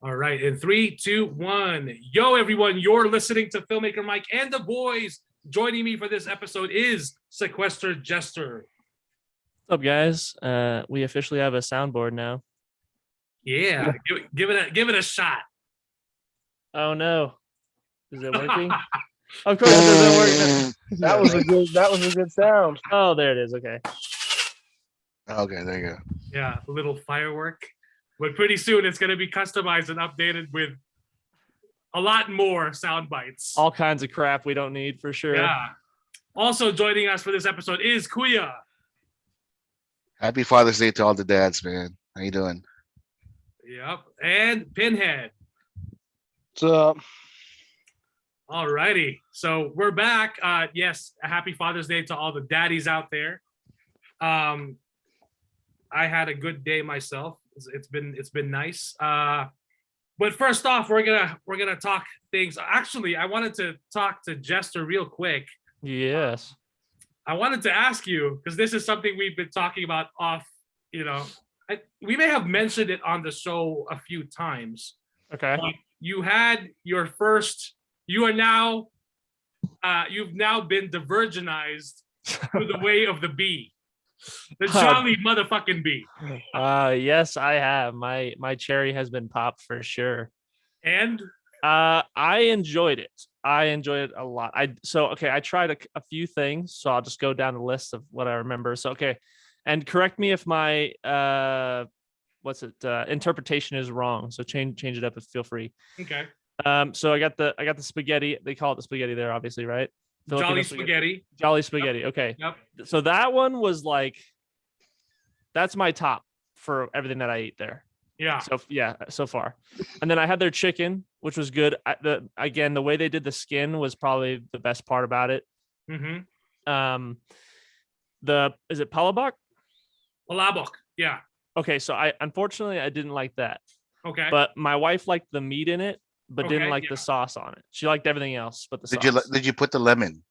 All right, in 3, 2, 1. Yo, everyone, you're listening to Filmmaker Mike and the boys. Joining me for this episode is Sequester Jester. What's up, guys? We officially have a soundboard now. Yeah, give it a shot. Oh no, is it working? Of course, it doesn't work. That was a good sound. Oh, there it is. Okay. Okay, there you go. Yeah, a little firework. But pretty soon it's going to be customized and updated with a lot more sound bites. All kinds of crap we don't need for sure. Yeah. Also joining us for this episode is Kuya. Happy Father's Day to all the dads, man. How you doing? Yep. And Pinhead. What's up? Alrighty. So we're back. Yes, a happy Father's Day to all the daddies out there. I had a good day myself. It's been nice. But first off, we're gonna talk things. Actually, I wanted to talk to Jester real quick. Yes. I wanted to ask you, because this is something we've been talking about off, we may have mentioned it on the show a few times. Okay. But you had your first, you've now been divergenized to the way of the bee. The jolly motherfucking bee. Yes, I have. My cherry has been popped for sure. And I enjoyed it. I enjoyed it a lot. I tried a few things, so I'll just go down the list of what I remember. So and correct me if my interpretation is wrong. So change it up if feel free. Okay. So I got the spaghetti. They call it the spaghetti there, obviously, right? Filipino Jolly spaghetti. Jolly spaghetti. Yep. Okay. Yep. So that one was like, that's my top for everything that I ate there. Yeah. So far. And then I had their chicken, which was good. The way they did the skin was probably the best part about it. Mm-hmm. Is it palabok? Palabok. Yeah. Okay. So unfortunately I didn't like that. Okay. But my wife liked the meat in it, but didn't like the sauce on it. She liked everything else but the sauce. Did you put the lemon?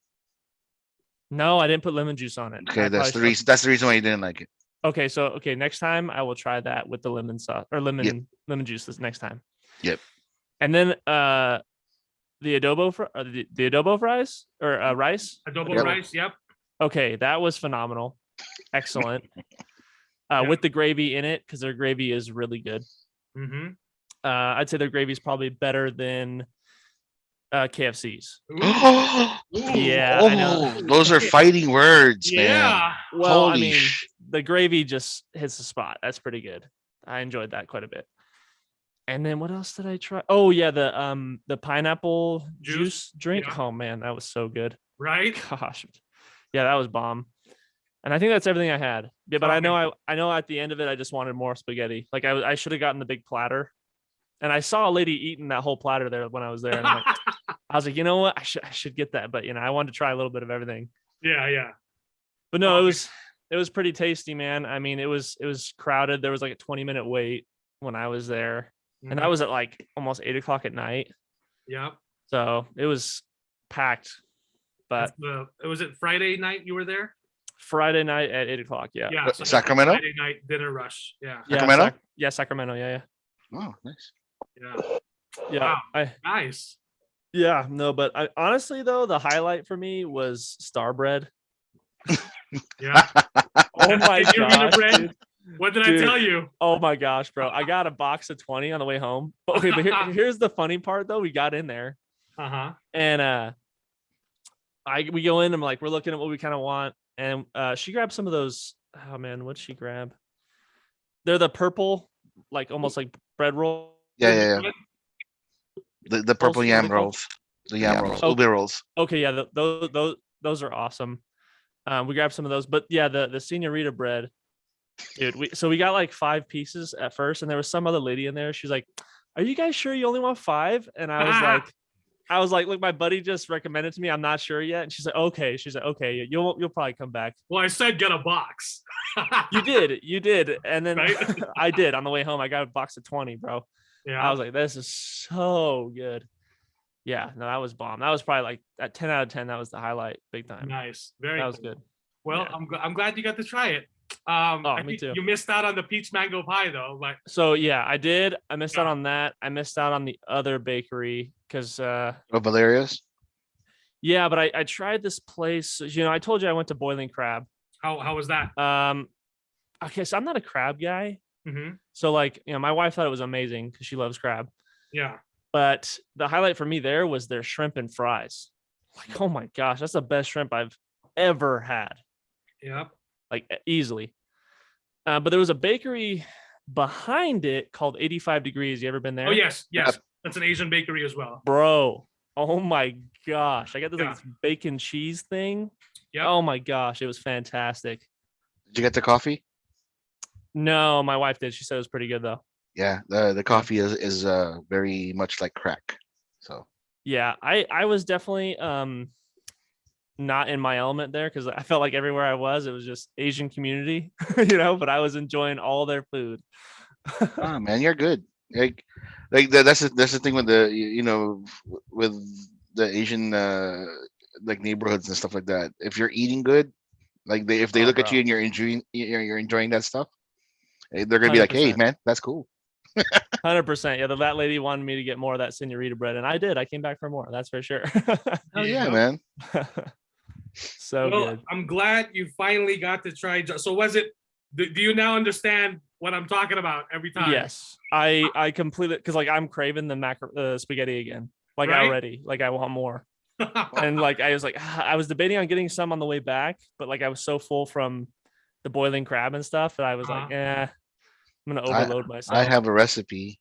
No, I didn't put lemon juice on it. Okay, that's the reason. That's the reason why you didn't like it. Okay, so next time I will try that with the lemon sauce or lemon juice this next time. Yep. And then the adobo fries or rice. Adobo rice. Yep. Okay, that was phenomenal. Excellent. With the gravy in it, because their gravy is really good. Mm-hmm. I'd say their gravy is probably better than KFC's. Yeah, I know. Those are fighting words, man. Yeah. Well, the gravy just hits the spot. That's pretty good. I enjoyed that quite a bit. And then what else did I try? Oh yeah, the pineapple juice drink. Yeah. Oh man, that was so good. Right? Gosh. Yeah, that was bomb. And I think that's everything I had. Yeah, but okay. I know at the end of it I just wanted more spaghetti. Like I should have gotten the big platter. And I saw a lady eating that whole platter there when I was there. And I was like, you know what? I should get that. But I wanted to try a little bit of everything. Yeah. But no, it was pretty tasty, man. I mean, it was crowded. There was like a 20-minute wait when I was there. Mm-hmm. And that was at like almost 8:00 at night. Yep. So it was packed. But was it Friday night you were there? Friday night at 8:00. Yeah. Yeah. So Sacramento? Friday night dinner rush. Yeah. Sacramento? Sacramento. Yeah. Oh, nice. Yeah. Wow. Nice. Yeah. No, but honestly though, the highlight for me was Star Bread. Yeah. Oh my gosh. What did I tell you? Oh my gosh, bro. I got a box of 20 on the way home. But here's the funny part though. We got in there. Uh-huh. And we go in, I'm like, we're looking at what we kind of want. And she grabbed some of those. Oh man, what'd she grab? They're the purple, like almost like bread roll. Yeah. The purple yam rolls. The yam rolls. Ubi rolls. Okay, yeah, those are awesome. We grabbed some of those, but yeah, the señorita bread, dude. We got like 5 pieces at first, and there was some other lady in there. She's like, "Are you guys sure you only want 5?" And I was like, look, my buddy just recommended to me. I'm not sure yet. And she's like, okay. She's like, okay, you'll probably come back. Well, I said get a box. You did. And then right? I did on the way home. I got a box of 20, bro. Yeah. I was like, this is so good. Yeah, no, that was bomb. That was probably like at 10 out of 10. That was the highlight, big time. Nice. That was good. Well, yeah. I'm glad you got to try it. I me think too. you missed out on the peach mango pie though. But So yeah, I did. I missed out Yeah. on that. I missed out on the other bakery because Oh, Valeria's. yeah, but I tried this place. I told you I went to Boiling Crab. how was that? Okay, so I'm not a crab guy. Mm-hmm. So like, my wife thought it was amazing because she loves crab. Yeah. But the highlight for me there was their shrimp and fries. Like, oh my gosh, that's the best shrimp I've ever had. Yep. Like easily. But there was a bakery behind it called 85 Degrees. You ever been there? Oh yes. That's an Asian bakery as well. Bro. Oh my gosh. I got this Yeah. like bacon cheese thing. Yep. Oh my gosh. It was fantastic. Did you get the coffee? No, my wife did. She said it was pretty good though. Yeah, the coffee is very much like crack. So Yeah, I was definitely not in my element there because I felt like everywhere I was, it was just Asian community, but I was enjoying all their food. oh man, you're good. That's the thing with the with the Asian like neighborhoods and stuff like that. If you're eating good, like if they Oh, look at bro. you and you're enjoying that stuff, they're gonna be like, hey 100%. man, that's cool. 100%. Yeah, that lady wanted me to get more of that senorita bread, and I did. I came back for more. That's for sure. Oh yeah, Yeah. man. So Well, good. I'm glad you finally got to try. So was it? Do you now understand what I'm talking about every time? Yes, I completely because like I'm craving the spaghetti again. Like Right? already, like I want more. And like I was like I was debating on getting some on the way back, but like I was so full from the boiling crab and stuff that I was like, I'm gonna overload I myself. have a recipe.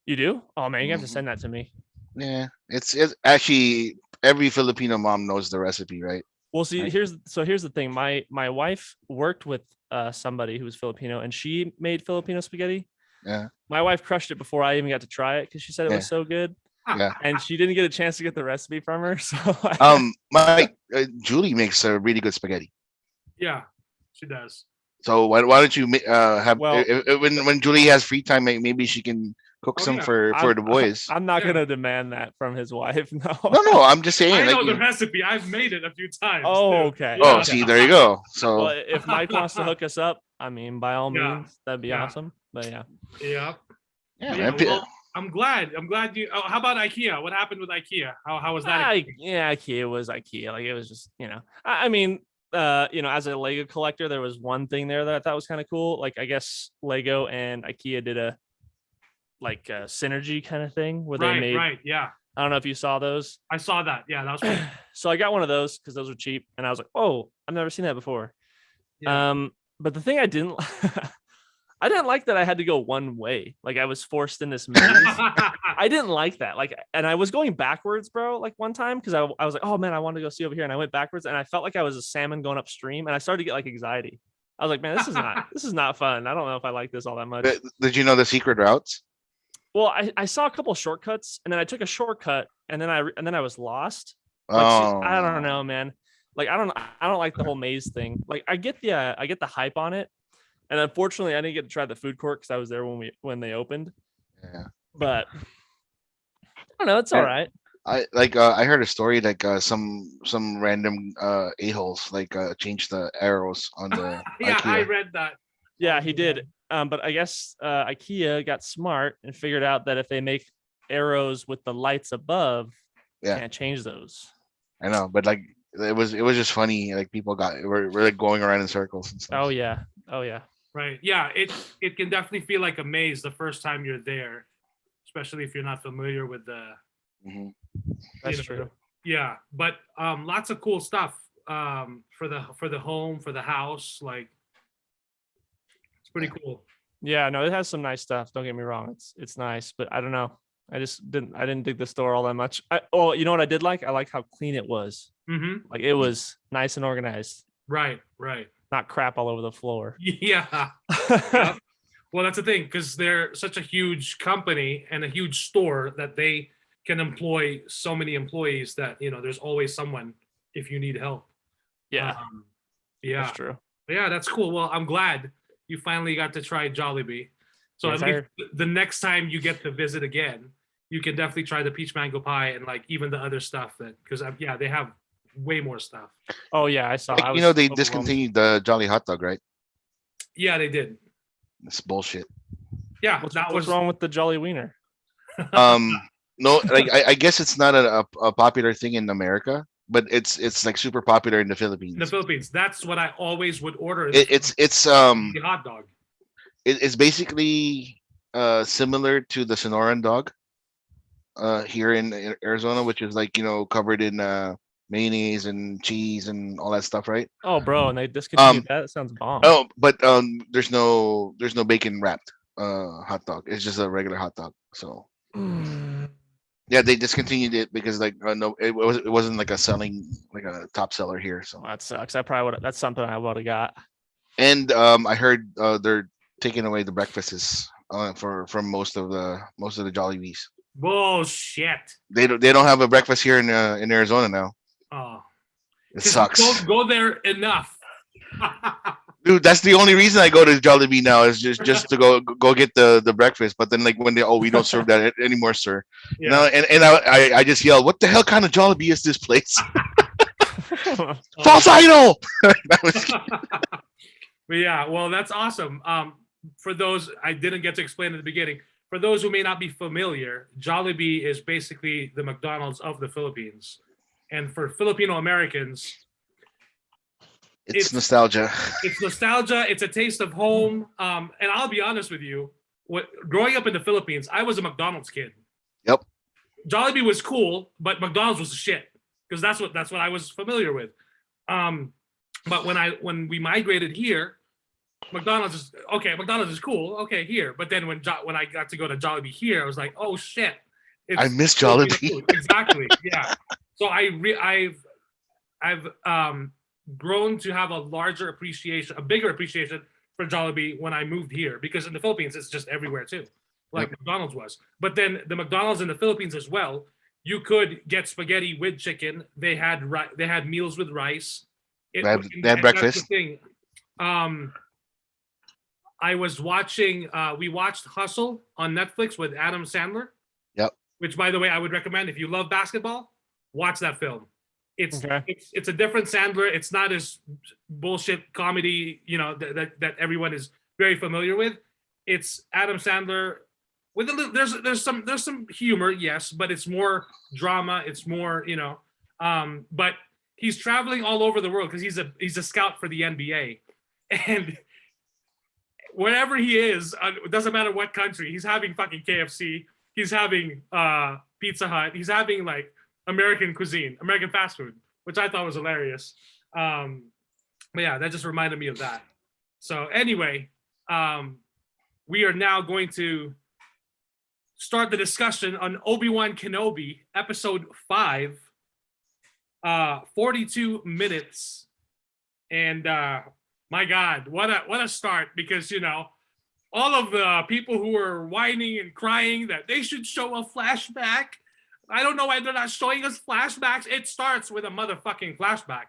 You do? Oh man, you have to Mhm. send that to me. Yeah, it's actually every Filipino mom knows the recipe, right? Well, see, Right. here's the thing. My wife worked with somebody who was Filipino, and she made Filipino spaghetti. Yeah, My wife crushed it before I even got to try it because she said it Yeah. was so good, yeah. and she didn't get a chance to get the recipe from her. So My Julie makes a really good spaghetti. Yeah, she does. So why don't you have Well, when Julie has free time, maybe she can cook Oh, some yeah. for the boys. I'm not Yeah. gonna demand that from his wife. No. No, I'm just saying. I Like, know the recipe. I've made it a few times. Oh, too. okay. oh, Yeah. see, there you go. Well, So if Mike wants to hook us up, I mean, by all Yeah. means, that'd be Yeah. awesome. But yeah. Yeah. yeah, But yeah, man. well, I'm glad you. Oh, how about IKEA? What happened with IKEA? How was that? Yeah, IKEA was IKEA. Like it was just, I mean, as a Lego collector, there was one thing there that I thought was kind of cool. Like I guess Lego and IKEA did a synergy kind of thing where they made. Right. Yeah, I don't know if you saw those. I saw that. Yeah, that was pretty. So I got one of those because those were cheap, and I was like, oh, I've never seen that before. Yeah. But the thing I didn't I didn't like that I had to go one way. Like I was forced in this maze. I didn't like that. Like, and I was going backwards, bro, like one time because I was like, oh man, I want to go see over here. And I went backwards and I felt like I was a salmon going upstream and I started to get like anxiety. I was like, man, this is not fun. I don't know if I like this all that much. Did you know the secret routes? Well, I saw a couple of shortcuts and then I took a shortcut and then I was lost. Like, Oh, I don't know, man. Like I don't like the whole maze thing. Like I get the hype on it. And unfortunately, I didn't get to try the food court because I was there when they opened. Yeah. But I don't know. It's all right. I heard a story like some random a-holes like changed the arrows on the Yeah, IKEA. I read that. Yeah, he did. But I guess IKEA got smart and figured out that if they make arrows with the lights above, Yeah. can't change those. I know, but like it was just funny. Like people were like going around in circles and stuff. Oh yeah. Right. Yeah, it can definitely feel like a maze the first time you're there, especially if you're not familiar with the. Mhm. That's know, true. Yeah, but lots of cool stuff for the home, for the house. Like it's pretty cool. Yeah, no, it has some nice stuff. Don't get me wrong. It's nice, but I don't know. I didn't dig the store all that much. You know what I did like? I like how clean it was. Mm-hmm. Like it was nice and organized. Right. Not crap all over the floor. Yeah. Yep. Well, that's the thing because they're such a huge company and a huge store that they can employ so many employees that there's always someone if you need help. Yeah, Yeah. that's true. Yeah, that's cool. Well, I'm glad you finally got to try Jollibee. So Yes, at least the next time you get to visit again, you can definitely try the peach mango pie and like even the other stuff because they have way more stuff. Oh yeah, I saw. Like, I was they overwhelmed. discontinued the Jolly hot dog, right? Yeah, they did. It's bullshit. Yeah, What's wrong with the Jolly Wiener? No, like I guess it's not a popular thing in America, but it's like super popular in the Philippines. In the Philippines, that's what I always would order. It's the hot dog. it's basically similar to the Sonoran dog here in Arizona, which is like covered in mayonnaise and cheese and all that stuff, right? Oh, bro, and they discontinued that. It sounds bomb. Oh, but there's no bacon wrapped hot dog. It's just a regular hot dog. So yeah, they discontinued it because like no, it wasn't like a top seller here. So That sucks. I probably would. That's something I would have got. and I heard they're taking away the breakfasts from most of the Jollibees. Bullshit. They don't have a breakfast here in Arizona now. Oh, it sucks. Don't go there enough. Dude, that's the only reason I go to Jollibee now is just to go get the breakfast. But then like when we don't serve that anymore, sir. Yeah. And I just yell, what the hell kind of Jollibee is this place? False idol. But yeah, well, that's awesome. For those I didn't get to explain at the beginning, for those who may not be familiar, Jollibee is basically the McDonald's of the Philippines, and for Filipino Americans, it's nostalgia. It's nostalgia. It's a taste of home. And I'll be honest with you, growing up in the Philippines, I was a McDonald's kid. Yep. Jollibee was cool, but McDonald's was the shit because that's what I was familiar with. But when we migrated here, McDonald's is cool. Okay, here. But then when I got to go to Jollibee here, I was like, oh shit. I miss Jollibee. Exactly. Yeah. So I've grown to have a bigger appreciation for Jollibee when I moved here, because in the Philippines it's just everywhere too, like McDonald's was. But then the McDonald's in the Philippines as well, you could get spaghetti with chicken. They had meals with rice. They had breakfast. That's the thing. I was watching. We watched Hustle on Netflix with Adam Sandler. Yep. Which, by the way, I would recommend if you love basketball, watch that film. It's a different Sandler. It's not as bullshit comedy, that everyone is very familiar with. It's Adam Sandler with a little. There's some humor, yes, but it's more drama. It's more, but he's traveling all over the world because he's a scout for the NBA, and wherever he is, it doesn't matter what country, he's having fucking KFC. He's having Pizza Hut. He's having like American cuisine, American fast food, which I thought was hilarious. But yeah, that just reminded me of that. So anyway, we are now going to start the discussion on Obi-Wan Kenobi, episode 5, 42 minutes. And my God, what a start, because, all of the people who were whining and crying that they should show a flashback. I don't know why they're not showing us flashbacks. It starts with a motherfucking flashback.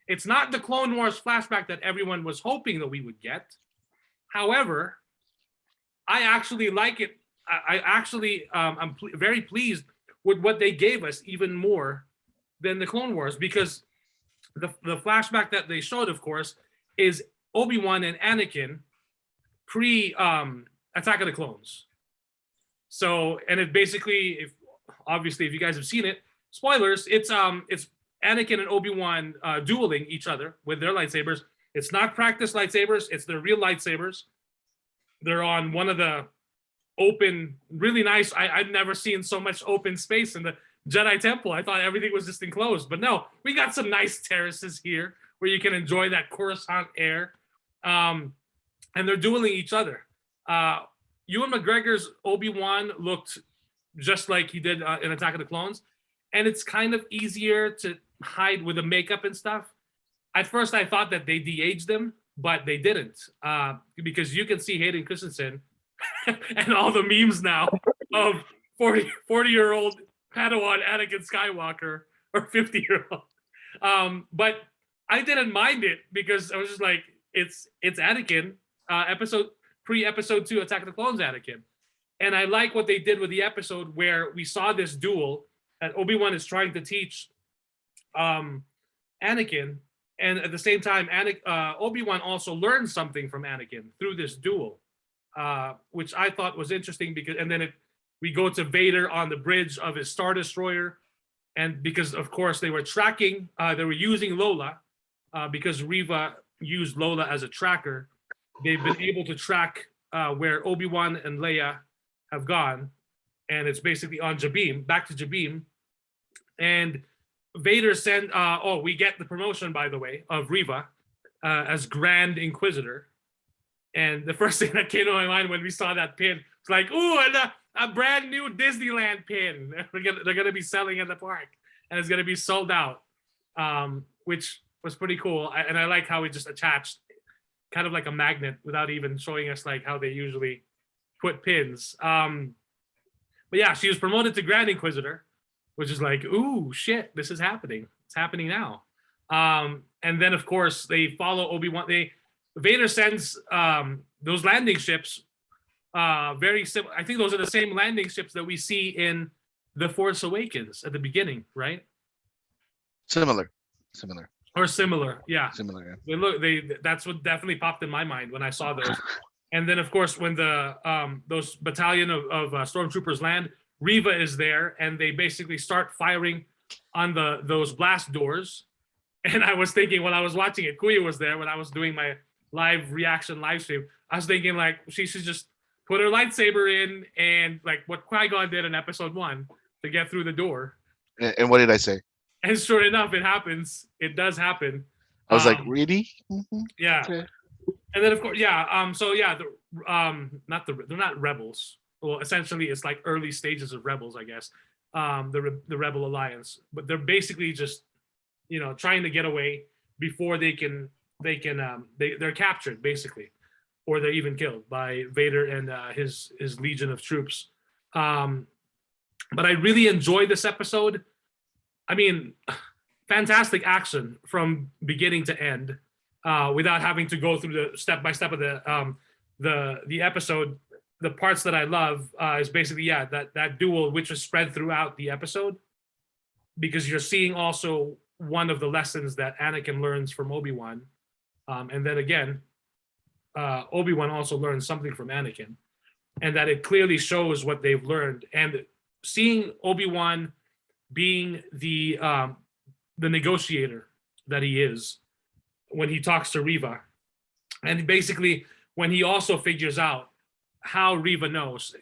It's not the Clone Wars flashback that everyone was hoping that we would get. However, I actually like it. I'm very pleased with what they gave us, even more than the Clone Wars, because the flashback that they showed, of course, is Obi-Wan and Anakin pre Attack of the Clones. So, and it basically, if you guys have seen it, spoilers, it's Anakin and Obi-Wan dueling each other with their lightsabers. It's not practice lightsabers, it's their real lightsabers. They're on one of the open, really nice. I've never seen so much open space in the Jedi Temple. I thought everything was just enclosed, but no, we got some nice terraces here where you can enjoy that Coruscant air. And they're dueling each other. Ewan McGregor's Obi-Wan looked just like he did in Attack of the Clones, and it's kind of easier to hide with the makeup and stuff. At first, I thought that they de-aged him, but they didn't, because you can see Hayden Christensen and all the memes now of 40-year-old Padawan Anakin Skywalker or 50-year-old. But I didn't mind it because I was just like, it's Anakin, pre-episode 2 Attack of the Clones Anakin. And I like what they did with the episode where we saw this duel that Obi-Wan is trying to teach Anakin, and at the same time, Obi-Wan also learned something from Anakin through this duel, which I thought was interesting because, and then we go to Vader on the bridge of his Star Destroyer, and because of course they were tracking, they were using Lola, because Reva used Lola as a tracker. They've been able to track where Obi-Wan and Leia have gone, and it's basically on Jabim, back to Jabim, and Vader sent, we get the promotion, by the way, of Reva as Grand Inquisitor. And the first thing that came to my mind when we saw that pin, it's like, ooh, and a brand new Disneyland pin. They're gonna be selling at the park, and it's gonna be sold out, which was pretty cool. And I like how it just attached, kind of like a magnet, without even showing us like how they usually put pins. But yeah, she was promoted to Grand Inquisitor, which is like, ooh, shit, this is happening. It's happening now. And then, of course, they follow Obi-Wan. Vader sends those landing ships, very similar. I think those are the same landing ships that we see in The Force Awakens at the beginning, right? Similar. Or similar, yeah. Similar. They look. That's what definitely popped in my mind when I saw those. And then, of course, when the those battalion of stormtroopers land, Reva is there, and they basically start firing on those blast doors. And I was thinking when I was watching it, Kuya was there when I was doing my live stream. I was thinking like she should just put her lightsaber in, and like what Qui-Gon did in Episode 1 to get through the door. And what did I say? And sure enough, it happens. It does happen. I was like, really? Yeah. Okay. And then of course, yeah. So yeah, they're not rebels. Well, essentially, it's like early stages of rebels, I guess. The Rebel Alliance, but they're basically just, trying to get away before they're captured basically, or they're even killed by Vader and his legion of troops. But I really enjoyed this episode. I mean, fantastic action from beginning to end, without having to go through the step by step of the episode. The parts that I love is basically, that duel, which is spread throughout the episode, because you're seeing also one of the lessons that Anakin learns from Obi-Wan. And then again, Obi-Wan also learns something from Anakin, and that it clearly shows what they've learned. And seeing Obi-Wan being the negotiator that he is when he talks to Reva, and basically when he also figures out how Reva knows.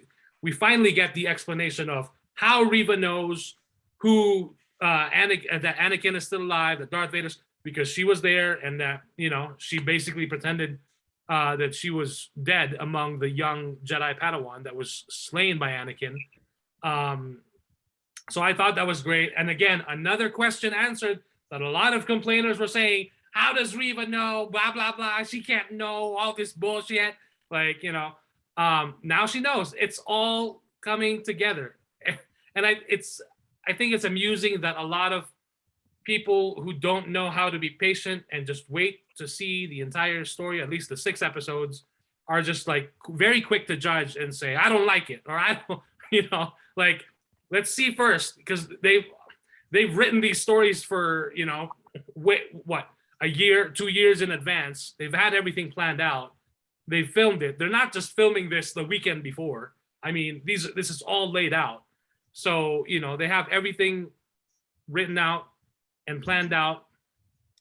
We finally get the explanation of how Reva knows who that Anakin is still alive, that Darth Vader's, because she was there, and that she basically pretended that she was dead among the young Jedi Padawan that was slain by Anakin. So I thought that was great. And again, another question answered that a lot of complainers were saying, how does Reva know? Blah blah blah. She can't know all this bullshit. Like now she knows. It's all coming together, and I think it's amusing that a lot of people who don't know how to be patient and just wait to see the entire story, at least the 6 episodes, are just like very quick to judge and say, I don't like it, or I don't, like, let's see first, because they've written these stories for what, a year, 2 years in advance. They've had everything planned out. They filmed it. They're not just filming this the weekend before. I mean, this is all laid out. So, they have everything written out and planned out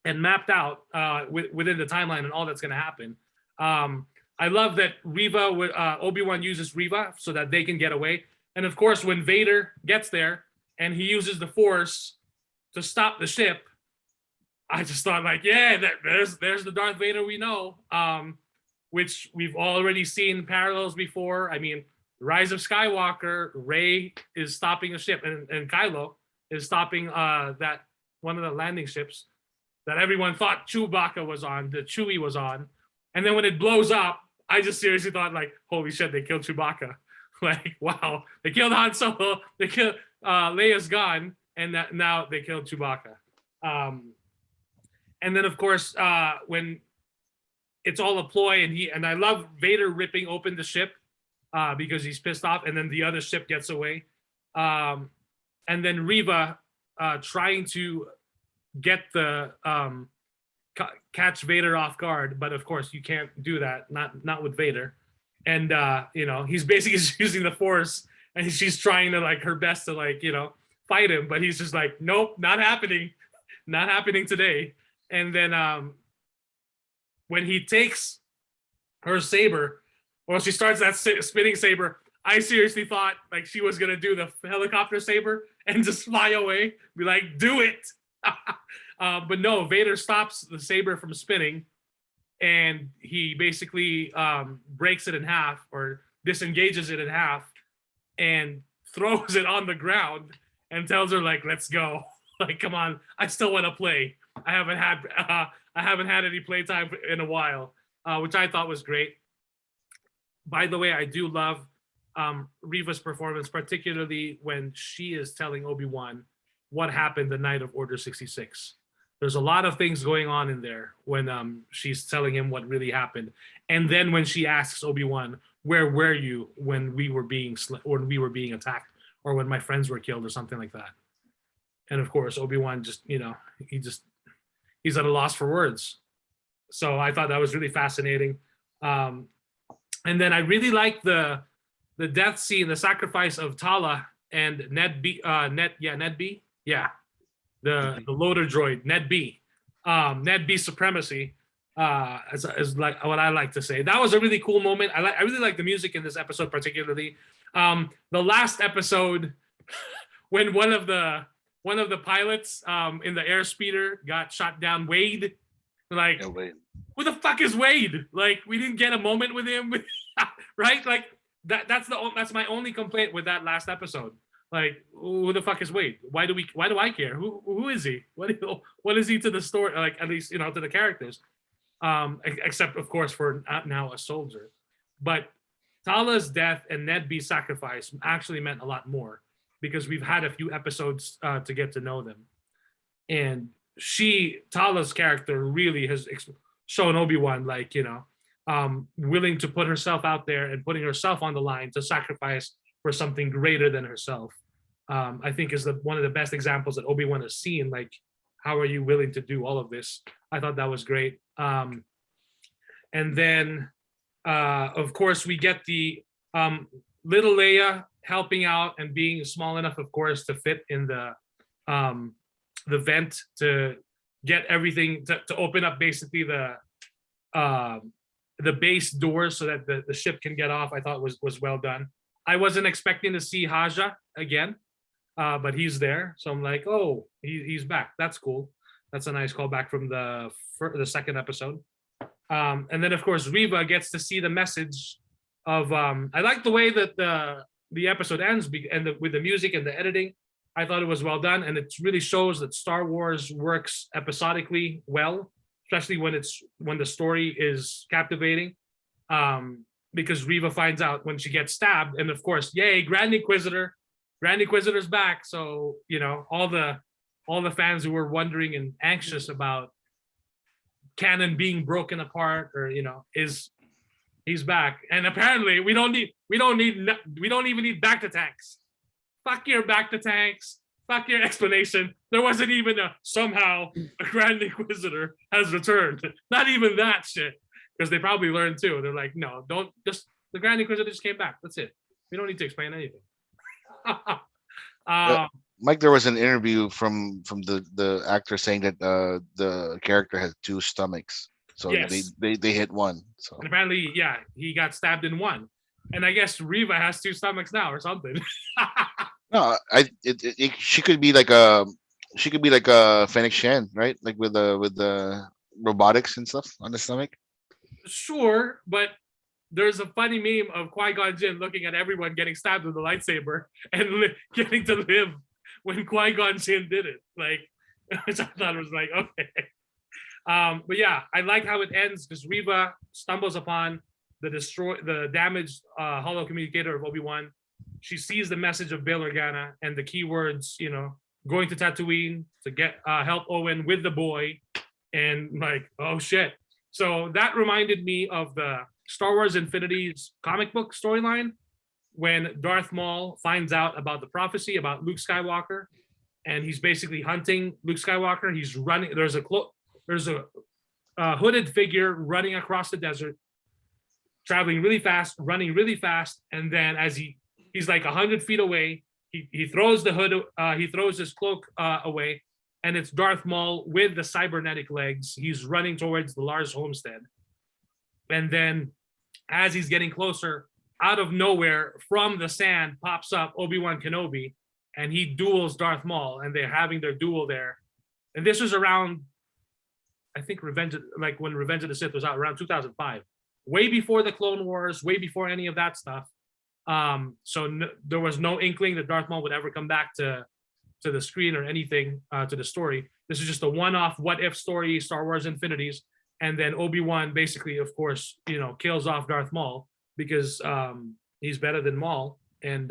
and mapped out within the timeline and all that's going to happen. I love that Obi-Wan uses Reva so that they can get away. And of course, when Vader gets there and he uses the Force to stop the ship, I just thought like, yeah, there's the Darth Vader we know. Which we've already seen parallels before. I mean, Rise of Skywalker, Rey is stopping a ship, and Kylo is stopping that one of the landing ships that everyone thought Chewbacca was on, that Chewie was on. And then when it blows up, I just seriously thought like, holy shit, they killed Chewbacca. Like, wow, they killed Han Solo, they killed Leia's gone, and now they killed Chewbacca. And then of course, when it's all a ploy, and I love Vader ripping open the ship because he's pissed off, and then the other ship gets away. And then Reva trying to get the catch Vader off guard, but of course you can't do that. Not with Vader. And he's basically just using the Force, and she's trying to like her best to like fight him, but he's just like, nope, not happening, not happening today. And then when he takes her saber, well, she starts that spinning saber. I seriously thought like she was gonna do the helicopter saber and just fly away, be like, do it. But no, Vader stops the saber from spinning, and he basically breaks it in half or disengages it in half and throws it on the ground and tells her like, let's go. Like, come on, I still want to play. I haven't had any playtime in a while, which I thought was great. By the way, I do love Reva's performance, particularly when she is telling Obi-Wan what happened the night of Order 66. There's a lot of things going on in there when she's telling him what really happened, and then when she asks Obi-Wan, "Where were you when we were being attacked, or when my friends were killed, or something like that?" And of course, Obi-Wan just he's at a loss for words. So I thought that was really fascinating. And then I really liked the death scene, the sacrifice of Tala and Ned B. The loader droid, Ned B. Ned B supremacy, is like what I like to say. That was a really cool moment. I really like the music in this episode, particularly. The last episode, when one of the pilots in the airspeeder got shot down, Wade. Like, Yeah, Wade. Who the fuck is Wade? Like, we didn't get a moment with him, right? Like that's my only complaint with that last episode. Like, who the fuck is Wade? Why do I care? Who is he? What is he to the story? Like, at least to the characters. Except of course for now a soldier. But Tala's death and Ned B's sacrifice actually meant a lot more, because we've had a few episodes to get to know them, and Tala's character really has shown Obi-Wan like willing to put herself out there and putting herself on the line to sacrifice for something greater than herself. I think is one of the best examples that Obi-Wan has seen. Like, how are you willing to do all of this? I thought that was great. And then, of course, we get the little Leia helping out and being small enough, of course, to fit in the vent to get everything to open up basically the base doors so that the ship can get off. I thought was well done. I wasn't expecting to see Haja again, but he's there. So I'm like, oh, he's back. That's cool. That's a nice callback from the second episode. And then, of course, Reva gets to see the message of. I like the way that the episode ends and with the music and the editing. I thought it was well done, and it really shows that Star Wars works episodically well, especially when the story is captivating. Because Reva finds out when she gets stabbed, and of course, yay, Grand Inquisitor's back. So all the fans who were wondering and anxious about canon being broken apart, or he's back. And apparently we don't even need back to tanks. Fuck your back to tanks. Fuck your explanation. There wasn't even somehow a Grand Inquisitor has returned. Not even that shit. Because they probably learned too. They're like, no, don't just the Grand Inquisitor just came back. That's it. We don't need to explain anything. Mike, there was an interview from the actor saying that the character has two stomachs. So yes. they hit one. So and apparently, yeah, he got stabbed in one. And I guess Reva has two stomachs now or something. No, she could be like a Fennec Shan, right? Like with the robotics and stuff on the stomach. Sure, but there's a funny meme of Qui-Gon Jinn looking at everyone getting stabbed with a lightsaber and getting to live when Qui-Gon Jinn did it. Like, which I thought was like, okay. But yeah, I like how it ends because Reva stumbles upon the damaged holo communicator of Obi-Wan. She sees the message of Bail Organa and the keywords, going to Tatooine to get help Owen with the boy, and like, oh shit. So that reminded me of the Star Wars Infinity's comic book storyline when Darth Maul finds out about the prophecy about Luke Skywalker, and he's basically hunting Luke Skywalker. He's running. There's a hooded figure running across the desert, traveling really fast, running really fast, and then as he's like 100 feet away, he throws the hood, he throws his cloak away, and it's Darth Maul with the cybernetic legs. He's running towards the Lars homestead, and then as he's getting closer, out of nowhere from the sand pops up Obi-Wan Kenobi, and he duels Darth Maul, and they're having their duel there. And this was around, I think, when Revenge of the Sith was out, around 2005, way before the Clone Wars, way before any of that stuff. There was no inkling that Darth Maul would ever come back to the screen or anything, to the story. This is just a one-off what-if story, Star Wars Infinities, and then Obi-Wan basically, of course, kills off Darth Maul because he's better than Maul, and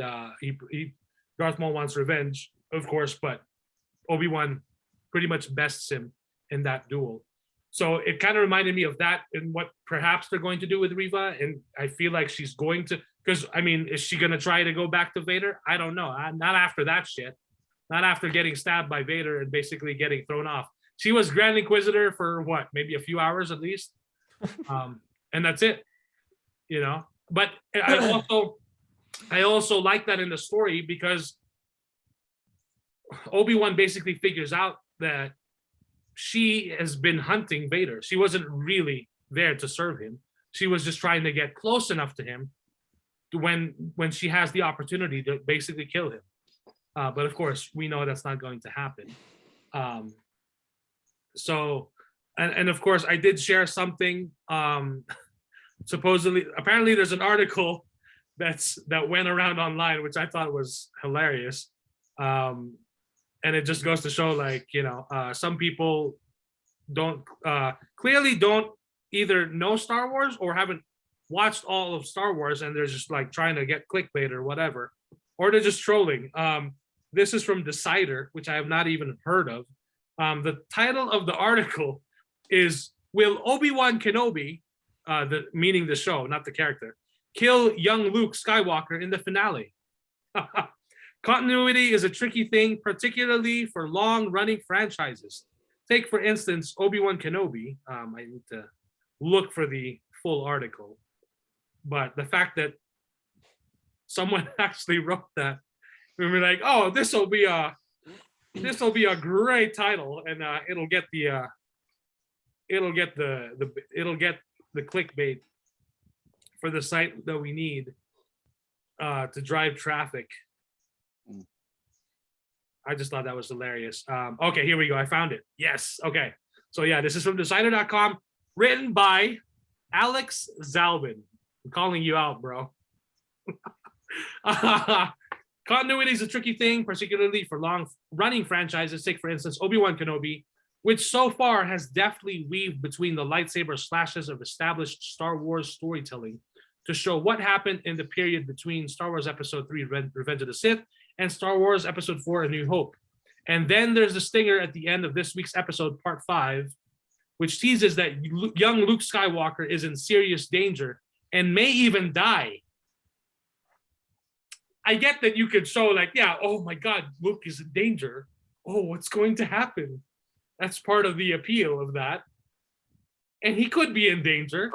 Darth Maul wants revenge, of course, but Obi-Wan pretty much bests him in that duel. So it kind of reminded me of that and what perhaps they're going to do with Reva, and I feel like she's going to, because I mean, is she going to try to go back to Vader? I don't know. Not after that shit. Not after getting stabbed by Vader and basically getting thrown off. She was Grand Inquisitor for what, maybe a few hours at least, and that's it. But I also like that in the story because Obi-Wan basically figures out that she has been hunting Vader. She wasn't really there to serve him. She was just trying to get close enough to him to when she has the opportunity to basically kill him. But of course, we know that's not going to happen. So of course, I did share something. Apparently, there's an article that went around online, which I thought was hilarious. And it just goes to show, like, some people clearly don't either know Star Wars or haven't watched all of Star Wars, and they're just like trying to get clickbait or whatever, or they're just trolling. This is from Decider, which I have not even heard of. The title of the article is "Will Obi-Wan Kenobi," meaning the show, not the character, kill young Luke Skywalker in the finale? Continuity is a tricky thing, particularly for long-running franchises. Take, for instance, Obi-Wan Kenobi. I need to look for the full article. But the fact that someone actually wrote that, we were like, oh, this will be a great title, and it'll get the clickbait for the site that we need to drive traffic. I just thought that was hilarious. Okay, here we go. I found it. Yes. Okay. So yeah, this is from Decider.com, written by Alex Zalbin. I'm calling you out, bro. Continuity is a tricky thing, particularly for long-running franchises. Take, for instance, Obi-Wan Kenobi, which so far has deftly weaved between the lightsaber slashes of established Star Wars storytelling to show what happened in the period between Star Wars Episode 3, Revenge of the Sith, and Star Wars Episode 4, A New Hope. And then there's the stinger at the end of this week's episode, Part 5, which teases that young Luke Skywalker is in serious danger and may even die. I get that you could show, like, yeah, oh my God, Luke is in danger. Oh, what's going to happen? That's part of the appeal of that. And he could be in danger,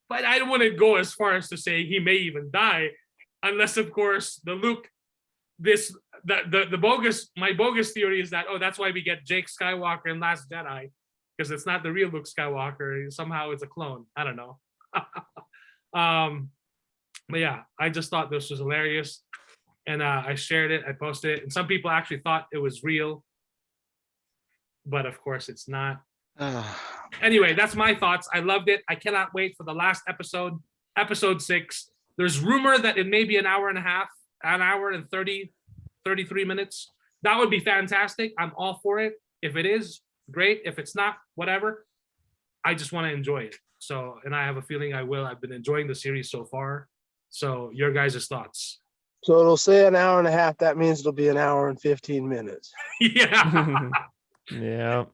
but I don't want to go as far as to say he may even die, unless, of course, the Luke, my bogus theory is that, oh, that's why we get Jake Skywalker in Last Jedi, because it's not the real Luke Skywalker. Somehow it's a clone. I don't know. But yeah, I just thought this was hilarious. And I shared it, I posted it, and some people actually thought it was real, but of course it's not. Anyway, that's my thoughts. I loved it. I cannot wait for the last episode, episode 6. There's rumor that it may be an hour and a half, an hour and 33 minutes. That would be fantastic. I'm all for it. If it is, great. If it's not, whatever. I just want to enjoy it. So, and I have a feeling I will. I've been enjoying the series so far. So your guys' thoughts? So it'll say an hour and a half. That means it'll be an hour and 15 minutes. Yeah. Yeah.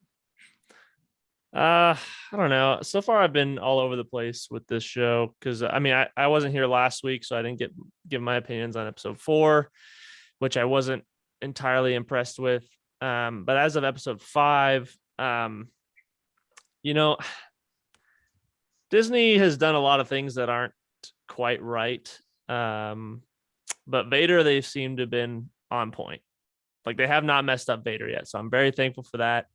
I don't know. So far, I've been all over the place with this show because I mean, I wasn't here last week, so I didn't give my opinions on episode 4, which I wasn't entirely impressed with. But as of episode 5, Disney has done a lot of things that aren't quite right. But Vader, they seem to have been on point. Like they have not messed up Vader yet. So I'm very thankful for that.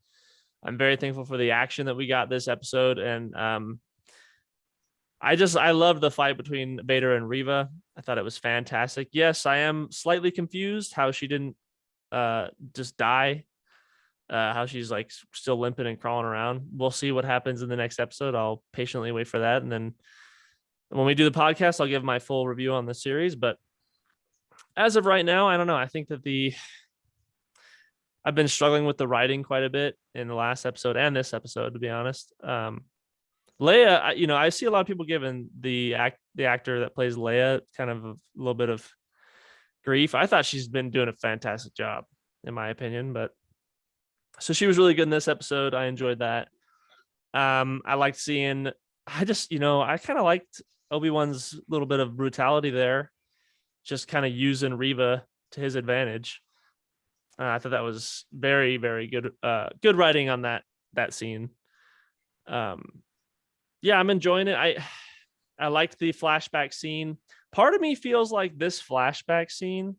I'm very thankful for the action that we got this episode. And I loved the fight between Vader and Reva. I thought it was fantastic. Yes, I am slightly confused how she didn't just die. How she's like still limping and crawling around. We'll see what happens in the next episode. I'll patiently wait for that. And then when we do the podcast, I'll give my full review on the series. But as of right now, I don't know. I think that I've been struggling with the writing quite a bit in the last episode and this episode, to be honest. Leia, I see a lot of people giving the actor that plays Leia kind of a little bit of grief. I thought she's been doing a fantastic job, in my opinion. But so she was really good in this episode. I enjoyed that. I liked seeing. I kind of liked Obi-Wan's little bit of brutality there, just kind of using Reva to his advantage. I thought that was very, very good. Good writing on that scene. Yeah, I'm enjoying it. I liked the flashback scene. Part of me feels like this flashback scene,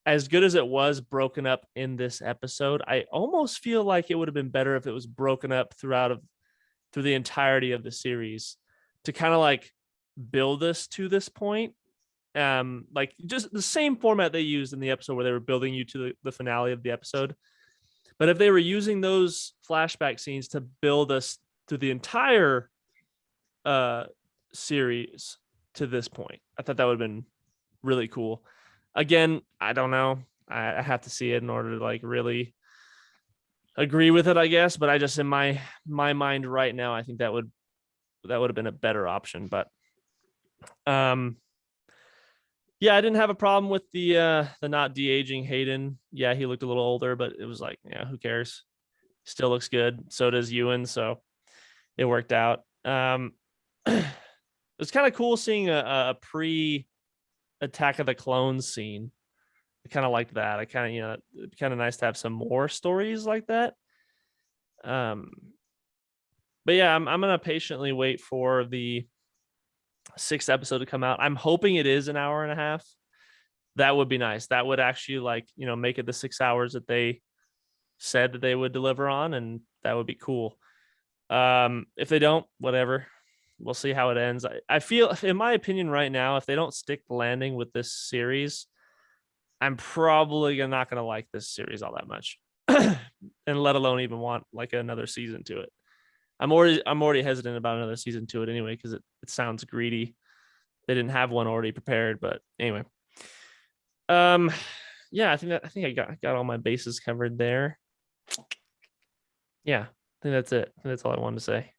as good as it was broken up in this episode, I almost feel like it would have been better if it was broken up through the entirety of the series to kind of like build us to this point. Like just the same format they used in the episode where they were building you to the finale of the episode. But if they were using those flashback scenes to build us through the entire series to this point, I thought that would have been really cool. Again, I don't know. I have to see it in order to like really agree with it, I guess. But I just in my mind right now, I think that would have been a better option. But yeah, I didn't have a problem with the not de-aging Hayden. Yeah, he looked a little older, but it was like, yeah, who cares? Still looks good. So does Ewan. So it worked out. It was kind of cool seeing a pre-Attack of the Clones scene. I kind of liked that. I kind of, it's kind of nice to have some more stories like that. But yeah, I'm gonna patiently wait for the 6th episode to come out. I'm hoping it is an hour and a half. That would be nice. That would actually make it the 6 hours that they said that they would deliver on, and that would be cool. If they don't, whatever. We'll see how it ends. I feel, in my opinion right now, if they don't stick the landing with this series, I'm probably not going to like this series all that much. And let alone even want like another season to it. I'm already hesitant about another season to it anyway, because it sounds greedy. They didn't have one already prepared, but anyway. Yeah, I think I got all my bases covered there. Yeah, I think that's it. That's all I wanted to say.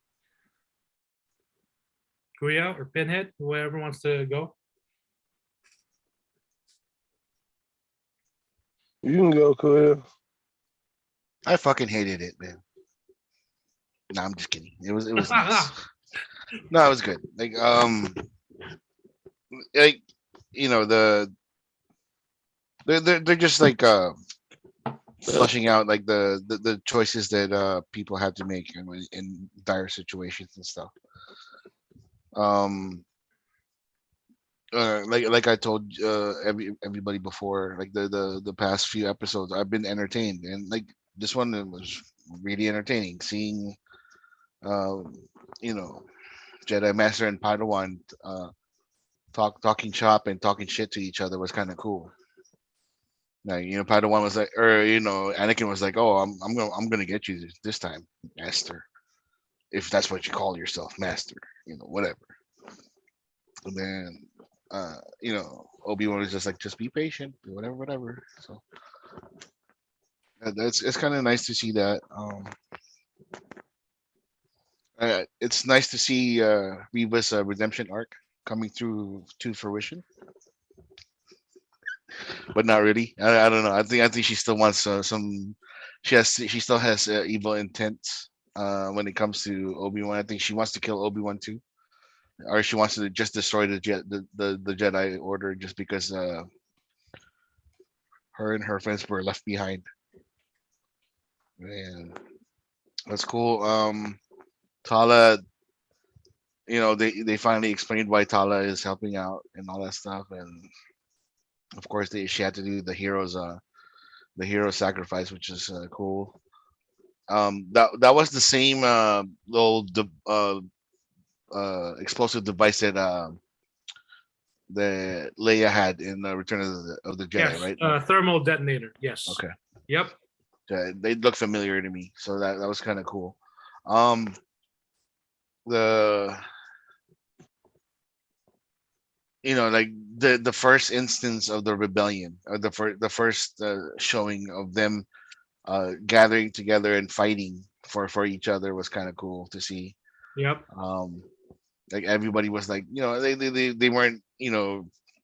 Kuya or Pinhead, whoever wants to go. You can go, Kuya. I fucking hated it, man. No, I'm just kidding. It was nice. No, it was good. Like they're just like flushing out like the choices that people have to make in dire situations and stuff. Like I told everybody before, like the past few episodes, I've been entertained, and like this one was really entertaining. Seeing, Jedi Master and Padawan talking shop and talking shit to each other was kind of cool. Like, Padawan was like, Anakin was like, "Oh, I'm gonna get you this time, Master, if that's what you call yourself, Master, whatever." And then, Obi-Wan was just like, "Just be patient, whatever." So it's kind of nice to see that. It's nice to see Reva's redemption arc coming through to fruition, but not really. I don't know. I think she still wants some. She still has evil intents when it comes to Obi-Wan. I think she wants to kill Obi-Wan too, or she wants to just destroy the Jedi Order just because her and her friends were left behind. Man, that's cool. Tala they finally explained why Tala is helping out and all that stuff, and of course she had to do the hero sacrifice, which is cool. That was the same little explosive device that Leia had in Return of the Jedi, Yes, right? thermal detonator. Yes. Okay, Yep. they look familiar to me, so that was kind of cool. Um, the like the first instance of the rebellion, or the first showing of them gathering together and fighting for each other was kind of cool to see. Yep. Like everybody was like, they weren't,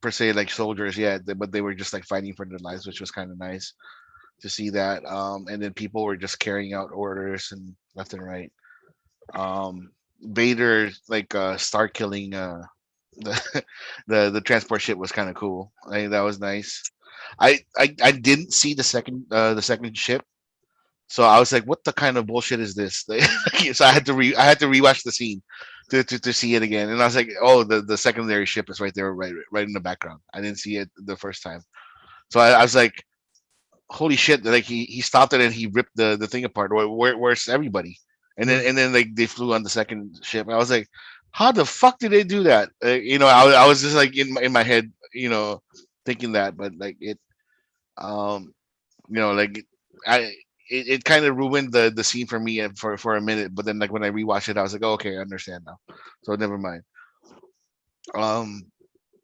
per se like soldiers yet, but they were just like fighting for their lives, which was kind of nice to see that. And then people were just carrying out orders and left and right. Vader like start killing the the transport ship was kind of cool. That was nice. I didn't see the second ship, so I was like, "What the kind of bullshit is this?" So I had to rewatch the scene to see it again, and I was like, "Oh, the secondary ship is right there, right in the background." I didn't see it the first time, so I was like, "Holy shit!" Like he stopped it and he ripped the thing apart. Where's everybody? And then like they flew on the second ship. I was like, "How the fuck did they do that?" I was just like in my head, thinking that, but like um like I it kind of ruined the scene for me for a minute, but then like when I rewatched it, I was like, oh, okay, I understand now, so never mind. um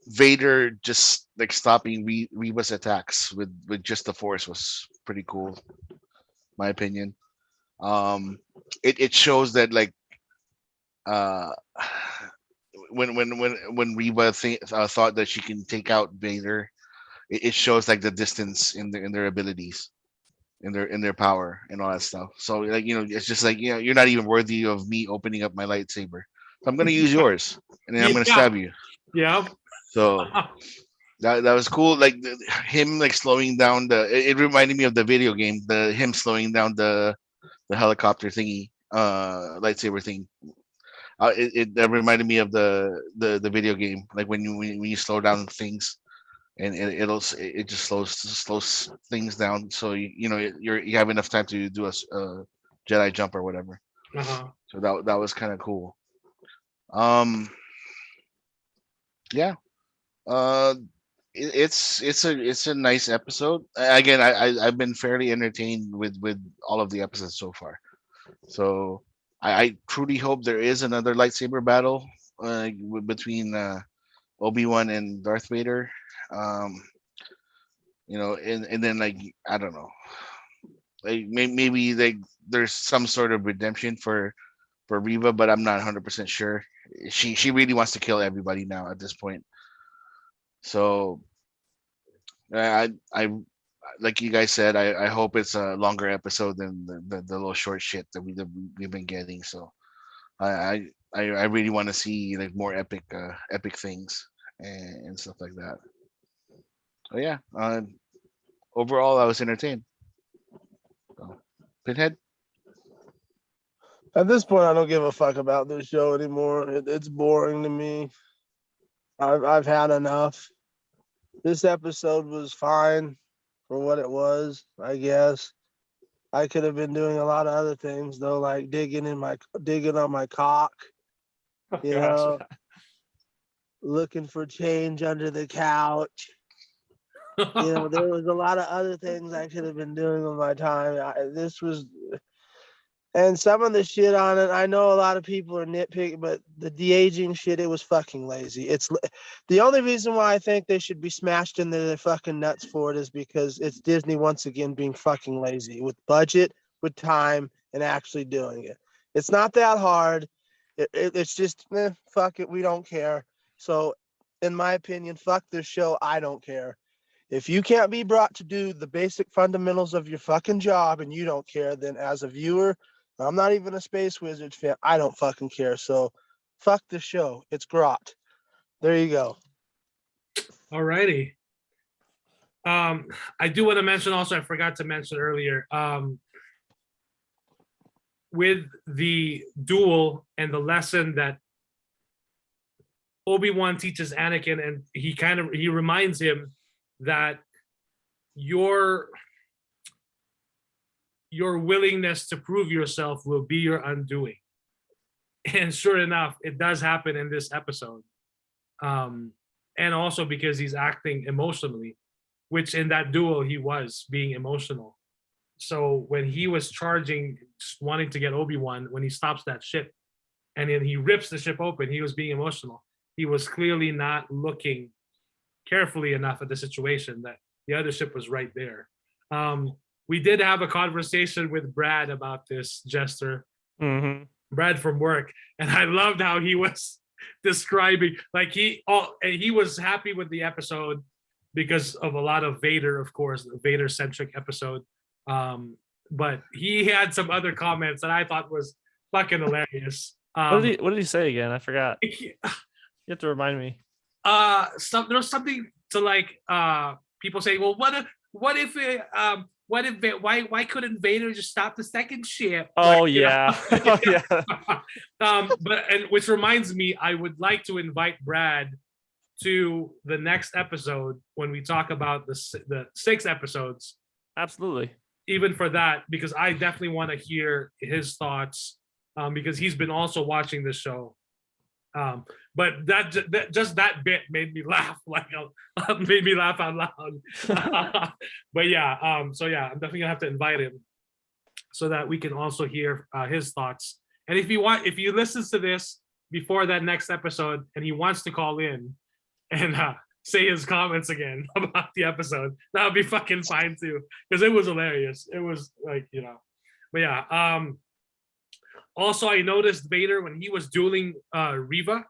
Vader just like stopping Reba's attacks with just the force was pretty cool, my opinion. It shows that like uh when Reba thought that she can take out Vader, it shows like the distance in their abilities, in their power and all that stuff. So like it's just like you're not even worthy of me opening up my lightsaber. So I'm gonna use yours, and then I'm gonna Yeah. stab you. Yep. So that was cool. Like him like slowing down it reminded me of the video game. The him slowing down the helicopter thingy, lightsaber thing. That reminded me of the video game. Like when you slow down things, and it just slows things down, so you have enough time to do a Jedi jump or whatever. Uh-huh. So that was kind of cool. Um, yeah. Uh, it's a nice episode. Again, I've been fairly entertained with all of the episodes so far. So I truly hope there is another lightsaber battle between Obi-Wan and Darth Vader. Um, and then like I don't know, like maybe like there's some sort of redemption for Reva, but I'm not 100% sure. She really wants to kill everybody now at this point. So I like you guys said, I hope it's a longer episode than the little short shit that we've been getting. So I I really want to see like more epic things and stuff like that. Oh yeah. Overall, I was entertained. So, Pinhead. At this point, I don't give a fuck about this show anymore. It's boring to me. I've had enough. This episode was fine for what it was, I guess. I could have been doing a lot of other things though, like digging on my cock, Oh, you gosh. know, looking for change under the couch. There was a lot of other things I could have been doing with my time. And some of the shit on it, I know a lot of people are nitpicking, but the de-aging shit, it was fucking lazy. It's the only reason why I think they should be smashed into their fucking nuts for it is because it's Disney once again being fucking lazy with budget, with time, and actually doing it. It's not that hard. It's just, fuck it, we don't care. So, in my opinion, fuck this show. I don't care. If you can't be brought to do the basic fundamentals of your fucking job and you don't care, then as a viewer, I'm not even a Space Wizards fan. I don't fucking care. So fuck the show. It's grot. There you go. Alrighty. I do want to mention also, I forgot to mention earlier, with the duel and the lesson that Obi-Wan teaches Anakin, and he reminds him that your willingness to prove yourself will be your undoing. And sure enough, it does happen in this episode. And also because he's acting emotionally, which in that duel he was being emotional. So when he was charging, wanting to get Obi-Wan, when he stops that ship and then he rips the ship open, he was being emotional. He was clearly not looking carefully enough at the situation, that the other ship was right there. We did have a conversation with Brad about this, Jester. Mm-hmm. Brad from work, and I loved how he was describing, like he was happy with the episode because of a lot of Vader, of course, the Vader centric episode. But he had some other comments that I thought was fucking hilarious. What did he say again? I forgot. You have to remind me. There's something to like people say, well, why couldn't Vader just stop the second ship? Oh, like, yeah. Oh, yeah. Which reminds me, I would like to invite Brad to the next episode when we talk about the 6 episodes. Absolutely. Even for that, because I definitely want to hear his thoughts, because he's been also watching this show. But that bit made me laugh, made me laugh out loud. But yeah, so yeah, I'm definitely gonna have to invite him so that we can also hear his thoughts. And if he listens to this before that next episode and he wants to call in and say his comments again about the episode, that would be fucking fine too, because it was hilarious. It was like, but yeah. Also, I noticed Vader when he was dueling Reva,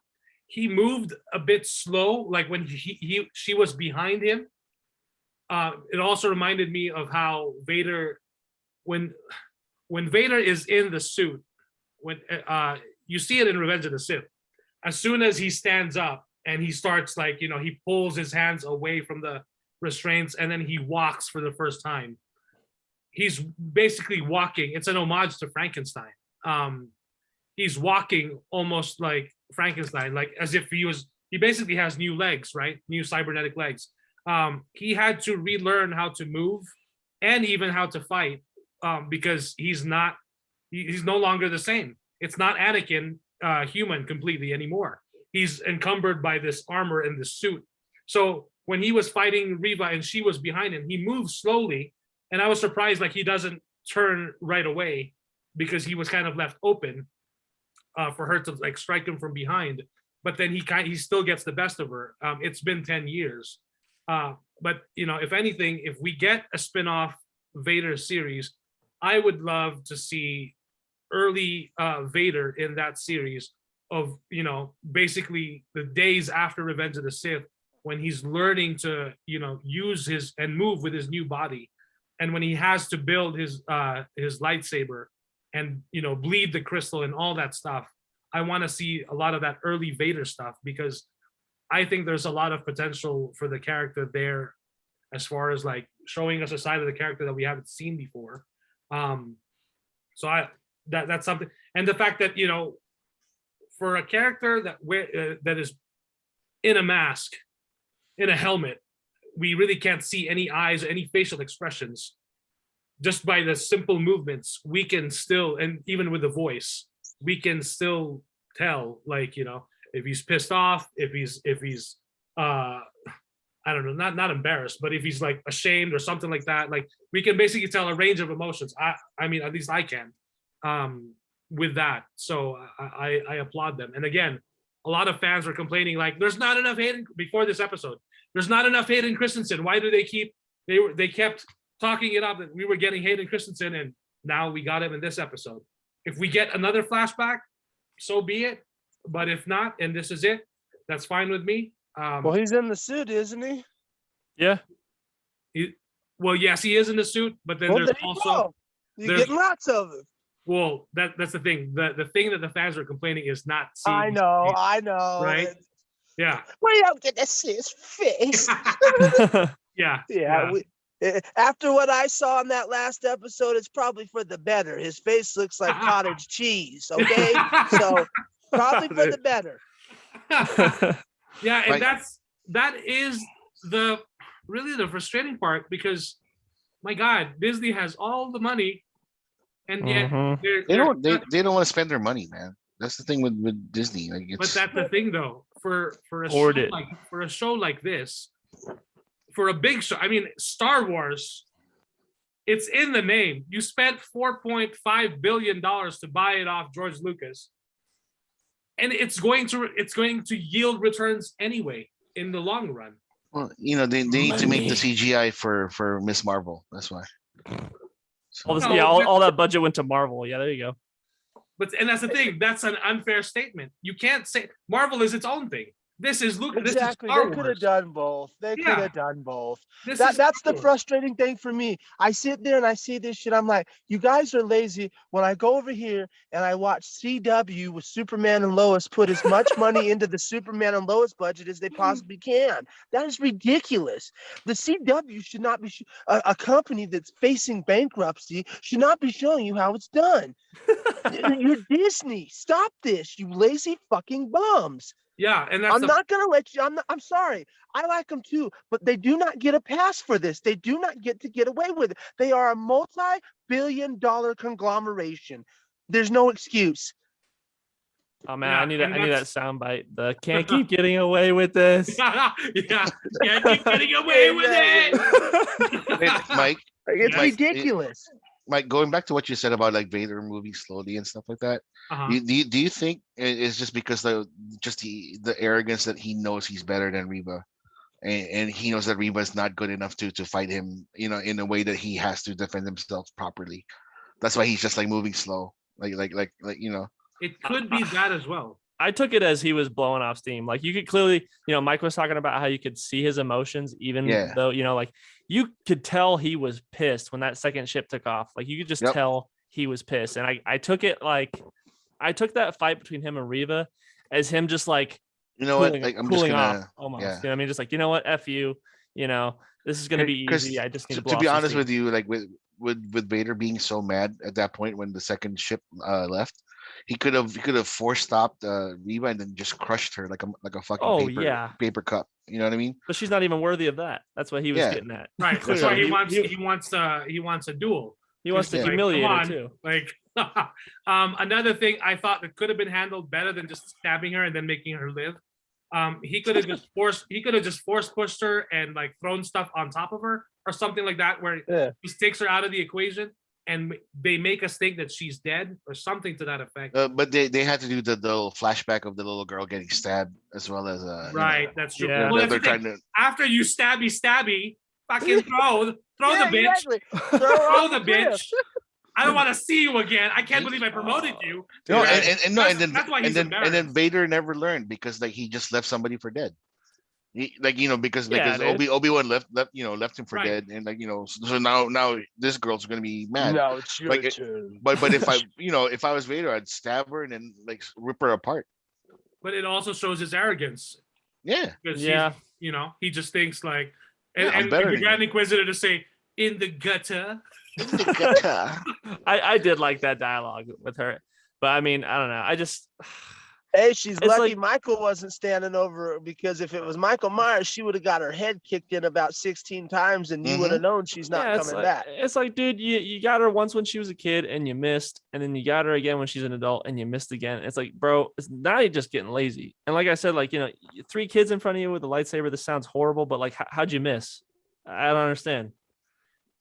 he moved a bit slow, like when she was behind him. It also reminded me of how Vader, when Vader is in the suit, when you see it in Revenge of the Sith, as soon as he stands up and he starts he pulls his hands away from the restraints and then he walks for the first time. He's basically walking. It's an homage to Frankenstein. He's walking almost like Frankenstein, like as if he basically has new legs, right? New cybernetic legs. He had to relearn how to move and even how to fight, because he's no longer the same. It's not Anakin human completely anymore. He's encumbered by this armor and this suit. So when he was fighting Reva and she was behind him, he moved slowly, and I was surprised he doesn't turn right away, because he was kind of left open for her to strike him from behind. But then he still gets the best of her. It's been 10 years. But if anything, if we get a spin-off Vader series, I would love to see early Vader in that series of, basically the days after Revenge of the Sith, when he's learning to, use his and move with his new body. And when he has to build his lightsaber and bleed the crystal and all that stuff, I want to see a lot of that early Vader stuff, because I think there's a lot of potential for the character there, as far as showing us a side of the character that we haven't seen before. So that's something, and the fact that for a character that is in a mask, in a helmet, we really can't see any eyes or any facial expressions. Just by the simple movements, we can still, and even with the voice, we can still tell, if he's pissed off, if he's I don't know, not embarrassed, but if he's ashamed or something like that, we can basically tell a range of emotions. I mean, at least I can, with that. So I applaud them. And again, a lot of fans were complaining there's not enough Hayden before this episode. There's not enough Hayden Christensen. Why do they kept talking it up that we were getting Hayden Christensen, and now we got him in this episode. If we get another flashback, so be it. But if not, and this is it, that's fine with me. Well, he's in the suit, isn't he? Yeah. Well, yes, he is in the suit, but then there's also you get lots of it. Well, that's the thing. The thing that the fans are complaining is not seeing. I know. Right? Yeah. We don't get to see his face. Yeah. After what I saw in that last episode, it's probably for the better. His face looks like cottage cheese. Okay, so probably for the better. Yeah, and Like- that is the really the frustrating part because my God, Disney has all the money, and yet Mhm. They don't want to spend their money, man. That's the thing with Disney. Like But it's that's the thing, though. For a show Hoard it. like this, for a big show, I mean, Star Wars. It's in the name. You spent $4.5 billion to buy it off George Lucas, and it's going to yield returns anyway in the long run. well, they need to make Money. the CGI for Miss Marvel. That's why. So, All this, No, yeah, but- all that budget went to Marvel. Yeah, there you go. And that's the thing. That's an unfair statement. You can't say Marvel is its own thing. This is Lucas. Exactly. This is They Star could have Wars. done both. They Yeah. could have done both. This That's is the Star Wars. frustrating thing for me. I sit there and I see this shit. I'm like, you guys are lazy. When I go over here and I watch CW with Superman and Lois put as much money into the Superman and Lois budget as they possibly can. That is ridiculous. The CW should not be a company that's facing bankruptcy should not be showing you how it's done. You're Disney. Stop this, you lazy fucking bums. Yeah, and that's I'm not gonna let you. I'm sorry. I like them too, but they do not get a pass for this. They do not get to get away with it. They are a multi-billion-dollar conglomeration. There's no excuse. Oh man, Yeah, I need that. and I need that that's- soundbite. The can't keep getting away with this. yeah, can't keep getting away with it. Wait, Mike, Like, it's Mike, ridiculous. Mike, going back to what you said about like Vader moving slowly and stuff like that, Uh-huh. do you think it's just because the arrogance that he knows he's better than Reba, and he knows that Reba is not good enough to fight him, in a way that he has to defend himself properly. That's why he's just like moving slow, like. It could be that as well. I took it as he was blowing off steam. Like you could clearly, Mike was talking about how you could see his emotions, even Yeah. though, like you could tell he was pissed when that second ship took off. Like you could just Yep. tell he was pissed. And I took it like, I took that fight between him and Reva as him just like, You know what? cooling, Like I'm just cooling gonna. off almost. yeah. You know what I mean? Just like, you know what? F you, this is going to be 'Cause easy. I just need to, To be honest with you, like with Vader being so mad at that point when the second ship left, he could have force stopped Reva and then just crushed her like a fucking Oh, paper, yeah. paper cup. You know what I mean? but she's not even worthy of that. That's what he was Yeah. getting at. Right. That's why Clearly. he wants a duel. He wants to Yeah. humiliate Come her on. too. Like another thing I thought that could have been handled better than just stabbing her and then making her live. He could have just force pushed her and like thrown stuff on top of her or something like that, where Yeah. he takes her out of the equation and they make us think that she's dead or something to that effect. But they had to do the little flashback of the little girl getting stabbed as well as Right, that's true. Yeah. Well, that's they're the thing. trying to. After you stabby, fucking throw Yeah, the bitch, exactly. Throw her throw off the cliff. bitch. I don't want to see you again. I can't believe I promoted you. No, Right. and no, and then That's why he's and then embarrassed. Vader never learned because like he just left somebody for dead. Because Yeah, dude. Obi-Wan left him for Right. dead, and so now this girl's gonna be mad. Now it's your Like, turn. But if I was Vader, I'd stab her and then like rip her apart. But it also shows his arrogance Yeah. because Yeah. he just thinks like, Yeah, I'm and better the than Grand you. Inquisitor to say in the gutter. I did like that dialogue with her, but I mean, I don't know. I just Hey, she's It's lucky like- Michael wasn't standing over her, because if it was Michael Myers, she would have got her head kicked in about 16 times and you would have known she's not it's coming like, back. It's like, dude, you got her once when she was a kid and you missed, and then you got her again when she's an adult and you missed again. It's like, bro, now you're just getting lazy. And like I said, like 3 kids in front of you with a lightsaber. This sounds horrible, but like, how'd you miss? I don't understand.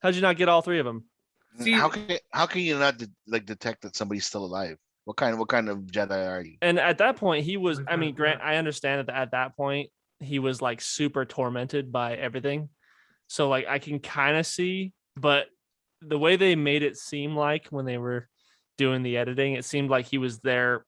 How'd you not get all 3 of them? See- how can you not detect that somebody's still alive? What kind of Jedi are you? And at that point, he was. I mean, Mhm. Grant, I understand that at that point he was like super tormented by everything. So like, I can kind of see, but the way they made it seem like when they were doing the editing, it seemed like he was there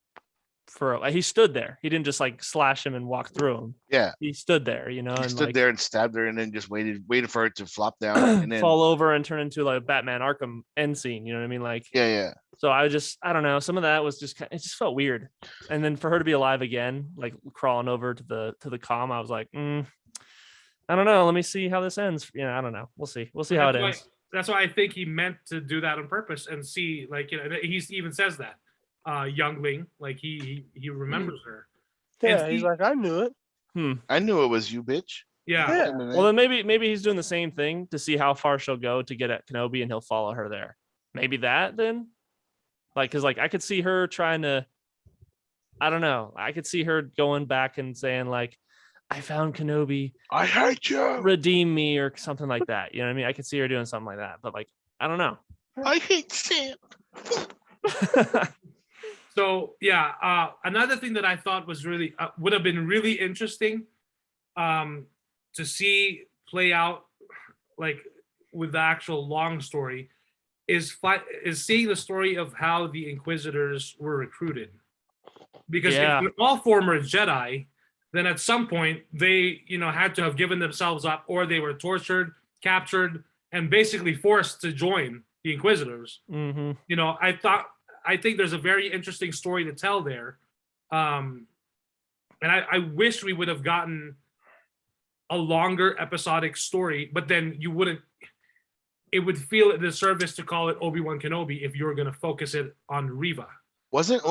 he stood there. He didn't just like slash him and walk through him. Yeah. He stood there, He and stood like, there and stabbed her and then just waited for her to flop down and then fall over and turn into like Batman Arkham end scene. You know what I mean? Like, yeah. so I don't know. Some of that was just, it just felt weird. And then for her to be alive again, like crawling over to the comm, I was like, I don't know. Let me see how this ends. I don't know. We'll see. We'll see how it ends. That's why I think he meant to do that on purpose and see, like, he even says that youngling, like he remembers her. Yeah, he's like, I knew it. I knew it was you, bitch. Yeah. Yeah. Well, then maybe he's doing the same thing to see how far she'll go to get at Kenobi, and he'll follow her there. Maybe that then, like, because like I could see her trying to. I don't know. I could see her going back and saying like, "I found Kenobi, I hate you. redeem me," or something like that. You know what I mean? I could see her doing something like that. But like, I don't know. I hate Sam. So yeah, another thing that I thought was really would have been really interesting to see play out, like with the actual long story, is seeing the story of how the Inquisitors were recruited. Because if they're all former Jedi, then at some point they, had to have given themselves up, or they were tortured, captured, and basically forced to join the Inquisitors. Mm-hmm. I think there's a very interesting story to tell there. And I wish we would have gotten a longer episodic story, but then it would feel a disservice to call it Obi-Wan Kenobi if you were going to focus it on Reva. Wasn't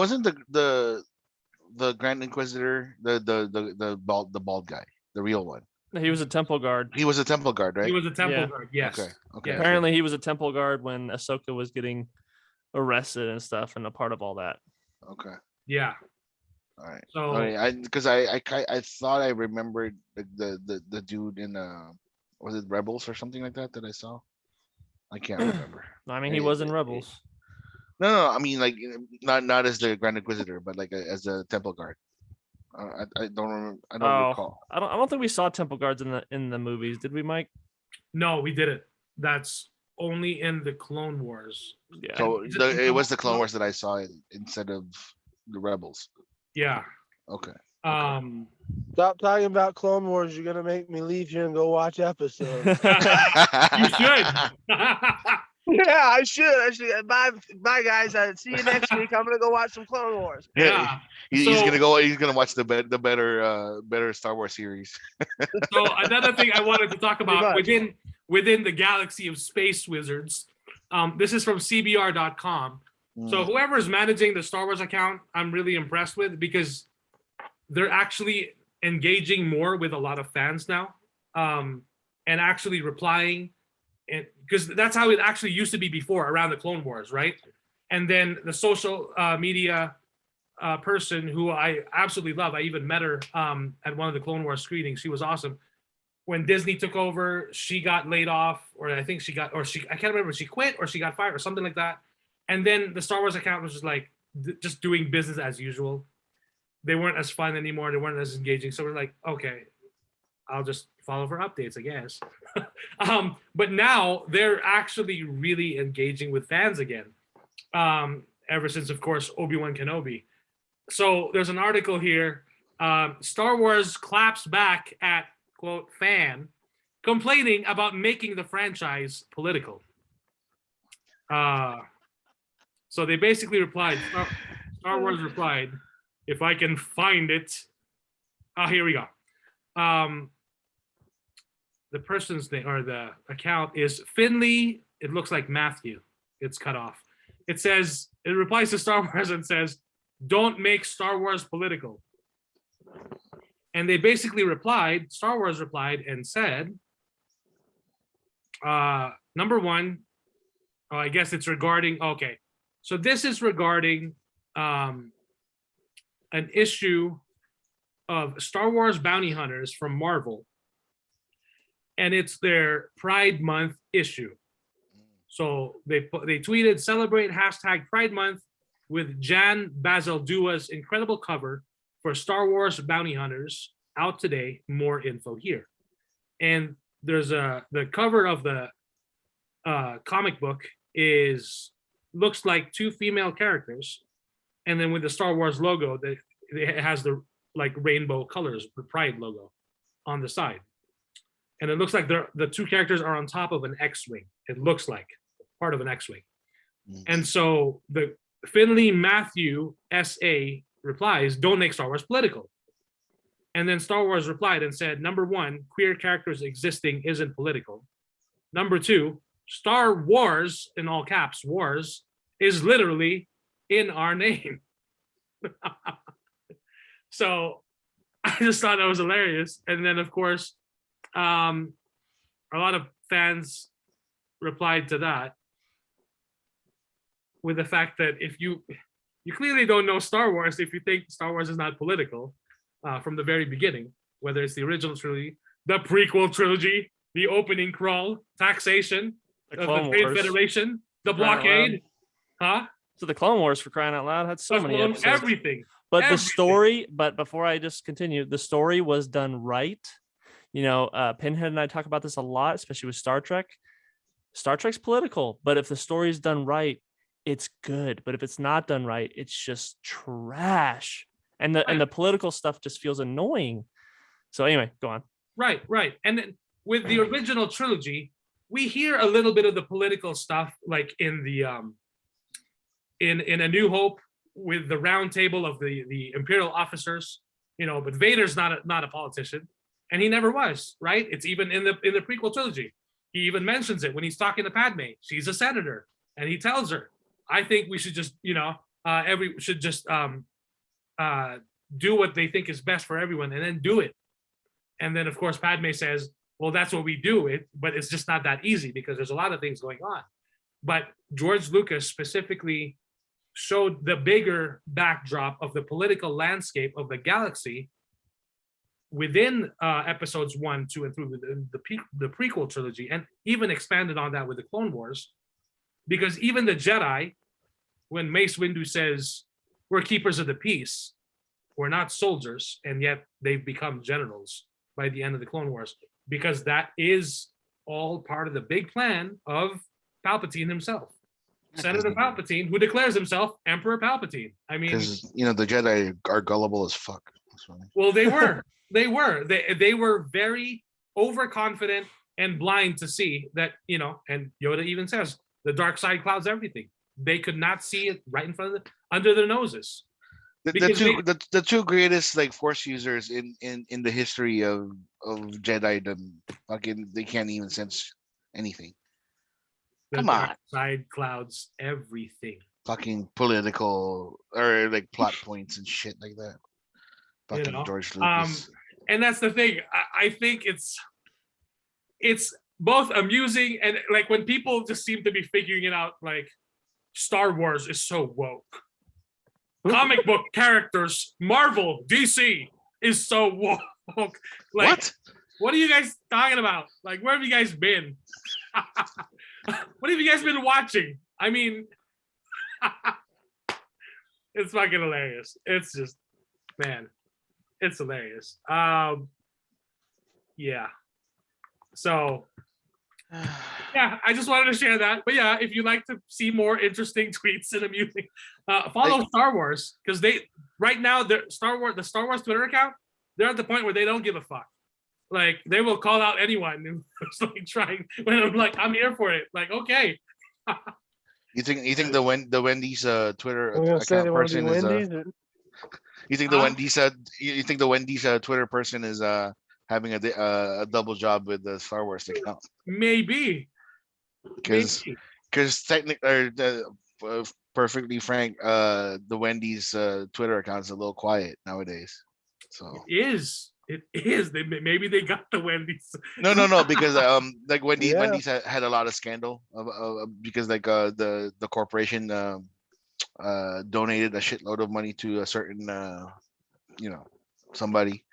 the Grand Inquisitor the bald guy, the real one? He was a temple guard. He was a temple guard, right? He was a temple Yeah. guard, yes. Okay. Yes. Apparently, he was a temple guard when Ahsoka was getting arrested and stuff, and a part of all that. Okay. Yeah. All right. So Because I thought I remembered the dude in was it Rebels or something like that I saw? I can't remember. I mean, he was in Rebels. No, I mean like not as the Grand Inquisitor, but like as a temple guard. I don't remember. I don't recall. I don't think we saw temple guards in the movies, did we, Mike? no, we didn't. That's only in the Clone Wars. Yeah. So Is it it was the Clone Wars that I saw it instead of the Rebels. Yeah. Okay. Stop talking about Clone Wars. You're gonna make me leave here and go watch episodes. You should. Yeah, I should. Bye, guys. See you next week. I'm gonna go watch some Clone Wars. Yeah. He's So- gonna go. He's gonna watch the better Star Wars series. So another thing I wanted to talk about Pretty within the galaxy of space wizards, this is from CBR.com. So whoever's managing the Star Wars account, I'm really impressed with, because they're actually engaging more with a lot of fans now, and actually replying, and because that's how it actually used to be before, around the Clone Wars, right? And then the social media person who I absolutely love, I even met her at one of the Clone Wars screenings. She was awesome. When Disney took over, she got laid off, or I think I can't remember, she quit or she got fired or something like that. And then the Star Wars account was just like just doing business as usual. They weren't as fun anymore. They weren't as engaging. So we're like, okay, I'll just follow for updates, I guess. But now they're actually really engaging with fans again. Ever since, of course, Obi-Wan Kenobi. So there's an article here. Star Wars claps back at, quote, fan, complaining about making the franchise political. So they basically replied, Star Wars replied, if I can find it. Here we go. The person's name, or the account, is Finley. It looks like Matthew. It's cut off. It says, it replies to Star Wars and says, don't make Star Wars political. And they basically replied, Star Wars replied and said, number one, I guess it's regarding, okay. So this is regarding an issue of Star Wars bounty hunters from Marvel. And it's their Pride Month issue. So they tweeted, celebrate hashtag Pride Month with Jan Bazaldua's incredible cover for Star Wars bounty hunters, out today. More info here. And there's the cover of the comic book looks like two female characters, and then with the Star Wars logo, it has the like rainbow colors, the Pride logo on the side. And it looks like the two characters are on top of an X-wing. It looks like part of an X-wing. And so the Finley Matthew SA replies, don't make Star Wars political. And then Star Wars replied and said, number one, queer characters existing isn't political. Number two, Star Wars, in all caps, wars, is literally in our name. So I just thought that was hilarious. And then, of course, a lot of fans replied to that with the fact that if you clearly don't know Star Wars if you think Star Wars is not political from the very beginning, whether it's the original trilogy, the prequel trilogy, the opening crawl, taxation The of Clone the Trade Wars. Federation, the For crying out blockade, huh? So the Clone Wars, for crying out loud, had so many episodes. Everything. But the everything. story, but before I just continue, the story was done right. You know, Pinhead and I talk about this a lot, especially with Star Trek. Star Trek's political, but if the story is done right, it's good. But if it's not done right, it's just trash. And the political stuff just feels annoying. So anyway, go on. Right. And then with the original trilogy, we hear a little bit of the political stuff, like in the in A New Hope with the round table of the Imperial officers, you know. But Vader's not a politician, and he never was. Right? It's even in the prequel trilogy. He even mentions it when he's talking to Padme. She's a senator, and he tells her, "I think we should just, do what they think is best for everyone, and then do it." And then, of course, Padme says, "Well, that's what we do it, but it's just not that easy because there's a lot of things going on." But George Lucas specifically showed the bigger backdrop of the political landscape of the galaxy within episodes 1, 2, and 3, the prequel trilogy, and even expanded on that with the Clone Wars, because even the Jedi, when Mace Windu says, "We're keepers of the peace, we're not soldiers," and yet they've become generals by the end of the Clone Wars, because that is all part of the big plan of Palpatine himself. Senator Palpatine, who declares himself Emperor Palpatine. I mean, because the Jedi are gullible as fuck. well, they were. They were very overconfident and blind to see that, and Yoda even says the dark side clouds everything. They could not see it right in front of them, under their noses. The two greatest Force users in the history of Jedi, fucking, they can't even sense anything. The Come dark on. side clouds everything. Fucking political or plot points and shit like that. Fucking George Lucas. And that's the thing. I think it's both amusing and when people just seem to be figuring it out, Star Wars is so woke. Comic book characters, Marvel, DC is so woke. What? What are you guys talking about? Where have you guys been? What have you guys been watching? I mean, it's fucking hilarious. It's just, man, it's hilarious. Yeah. So, yeah, I just wanted to share that. But yeah, if you'd like to see more interesting tweets and amusing, follow Star Wars, because right now the Star Wars Twitter account, they're at the point where they don't give a fuck. They will call out anyone who's trying. When I'm here for it. Okay. You think the Wendy's Twitter account person is you think the Wendy's Twitter person is having a double job with the Star Wars account? Maybe. Because technically, perfectly frank, the Wendy's Twitter account is a little quiet nowadays. So it is. Maybe they got the Wendy's. No, because Wendy's had a lot of scandal because the corporation donated a shitload of money to a certain somebody,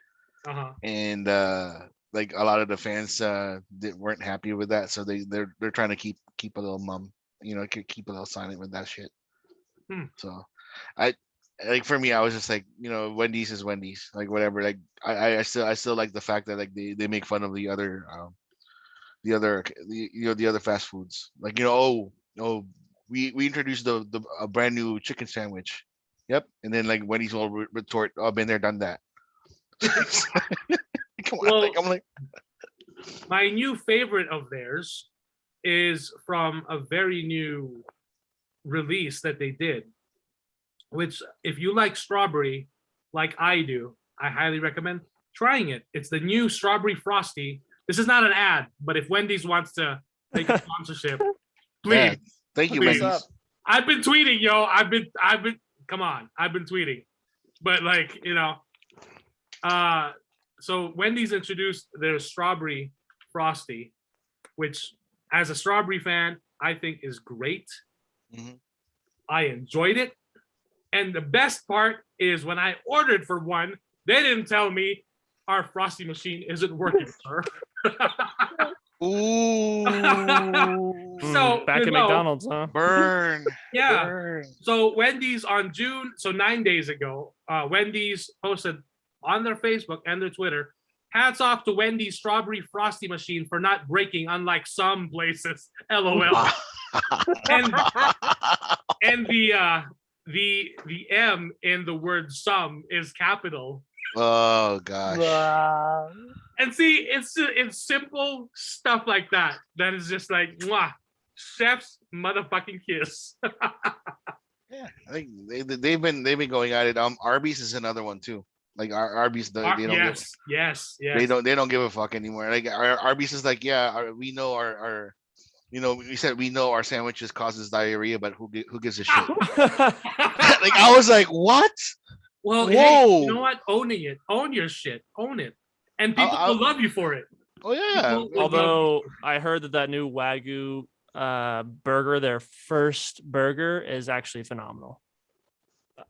and a lot of the fans weren't happy with that, so they're trying to keep a little mum, keep a little silent with that shit. So for me, I was just Wendy's is Wendy's, whatever. I still like the fact that they make fun of the other fast foods. We introduced a brand new chicken sandwich. Yep, and then Wendy's will retort, "Oh, been there, done that." Come on, my new favorite of theirs is from a very new release that they did, which, if you like strawberry like I do, I highly recommend trying it. It's the new strawberry frosty. This is not an ad, but if Wendy's wants to take a sponsorship, please. Yeah, thank you, Wendy's. I've been tweeting, yo. I've been. Come on, I've been tweeting, but So Wendy's introduced their strawberry frosty, which, as a strawberry fan, I think is great. Mhm. I enjoyed it, and the best part is when I ordered for one, they didn't tell me our frosty machine isn't working, sir. Ooh. So, back you at know, McDonald's, huh? Burn. Yeah. Burn. So Wendy's on June, so 9 days ago, Wendy's posted on their Facebook and their Twitter, hats off to Wendy's strawberry frosty machine for not breaking, unlike some places. LOL. and and the M in the word some is capital. Oh gosh. Wow. And see, it's simple stuff like that that is just like, mwah, chef's motherfucking kiss. Yeah, I think they've been going at it. Arby's is another one too. Like Arby's, they don't yes. they don't give a fuck anymore. Like Arby's is like, yeah, we know our we said we know our sandwiches causes diarrhea, but who gives a shit? Like I was like, what? Well, Whoa. hey, you know what? Owning it, own your shit, own it, and people I'll- will love you for it. Oh yeah. People will Although I heard that new Wagyu burger, their first burger, is actually phenomenal.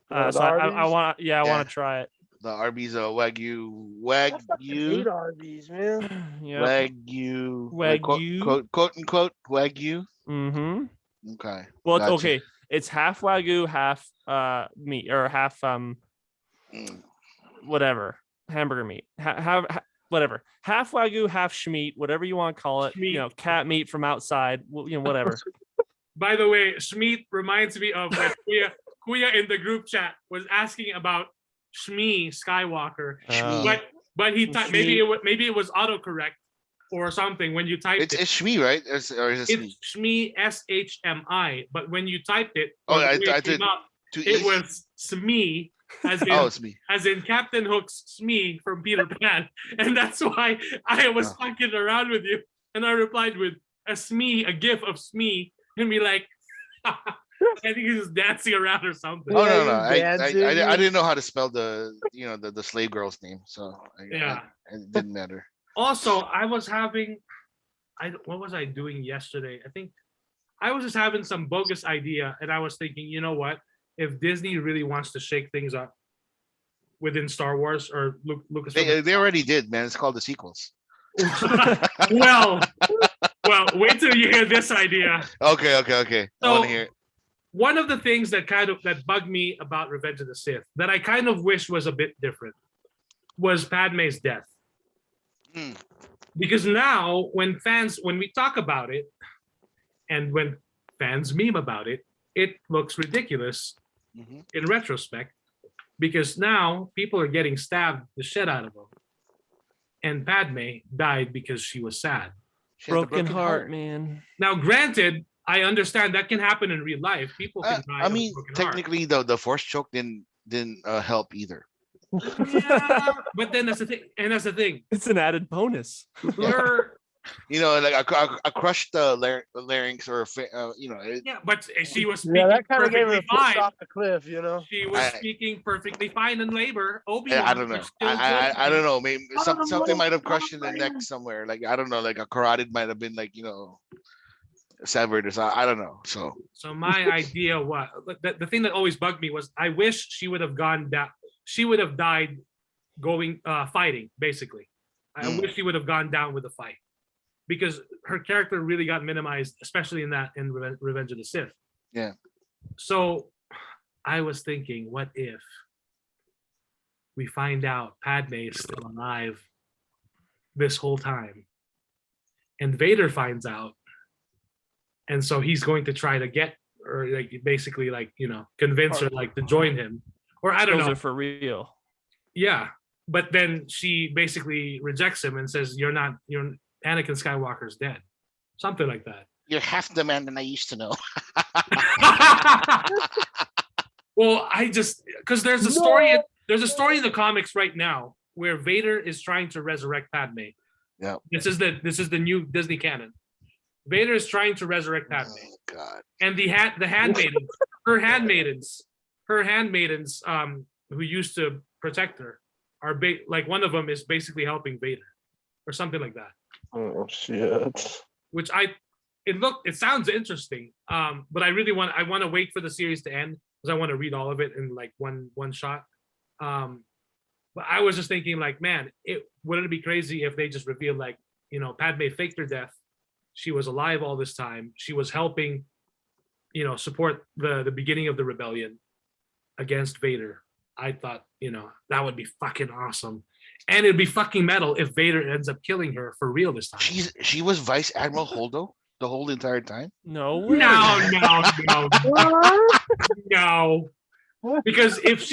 What, So I Arby's? want to, I Yeah. want to try it. The Arby's I fucking hate Arby's, man. Yeah. Wagyu, like, Wagyu. quote unquote Wagyu. Mm-hmm. Okay. Well, it's Gotcha. okay. It's half Wagyu, half meat, or half Mm. whatever hamburger meat. Whatever. Half Wagyu, half Schmeat, whatever you want to call it. You know, cat meat from outside. Whatever. By the way, Shmeet reminds me of when Kuya in the group chat was asking about Shmi Skywalker, Shmi. but he typed maybe Shmi. maybe it was autocorrect or something when you typed It's Shmi, right? Or is it Shmi? It's Shmi SHMI, but when you typed it, Oh, or the I way it did came up, Two it E's? was Smee, as in Oh, it's me. as in Captain Hook's Smee from Peter Pan, and that's why I was Oh. fucking around with you, and I replied with a Smee, a gif of Smee, and be like, I think he's just dancing around or something. Oh Yeah, no, he's I dancing. I didn't know how to spell the the slave girl's name, so Yeah. it didn't matter. Also, I was having, what was I doing yesterday? I think I was just having some bogus idea, and I was thinking, you know what? If Disney really wants to shake things up within Star Wars or Lucasfilm, They already did, man. It's called the sequels. well, wait till you hear this idea. Okay. I So- want to hear it. One of the things that bugged me about Revenge of the Sith that I kind of wish was a bit different was Padme's death. Mm. Because now when we talk about it and when fans meme about it, it looks ridiculous Mhm. in retrospect because now people are getting stabbed the shit out of them. And Padme died because she was sad. She had a broken heart, man. Now, granted, I understand that can happen in real life. People can die I of a mean, broken heart. technically, the force choke didn't help either. Yeah, but then that's the thing. And that's the thing. It's an added bonus. Her, Like I crushed the larynx or yeah, but she was speaking Yeah, that kind of gave her perfectly a push fine. off the cliff, you know. She was I- speaking perfectly fine in labor. Obi-Wan I don't know. was still I don't know. Maybe something might have crushed in the Fine. neck somewhere. Like I don't know. Like a carotid might have been severed or something. I don't know. So So my idea was the thing that always bugged me was I wish she would have gone down. She would have died going fighting. Basically, I Mm. wish she would have gone down with the fight because her character really got minimized, especially in Revenge of the Sith. Yeah. So I was thinking, what if we find out Padme is still alive this whole time, and Vader finds out, and so he's going to try to get or basically convince her to join him, or I don't Those know. are for real. Yeah, but then she basically rejects him and says, "You're Anakin Skywalker's dead," something like that. you're half the man that I used to know. Well, because there's a story. There's a story in the comics right now where Vader is trying to resurrect Padme. Yeah. This is the new Disney canon. Vader is trying to resurrect Padme, Oh God. and the handmaidens, her handmaidens, who used to protect her, are like one of them is basically helping Vader or something like that. Oh shit. Which it sounds interesting. But I want to wait for the series to end because I want to read all of it in like one shot. But I was just thinking like, man, wouldn't it be crazy if they just revealed like, you know, Padme faked her death. She was alive all this time. She was helping, you know, support the beginning of the rebellion against Vader. I thought, you know, that would be fucking awesome. And it'd be fucking metal if Vader ends up killing her for real this time. She was Vice Admiral Holdo the whole entire time. No way. No. Because if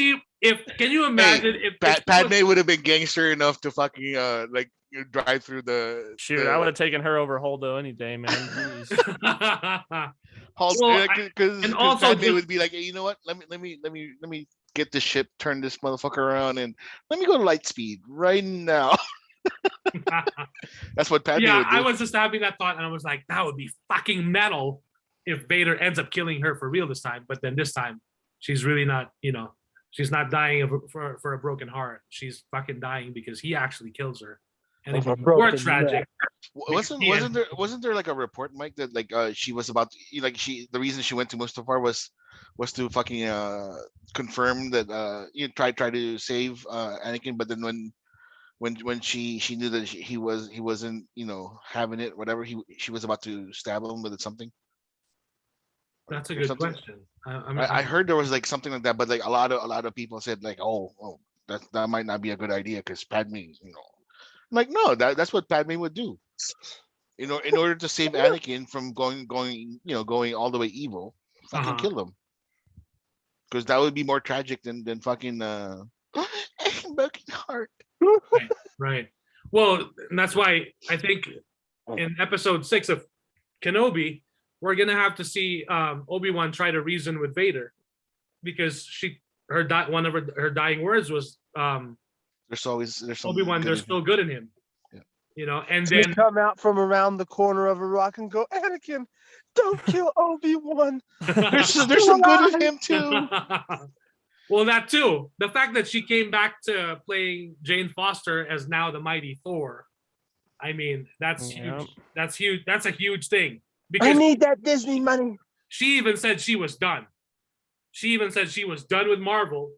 can you imagine if Padme would have been gangster enough to fucking like drive through the Shoot, I would have taken her over Holdo any day, man. Jeez. Because also Padme would be like, hey, you know what? Let me get this ship, turn this motherfucker around, and let me go to light speed right now. That's what Padme would do. I was just having that thought, and I was like, that would be fucking metal if Vader ends up killing her for real this time. But then this time, she's really not, you know, she's not dying for a broken heart. She's fucking dying because he actually kills her. And it's more tragic. Wasn't there like a report, Mike, that like she was about to, like the reason she went to Mustafar was to fucking confirm that try to save Anakin, but then when she knew that he wasn't, you know, having it, whatever, she was about to stab him with something. That's a good question. I heard there was like something like that, but like a lot of people said like, oh, that might not be a good idea because Padme, you know, I'm like, no, that's what Padme would do, you know, in order to save Anakin from going all the way evil, fucking kill him, because that would be more tragic than fucking broken heart. Right. Well, and that's why I think in episode 6 of Kenobi, we're gonna have to see Obi-Wan try to reason with Vader, because one of her dying words was there's Obi-Wan, there's still good in him. Yeah. You know, and They then come out from around the corner of a rock and go, Anakin, don't kill Obi-Wan. there's some good in him too. Well, that too. The fact that she came back to playing Jane Foster as now the mighty Thor. I mean, that's huge. That's huge. That's a huge thing. Because I need that Disney money. she even said she was done. She even said she was done with Marvel.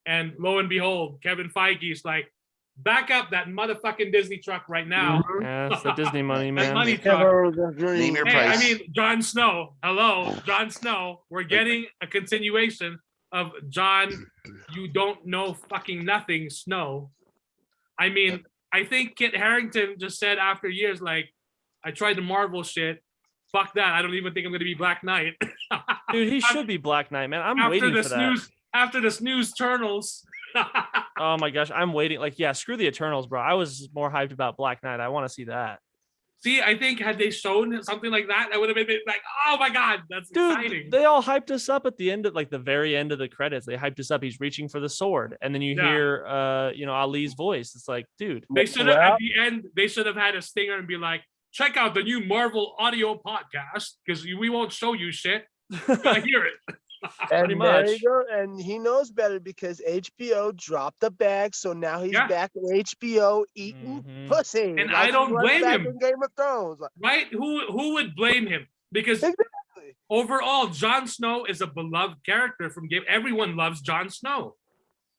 And lo and behold, Kevin Feige's like, back up that motherfucking Disney truck right now. Yeah, it's the Disney money, That man. money truck. Name your Hey, price. I mean, Jon Snow. Hello, Jon Snow. We're getting a continuation of Jon, you don't know fucking nothing, Snow. I mean, I think Kit Harington just said after years, like, I tried the Marvel shit. Fuck that. I don't even think I'm going to be Black Knight. Dude, he should be Black Knight, man. I'm waiting for that. After the snooze Eternals. Oh my gosh, I'm waiting. Like, yeah, screw the Eternals, bro. I was more hyped about Black Knight. I want to see that. See, I think had they shown something like that, I would have been like, oh my God, that's exciting. Dude, they all hyped us up at the end of like the very end of the credits. They hyped us up. He's reaching for the sword. And then you hear Ali's voice. It's like, dude. They should have at the end, they should have had a stinger and be like, check out the new Marvel audio podcast, because we won't show you shit. You're gonna hear it. And Pretty much. there you go. And he knows better because HBO dropped the bag, so now he's back at HBO eating pussy. And I don't blame him. In Game of Thrones, right? Who would blame him? Because overall, Jon Snow is a beloved character from Game. Everyone loves Jon Snow.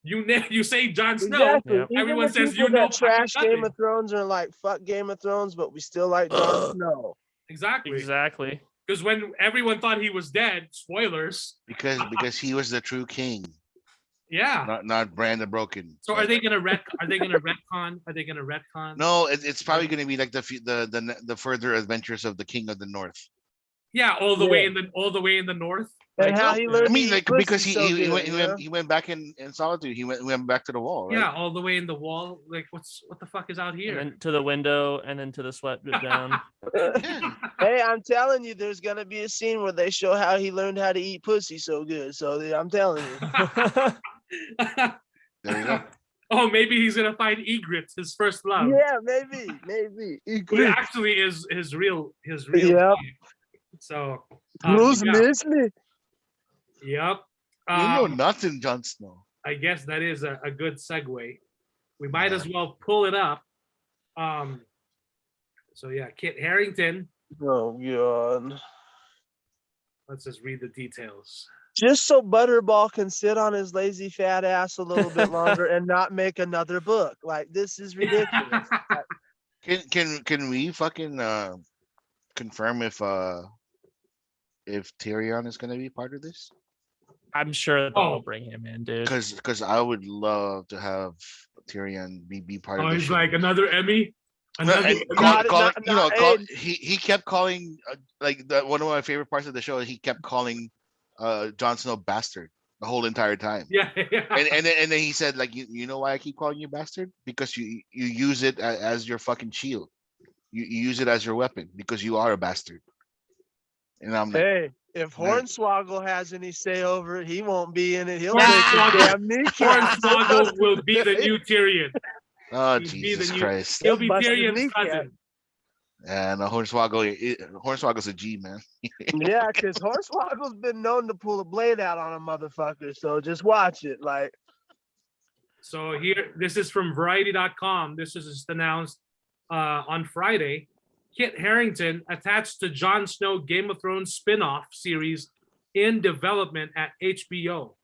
You say Jon Snow, everyone says you know trash Game of Thrones are like fuck Game of Thrones, but we still like Jon Snow. Exactly. Because when everyone thought he was dead, spoilers. Because he was the true king. Yeah. Not Brandon Broken. So are they gonna retcon? Are they gonna retcon? No, it's probably gonna be like the further adventures of the King of the North. Yeah, all the way in the north. And how he learned. I mean, like because he went back in solitude. He went back to the wall. Right? Yeah, all the way in the wall. Like what the fuck is out here? And then to the window, and then to the sweat down. Hey, I'm telling you, there's gonna be a scene where they show how he learned how to eat pussy so good. So I'm telling you. There you go. Oh, maybe he's gonna find Egret, his first love. Yeah, maybe. But it actually is his real. Yep. So. Bruce Leslie. Yep. You know nothing, Jon Snow. I guess that is a good segue. We might as well pull it up. So yeah, Kit Harington. Oh god. Let's just read the details. Just so Butterball can sit on his lazy fat ass a little bit longer and not make another book. Like, this is ridiculous. Can we fucking confirm if Tyrion is gonna be part of this? I'm sure they'll Oh. bring him in, dude. Because I would love to have Tyrion be part of Oh, the he's show. like another Emmy. No, Another and Emmy? he kept calling one of my favorite parts of the show. He kept calling Jon Snow bastard the whole entire time. Yeah. And then he said, like, you know why I keep calling you bastard? Because you use it as your fucking shield. You use it as your weapon because you are a bastard. And I'm like, Hey, if Hornswoggle has any say over it, he won't be in it. He'll Hornswoggle- take his damn kneecap. Hornswoggle will be the new Tyrion. oh, He'd be Jesus the new- Christ. He'll be Busted Tyrion's kneecap. cousin. And Hornswoggle's a G, man. Yeah, because Hornswoggle's been known to pull a blade out on a motherfucker. So just watch it. Like, So here, this is from Variety.com. This was just announced on Friday. Kit Harington attached to Jon Snow Game of Thrones spin-off series in development at HBO.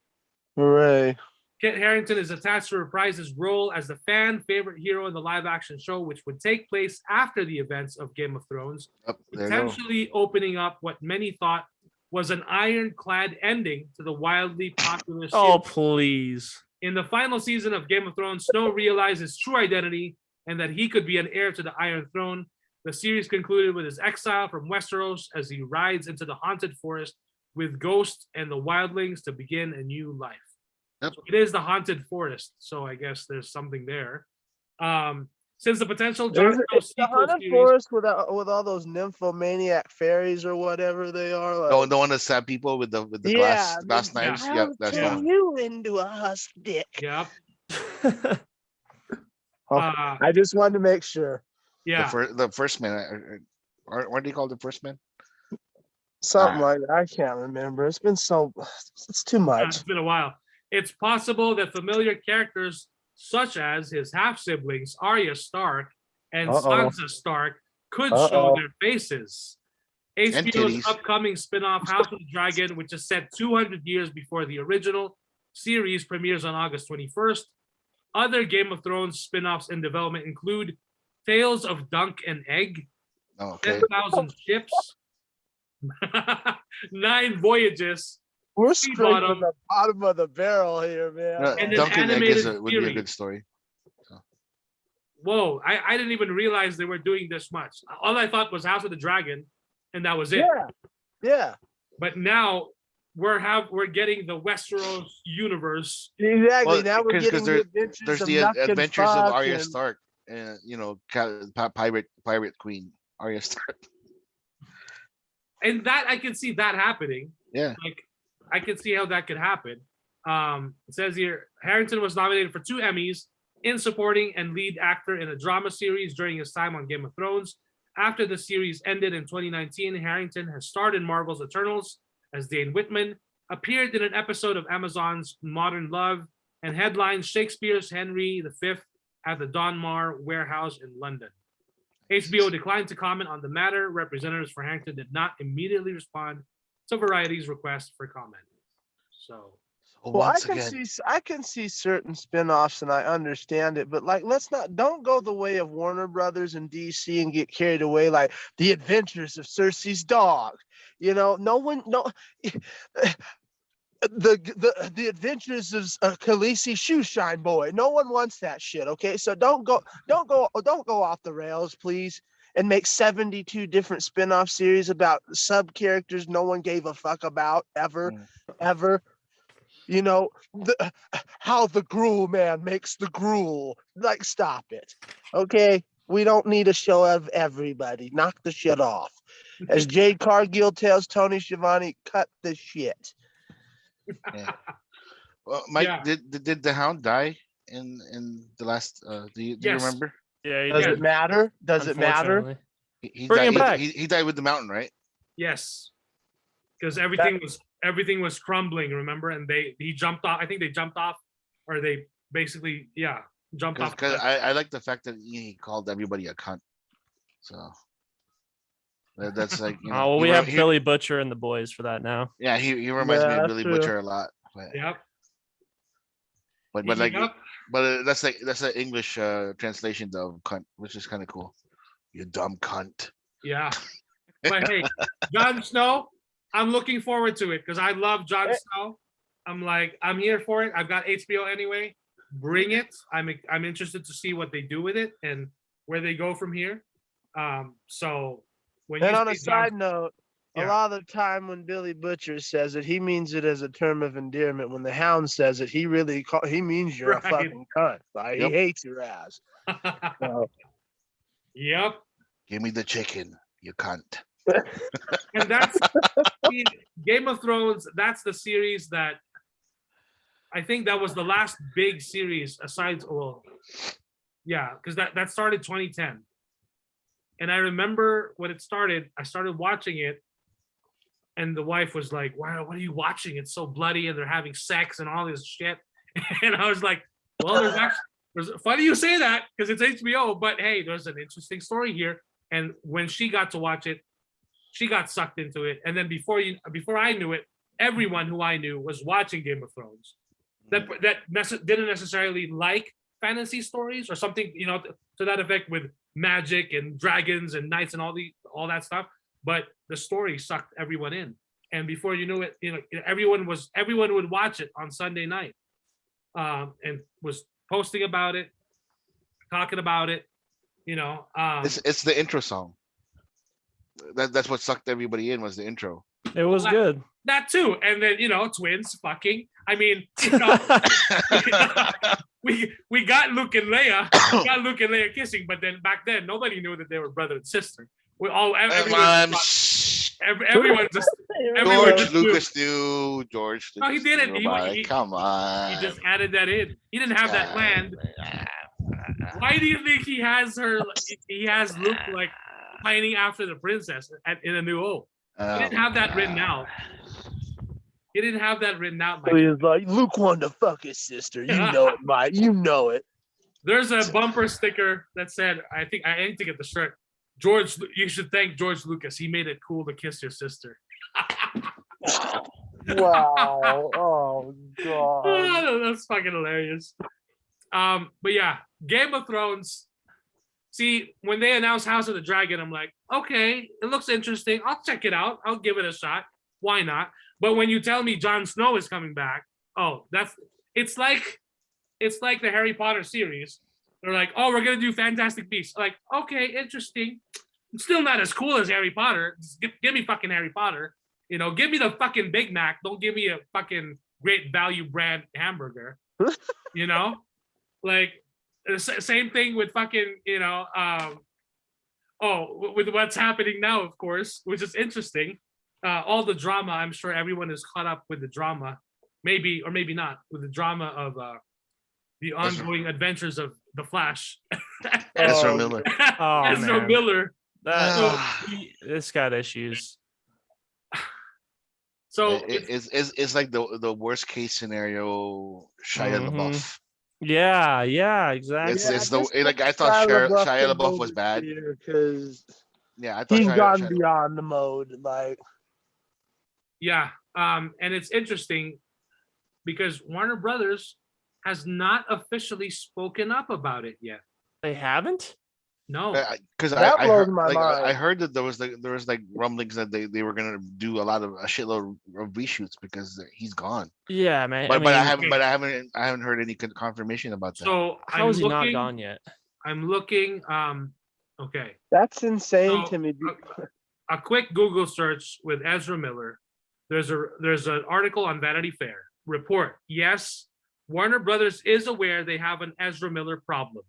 hooray. Kit Harington is attached to reprise his role as the fan favorite hero in the live-action show, which would take place after the events of Game of Thrones, There you go. potentially opening up what many thought was an ironclad ending to the wildly popular series. Oh, please. In the final season of Game of Thrones, Snow realized his true identity and that he could be an heir to the Iron Throne. The series concluded with his exile from Westeros as he rides into the haunted forest with Ghost and the wildlings to begin a new life. Yep. So it is the haunted forest, so I guess there's something there. Since the potential Jon Snow It's the sequel haunted series, forest with all those nymphomaniac fairies or whatever they are. Like, The one that stab people with the Yeah, glass yeah. knives. I'll Yeah, that's the Yeah. one. you into a husk dick. yep, Oh, uh, I just wanted to make sure. yeah. The first man. What do you call the first man? Something like that. I can't remember. It's been so. It's too much. It's been a while. It's possible that familiar characters such as his half siblings Arya Stark and Sansa Stark could show their faces. HBO's titties. upcoming spin-off House of the Dragon, which is set 200 years before the original series, premieres on August 21st. Other Game of Thrones spin-offs in development include Tales of Dunk and Egg, Oh, okay. 10,000 Ships, 9 Voyages, We're Sea scraping bottom. the bottom of the barrel here, man. And an Duncan Egg animated would be a series. good story. Whoa, I didn't even realize they were doing this much. All I thought was House of the Dragon, and that was it. Yeah, But now we're getting the Westeros universe. exactly. Well, now we're because getting there- the adventures There's of the Nuck and adventures of Fuck Arya and- Stark, and pirate queen Arya Stark. And that I can see that happening. Yeah. Like I can see how that could happen. It says here Harrington was nominated for 2 Emmys in supporting and lead actor in a drama series during his time on Game of Thrones. After the series ended in 2019, Harrington has starred in Marvel's Eternals as Dane Whitman, appeared in an episode of Amazon's Modern Love, and headlined Shakespeare's Henry V at the Donmar Warehouse in London. HBO declined to comment on the matter. Representatives for Harrington did not immediately respond to Variety's request for comment. So, Well, I Once can again, see certain spin-offs and I understand it, but like don't go the way of Warner Brothers and DC and get carried away like the adventures of Cersei's dog. You know, the adventures of Khaleesi Shoeshine Boy. No one wants that shit, okay? So don't go off the rails, please, and make 72 different spin-off series about sub-characters no one gave a fuck about ever. You know, how the gruel man makes the gruel. Like, stop it. Okay? We don't need a show of everybody. Knock the shit off. As Jade Cargill tells Tony Schiavone, cut the shit. well, Mike, Yeah. did the Hound die in the last? Do you Yes. remember? Yeah, he Does did, it matter? Does it matter? unfortunately. He Bring died. him back. He died with the mountain, right? yes, because everything was crumbling. Remember, and he jumped off. I think they jumped off, or they basically jump off. Because I like the fact that he called everybody a cunt. So that's like, you know. Oh, well, we he- have he- Billy Butcher and the boys for that now. Yeah, he reminds me Yeah, of that's Billy true. Butcher a lot. Yep. But like, Yep. that's an English translation of cunt, which is kind of cool. You dumb cunt. Yeah. But hey, Jon Snow, I'm looking forward to it because I love Jon Snow. I'm here for it. I've got HBO anyway. Bring it. I'm interested to see what they do with it and where they go from here. So when And you on a say Jon- side note, a Yeah. lot of the time when Billy Butcher says it, he means it as a term of endearment. When the Hound says it, he means you're Right. a fucking cunt. Like, Yep. he hates your ass. So, Yep. Give me the chicken, you cunt. And that's Game of Thrones. That's the series that I think that was the last big series aside. Well, yeah, because that started 2010, and I remember when it started. I started watching it, and the wife was like, "Wow, what are you watching? It's so bloody, and they're having sex and all this shit." And I was like, "Well, there's funny you say that because it's HBO, but hey, there's an interesting story here." And when she got to watch it, she got sucked into it. And then before I knew it, everyone who I knew was watching Game of Thrones. That didn't necessarily like fantasy stories or something, to that effect with magic and dragons and knights and all that stuff. But the story sucked everyone in. And before you knew it, everyone would watch it on Sunday night, and was posting about it, talking about it. It's the intro song. That's what sucked everybody in, was the intro. It was good. That too. And then, twins fucking. I mean, we got Luke and Leia, kissing, but then back then nobody knew that they were brother and sister. Everyone just George Lucas knew. George Lucas No, he didn't. knew, come on. He just added that in. He didn't have that land. Why do you think he has Luke like pining after the princess in A New Hope? He didn't have that written out. He didn't have that written out. so he was like, Luke wanted to fuck his sister. You know it, Mike. You know it. There's a bumper sticker that said, I think I need to get the shirt. George, you should thank George Lucas. He made it cool to kiss your sister. Wow. Oh, God. That's fucking hilarious. But yeah, Game of Thrones. See, when they announced House of the Dragon, I'm like, okay, it looks interesting. I'll check it out. I'll give it a shot. Why not? But when you tell me Jon Snow is coming back, it's like the Harry Potter series. They're like, oh, we're gonna do Fantastic Beasts. Like, okay, interesting. It's still not as cool as Harry Potter. Just give me fucking Harry Potter. Give me the fucking Big Mac. Don't give me a fucking Great Value brand hamburger. Like same thing with fucking with what's happening now, of course, which is interesting. All the drama, I'm sure everyone is caught up with the drama, maybe or maybe not, with the drama of the ongoing adventures of the Flash. Ezra Miller. Oh, Ezra man. Miller. This got issues. So It's like the worst case scenario Shia Mhm. LaBeouf. Yeah, exactly. It's I thought Shia LaBeouf was bad. Because Yeah, I thought he's gone Shia beyond the mode. Like, yeah, and it's interesting because Warner Brothers has not officially spoken up about it yet. They haven't? No. because That I blows heard, my mind. I heard that there was rumblings that they were gonna do a shitload of reshoots because he's gone. Yeah, man. But I okay. haven't heard any confirmation about that. So How is he not gone yet? I'm looking. Okay. that's insane So, to me. A quick Google search with Ezra Miller. There's an article on Vanity Fair. Report: yes, Warner Brothers is aware they have an Ezra Miller problem.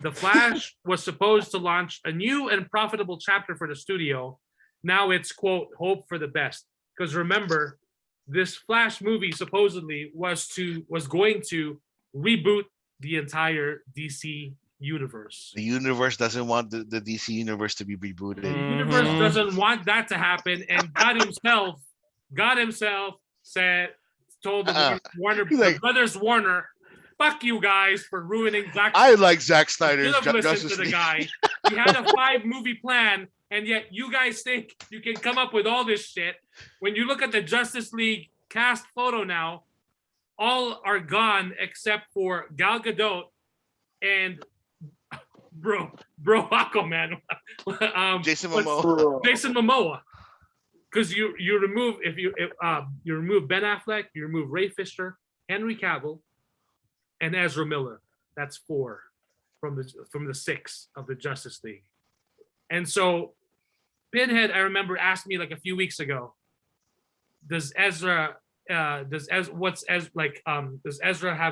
The Flash was supposed to launch a new and profitable chapter for the studio. Now it's, quote, hope for the best. Because remember, this Flash movie supposedly was going to reboot the entire DC universe. The universe doesn't want the DC universe to be rebooted. The universe doesn't want that to happen, and God himself told the Warner He's like- Brothers Warner, fuck you guys for ruining Zack. I like Zack You Snyder's should have listened Justice to the League. guy. He had a 5-movie plan, and yet you guys think you can come up with all this shit. When you look at the Justice League cast photo now, all are gone except for Gal Gadot and bro Aquaman. Jason what's- Momoa. Jason Momoa. Because you remove you remove Ben Affleck, you remove Ray Fisher, Henry Cavill, and Ezra Miller. That's 4 from the 6 of the Justice League. And so Pinhead, I remember, asked me like a few weeks ago, does Ezra have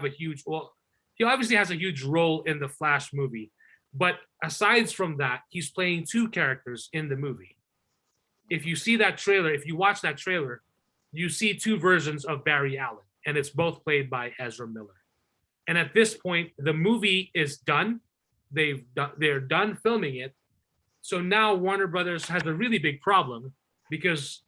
a huge, well, he obviously has a huge role in the Flash movie, but aside from that, he's playing 2 characters in the movie. If you see that trailer, if you watch that trailer, you see 2 versions of Barry Allen, and it's both played by Ezra Miller. And at this point, the movie is done. They're done filming it. So now Warner Brothers has a really big problem because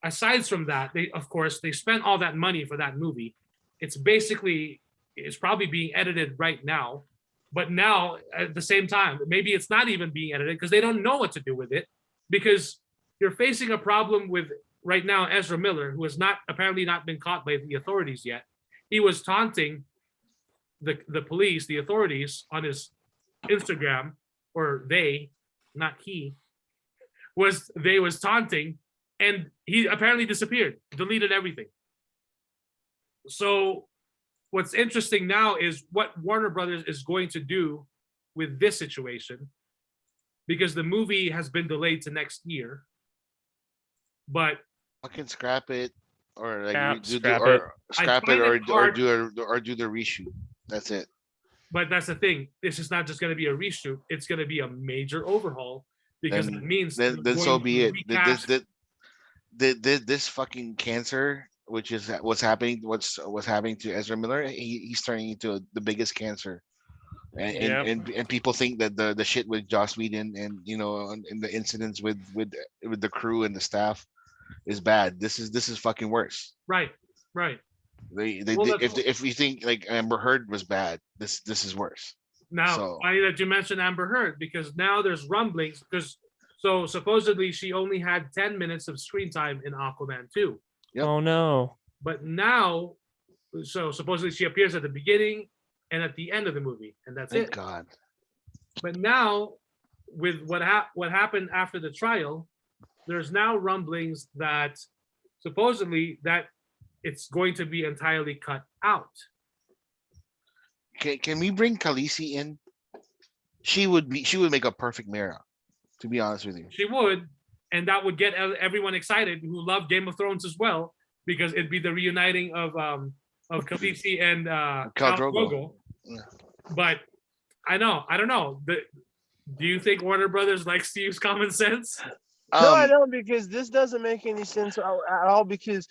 aside from that, they spent all that money for that movie. It's probably being edited right now. But now at the same time, maybe it's not even being edited because they don't know what to do with it, because you're facing a problem with right now Ezra Miller, who has apparently not been caught by the authorities yet. He was taunting the police, the authorities, on his Instagram, or they, not he, was taunting, and he apparently disappeared, deleted everything. So what's interesting now is what Warner Brothers is going to do with this situation, because the movie has been delayed to next year. But Fucking scrap it, or like Yeah, do scrap or it. scrap I it, find it hard. or do the reshoot. That's it. But that's the thing. This is not just going to be a reshoot. It's going to be a major overhaul, because Then- it means Then they're so going be to it. recast- This fucking cancer, which is what's happening to Ezra Miller, he's turning into the biggest cancer. And people think that the shit with Joss Whedon and and the incidents with the crew and the staff is bad. This is fucking worse. Right. They Well, if you think like Amber Heard was bad, this is worse. Now, So- funny that you mentioned Amber Heard, because now there's rumblings. So supposedly she only had 10 minutes of screen time in Aquaman 2. Yep. Oh no. But now, so supposedly she appears at the beginning and at the end of the movie, and that's Thank it. God. But now, with what happened after the trial, there's now rumblings that supposedly that it's going to be entirely cut out. Can we bring Khaleesi in? She would make a perfect Mira, to be honest with you. She would, and that would get everyone excited who love Game of Thrones as well, because it'd be the reuniting of Khaleesi and Khal Khal Drogo. Drogo. Yeah. But I don't know. Do you think Warner Brothers likes to use common sense? No, I don't, because this doesn't make any sense at all, because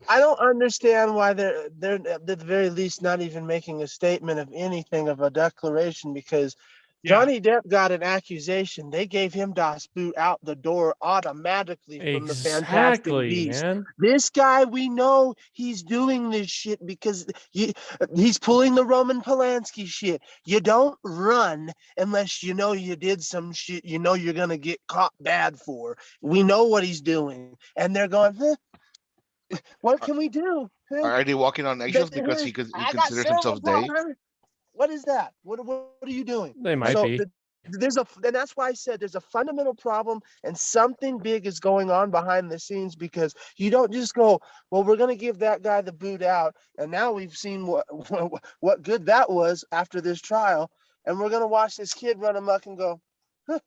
I don't understand why they're at the very least not even making a statement of anything, of a declaration, because Johnny Depp got an accusation. They gave him Das Boot out the door automatically from the Fantastic Beasts. Man. This guy, we know he's doing this shit because he's pulling the Roman Polanski shit. You don't run unless you know you did some shit you know you're going to get caught bad for. We know what he's doing. And they're going, what can we do? Are they walking on eggshells because he I got considers himself cerebral Dave? palsy. What is that? What are you doing? They might be. And that's why I said there's a fundamental problem, and something big is going on behind the scenes, because you don't just go, well, we're going to give that guy the boot out, and now we've seen what good that was after this trial, and we're going to watch this kid run amok and go, huh.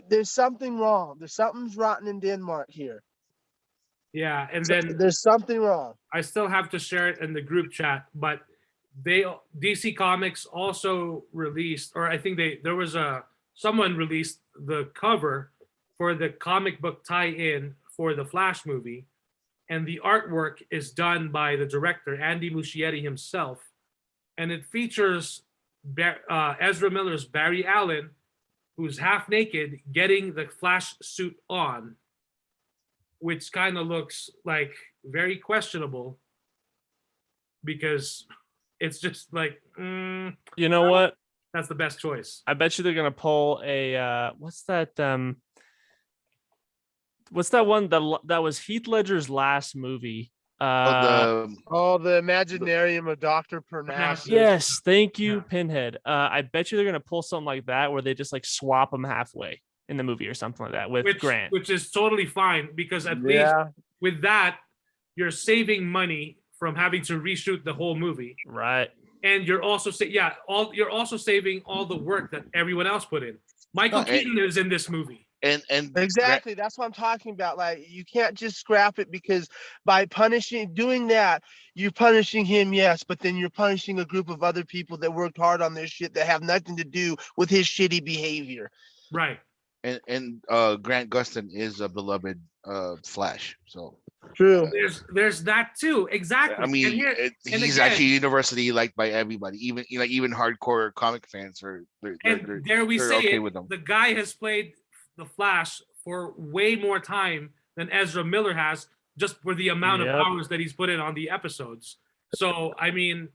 There's something wrong. Something's rotten in Denmark here. Yeah, and then There's something wrong. I still have to share it in the group chat, but DC Comics also released, or I think someone released the cover for the comic book tie-in for the Flash movie, and the artwork is done by the director Andy Muschietti himself, and it features Ezra Miller's Barry Allen, who's half naked, getting the Flash suit on, which kind of looks like very questionable. because it's just like You know what? that's the best choice. I bet you they're gonna pull a what's that one that was Heath Ledger's last movie? Oh, the Imaginarium of Dr. Parnassus. Yes, thank you, Yeah. Pinhead. I bet you they're gonna pull something like that where they just like swap them halfway in the movie or something like that with Grant. Which is totally fine because at least Yeah. with that, you're saving money from having to reshoot the whole movie. Right. And you're also you're also saving all the work that everyone else put in. Michael No, Keaton is in this movie. And Exactly. That's what I'm talking about. Like, you can't just scrap it because by doing that, you're punishing him, yes, but then you're punishing a group of other people that worked hard on this shit that have nothing to do with his shitty behavior. Right. and Grant Gustin is a beloved Flash. So True. There's that too. Exactly. I mean, he's again, actually universally liked by everybody, even hardcore comic fans and dare we they're say okay it, with them. the guy has played the Flash for way more time than Ezra Miller has, just for the amount of hours that he's put in on the episodes. So I mean,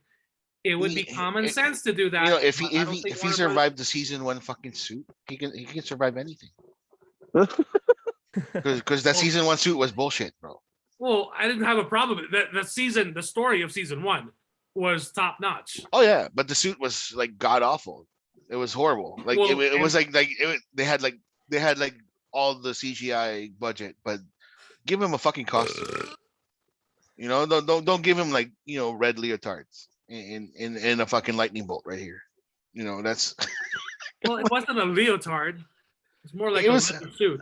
it would be common sense to do that. You know, if but I don't he think if he Warner survived the season one fucking suit, he can survive anything. Because that season one suit was bullshit, bro. Well, I didn't have a problem with it. The story of season one was top notch. Oh yeah, but the suit was like god awful. It was horrible. Like Well, it was they had like all the CGI budget, but give him a fucking costume. You know, don't give him like, you know, red leotards in a fucking lightning bolt right here. You know, that's Well, it wasn't a leotard. It's more like It a was- leather suit.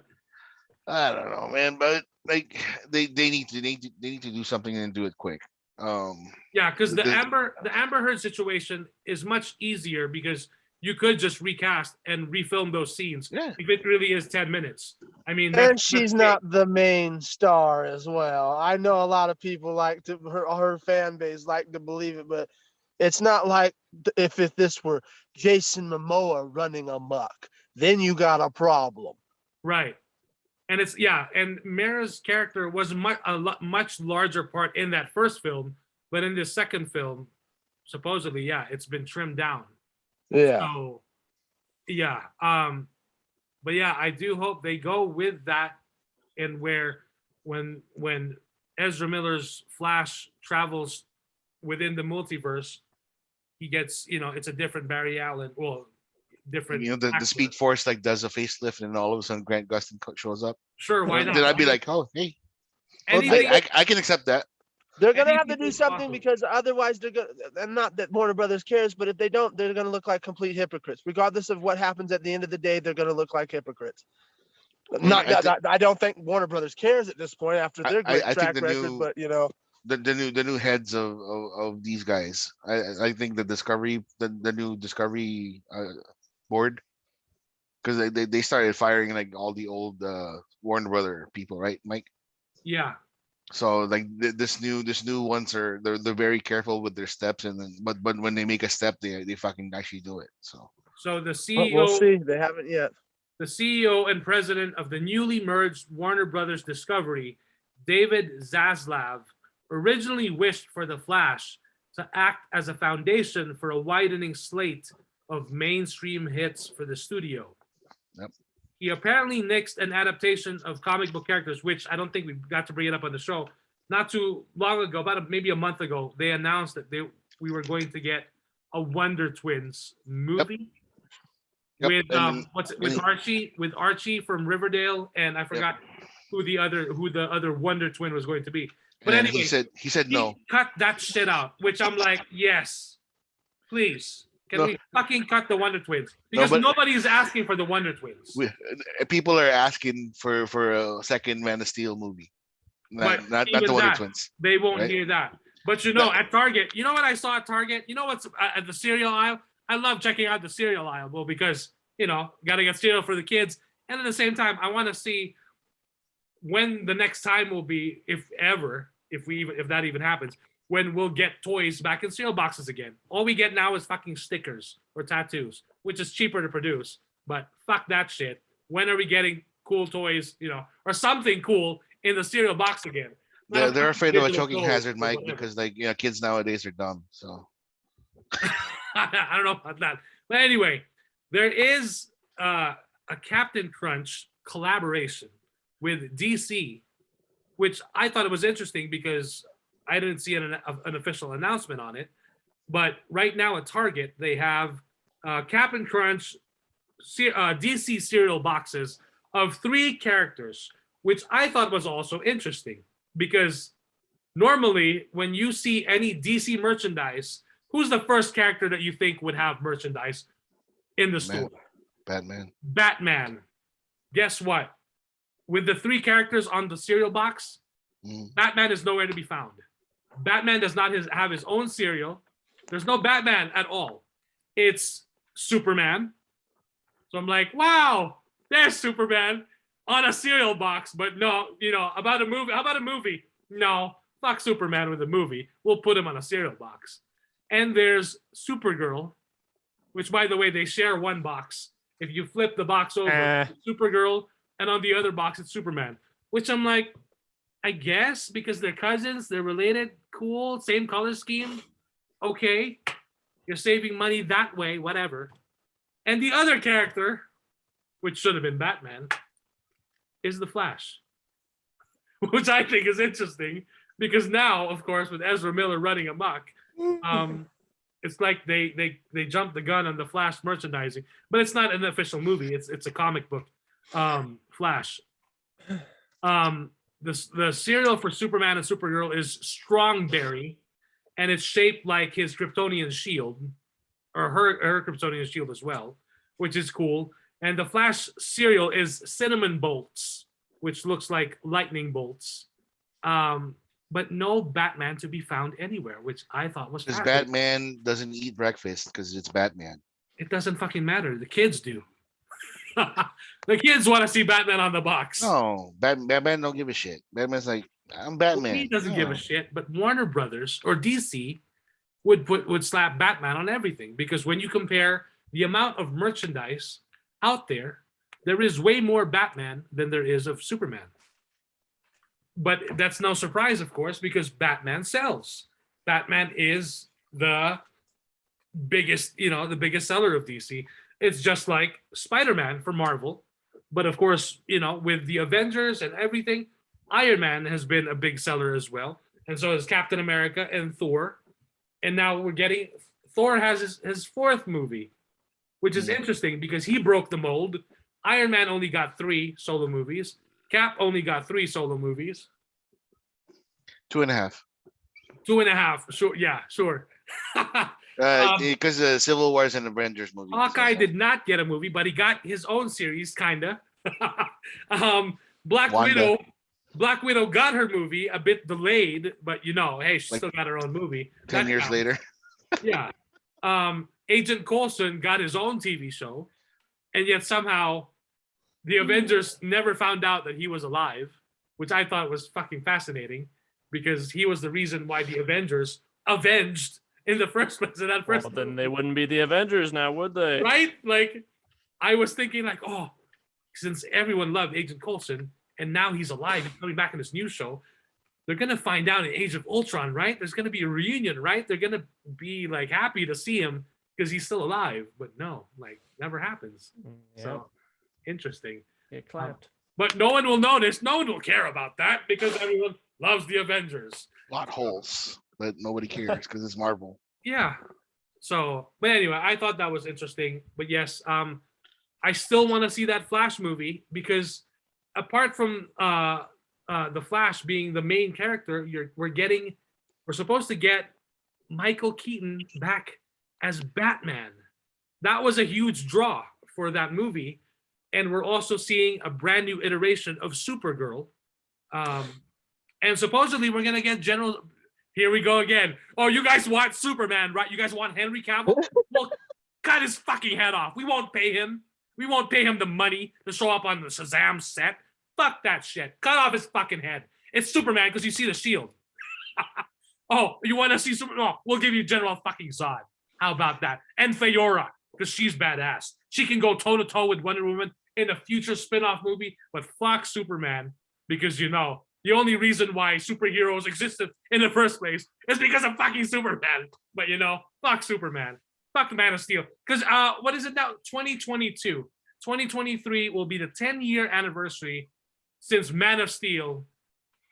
I don't know, man, but like they need to do something and do it quick. Yeah, because the the- Amber Heard situation is much easier because you could just recast and refilm those scenes Yeah. if it really is 10 minutes. I mean, And she's not the main star as well. I know a lot of people like to her fan base like to believe it, but it's not like if this were Jason Momoa running amok, then you got a problem. right. And it's and Mara's character was much larger part in that first film, but in this second film, supposedly, it's been trimmed down. Yeah. So, but I do hope they go with that, and where when Ezra Miller's Flash travels within the multiverse, he gets, it's a different Barry Allen, different. You know, the actor. Speed Force like does a facelift, and all of a sudden Grant Gustin shows up. Sure, why not? Then I'd be like, oh, hey, Anything- I can accept that. They're gonna have to anything do is something possible. because otherwise they're gonna. And not that Warner Brothers cares, but if they don't, they're gonna look like complete hypocrites. Regardless of what happens at the end of the day, they're gonna look like hypocrites. I don't think Warner Brothers cares at this point after their great I think track the record, new- but you know. The new heads of these guys. I think the new Discovery board, because they started firing like all the old Warner Brother people, right, Mike? Yeah. So like this new ones they're very careful with their steps, and then but when they make a step, they fucking actually do it. So So the But CEO, we'll see. They haven't yet. the CEO and president of the newly merged Warner Brothers Discovery, David Zaslav, originally wished for The Flash to act as a foundation for a widening slate of mainstream hits for the studio. Yep. He apparently nixed an adaptation of comic book characters, which I don't think we got to bring it up on the show. Not too long ago, maybe a month ago, they announced that we were going to get a Wonder Twins movie. Yep, With and- with Archie from Riverdale, and I forgot who the other Wonder Twin was going to be. But and anyway, he said no. cut that shit out, which I'm like, yes, please. Can No. we fucking cut the Wonder Twins? Because but- nobody is asking for the Wonder Twins. People are asking for a second Man of Steel movie, But not even the Wonder that, Twins. They won't right? hear that. But at Target, you know what I saw at Target? You know what's at the cereal aisle? I love checking out the cereal aisle, well, because got to get cereal for the kids, and at the same time, I want to see when the next time will be, if ever, if that even happens, when we'll get toys back in cereal boxes again. All we get now is fucking stickers or tattoos, which is cheaper to produce. But fuck that shit. When are we getting cool toys, or something cool in the cereal box again? They're afraid of a Digital choking code hazard, or Mike, whatever. because like kids nowadays are dumb. So I don't know about that. But anyway, there is a Captain Crunch collaboration with DC, which I thought it was interesting because I didn't see an official announcement on it. But right now at Target, they have Captain Crunch DC cereal boxes of 3 characters, which I thought was also interesting because normally when you see any DC merchandise, who's the first character that you think would have merchandise in the store? Batman. Batman. Guess what? With the 3 characters on the cereal box, Batman is nowhere to be found. Batman does not have his own cereal. There's no Batman at all. It's Superman. So I'm like, wow, there's Superman on a cereal box. But no, about a movie. How about a movie? No, fuck Superman with a movie. We'll put him on a cereal box. And there's Supergirl, which, by the way, they share one box. If you flip the box over, it's Supergirl, and on the other box, it's Superman. Which I'm like, I guess because they're cousins, they're related, cool, same color scheme. Okay, you're saving money that way, whatever. And the other character, which should have been Batman, is the Flash, which I think is interesting because now, of course, with Ezra Miller running amok, it's like they jumped the gun on the Flash merchandising, but it's not an official movie. It's a comic book. Flash. The cereal for Superman and Supergirl is Strongberry, and it's shaped like his Kryptonian shield, or her Kryptonian shield as well, which is cool. And the Flash cereal is Cinnamon Bolts, which looks like lightning bolts. But no Batman to be found anywhere, which I thought was because fascinating. Batman doesn't eat breakfast because it's Batman. It doesn't fucking matter. The kids do. The kids want to see Batman on the box. No, Batman don't give a shit. Batman's like, I'm Batman. He doesn't give a shit, but Warner Brothers or DC would slap Batman on everything because when you compare the amount of merchandise out there, there is way more Batman than there is of Superman. But that's no surprise, of course, because Batman sells. Batman is the biggest, the biggest seller of DC. It's just like Spider-Man for Marvel. But of course, with the Avengers and everything, Iron Man has been a big seller as well. And so is Captain America and Thor. And now we're getting, Thor has his 4th movie, which is interesting because he broke the mold. Iron Man only got 3 solo movies. Cap only got 3 solo movies. 2.5. 2.5. Sure. Yeah, sure. Because Civil Wars and Avengers movie. Hawkeye did not get a movie, but he got his own series, kinda. Black Widow got her movie a bit delayed, but hey, she still got her own movie. 10 years later. Yeah. Agent Coulson got his own TV show, and yet somehow the Avengers never found out that he was alive, which I thought was fucking fascinating because he was the reason why the Avengers avenged in the first place. In that first well, then they wouldn't be the Avengers now, would they? Right? Like, I was thinking like, oh, since everyone loved Agent Coulson and now he's alive and coming back in this new show, they're going to find out in Age of Ultron, right? There's going to be a reunion, right? They're going to be like happy to see him because he's still alive. But no, like never happens. Yeah. So interesting. Get clapped. But no one will notice. No one will care about that because everyone loves the Avengers. Plot holes, but nobody cares because it's Marvel. Yeah. So, but anyway, I thought that was interesting. But yes, I still want to see that Flash movie because apart from the Flash being the main character, we're supposed to get Michael Keaton back as Batman. That was a huge draw for that movie. And we're also seeing a brand new iteration of Supergirl. And supposedly we're going to get here we go again. Oh, you guys want Superman, right? You guys want Henry Cavill? Well, cut his fucking head off. We won't pay him. We won't pay him the money to show up on the Shazam set. Fuck that shit. Cut off his fucking head. It's Superman because you see the shield. Oh, you want to see Superman? Oh, we'll give you General fucking Zod. How about that? And Fedora, because she's badass. She can go toe-to-toe with Wonder Woman in a future spin-off movie, but fuck Superman because, you the only reason why superheroes existed in the first place is because of fucking Superman. But fuck Superman. Fuck Man of Steel. Because what is it now? 2022. 2023 will be the 10-year anniversary since Man of Steel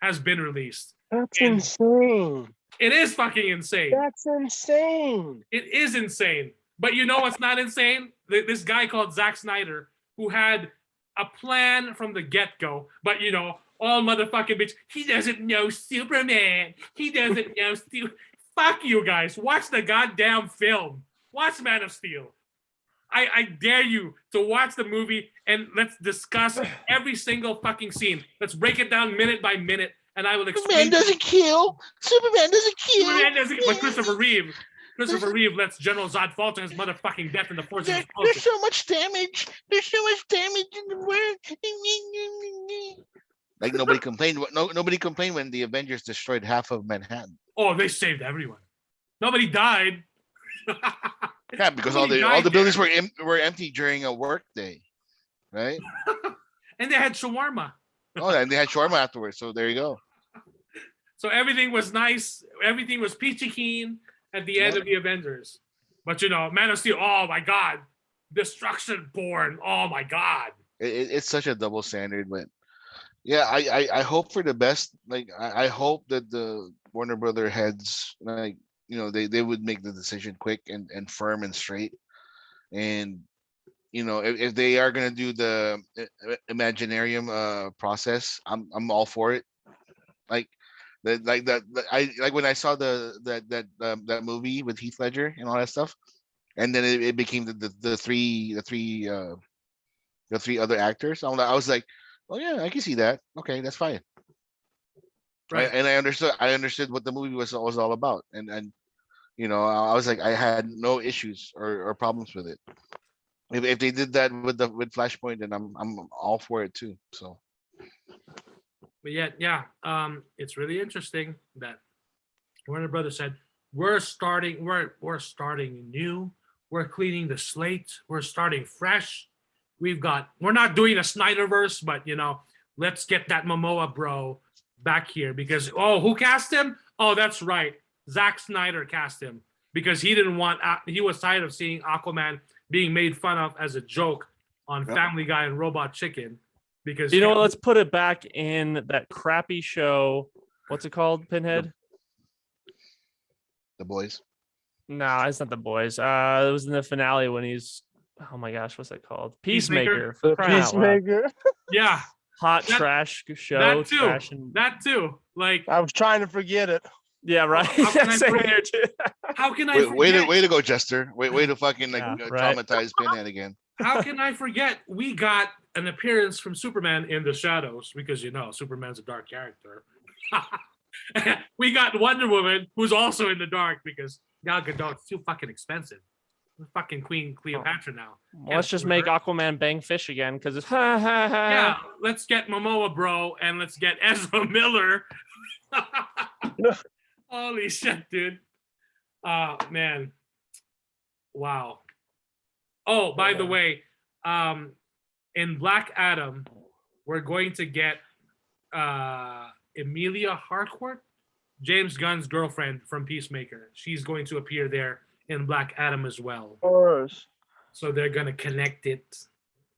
has been released. That's And insane. it is fucking insane. That's insane. It is insane. But you know what's not insane? This guy called Zack Snyder, who had a plan from the get-go, but all motherfucking bitch, he doesn't know Superman. He doesn't know Steel. Fuck you guys. Watch the goddamn film. Watch Man of Steel. I dare you to watch the movie and let's discuss every single fucking scene. Let's break it down minute by minute, and I will explain. Superman doesn't kill. Superman doesn't kill. Superman doesn't. But Christopher Reeve lets General Zod fall to his motherfucking death in the Force. There's so much damage. There's so much damage in the world. Like nobody complained. Nobody complained when the Avengers destroyed half of Manhattan. Oh, they saved everyone. Nobody died. Yeah, because all the buildings were empty during a work day, right? And they had shawarma. Oh, and they had shawarma afterwards. So there you go. So everything was nice. Everything was peachy keen at the end of the Avengers. But Man of Steel. Oh my God, destruction born. Oh my God. It's such a double standard, but yeah, I hope for the best. Like I hope that the Warner Brother heads they would make the decision quick and firm and straight. And if they are gonna do the Imaginarium process, I'm all for it. Like that when I saw that movie with Heath Ledger and all that stuff, and then it became the three other actors. I was like, oh yeah, I can see that. Okay, that's fine. Right. And I understood what the movie was all about, and I was like, I had no issues or problems with it. If they did that with Flashpoint, then I'm all for it too. So, but yeah, it's really interesting that Warner Brothers said we're starting new, we're cleaning the slate, we're starting fresh. We're not doing a Snyderverse, but let's get that Momoa bro back here because who cast him? Oh, that's right. Zack Snyder cast him because he was tired of seeing Aquaman being made fun of as a joke on Family Guy and Robot Chicken. Because let's put it back in that crappy show. What's it called, Pinhead? The Boys. No, it's not The Boys. It was in the finale when he's oh my gosh, what's that called? Peacemaker. Peacemaker. Yeah. Hot trash show. That too. Like I was trying to forget it. Yeah, right. How can I forget? Way to go, Jester. Way to fucking traumatize Pinhead again. How can I forget? We got an appearance from Superman in the shadows because Superman's a dark character. We got Wonder Woman, who's also in the dark because Gal Gadot's too fucking expensive. We're fucking Queen Cleopatra now. Well, let's just make Aquaman bang fish again because it's yeah. Let's get Momoa bro and let's get Ezra Miller. Holy shit, dude. Man. Wow. Oh, by the way, in Black Adam, we're going to get Emilia Harcourt, James Gunn's girlfriend from Peacemaker. She's going to appear there in Black Adam as well. Of course. So they're going to connect it.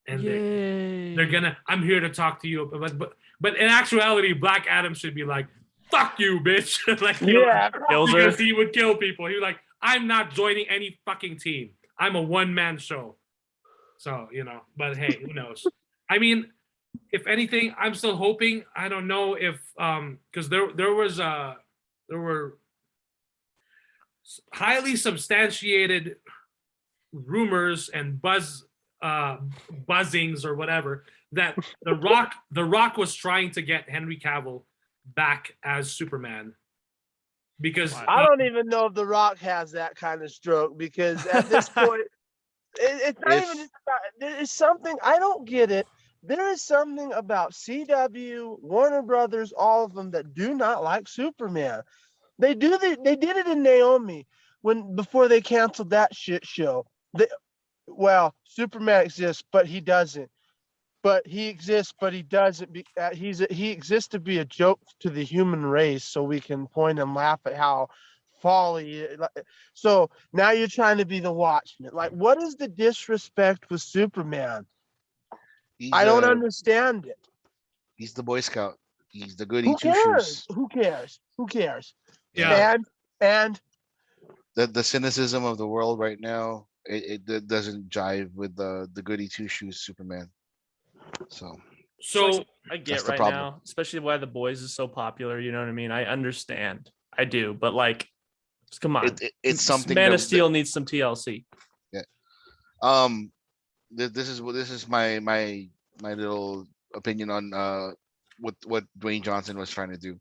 And they're going to, I'm here to talk to you. But in actuality, Black Adam should be like, fuck you, bitch. Because he would kill people. He was like, I'm not joining any fucking team. I'm a one-man show. So, but hey, who knows? I mean, if anything, I'm still hoping. I don't know if because there were highly substantiated rumors and buzzings or whatever that the Rock was trying to get Henry Cavill back as Superman because I don't even know if The Rock has that kind of stroke because at this point it's not even just about, there's something I don't get it. There is something about CW, Warner Brothers, all of them that do not like Superman. They did it in Naomi before they canceled that shit show. Superman exists, but he doesn't. but he exists, but he doesn't. He exists to be a joke to the human race, so we can point and laugh at how folly. So now you're trying to be the Watchman. Like, what is the disrespect with Superman? He's I don't understand it. he's the Boy Scout. He's the goody Who two cares? shoes. Who cares? Who cares? Yeah. And The cynicism of the world right now, it doesn't jive with the goody two shoes Superman. So So I get That's the right problem. now, especially why the Boys is so popular. You know what I mean? I understand. I do, but like, just come on. it's something Man that, of Steel needs some TLC. this is my little opinion on what Dwayne Johnson was trying to do.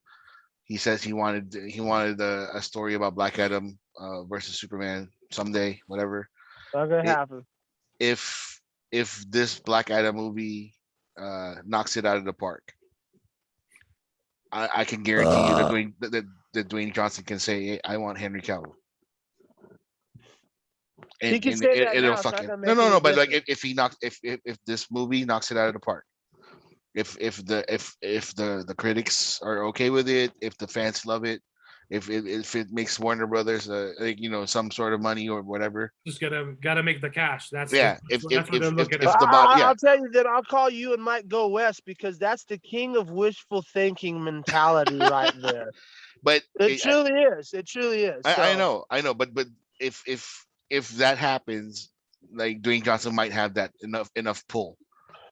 He says he wanted a story about Black Adam versus Superman someday, whatever. not gonna It- happen. If this Black Adam movie knocks it out of the park, I can guarantee you that Dwayne Johnson can say, hey, I want Henry Cavill. He can say that it'll now, it's not fucking gonna make no, any but like difference. if he knocks if this movie knocks it out of the park, if the critics are okay with it, if the fans love it, if it makes Warner Brothers like, some sort of money or whatever, just gotta make the cash. That's yeah. that's what they're looking If at. the bot, yeah, I'll tell you that I'll call you and Mike Go West, because that's the king of wishful thinking mentality right there. but It truly is. It truly is. I So, know, but if that happens, like Dwayne Johnson might have that enough pull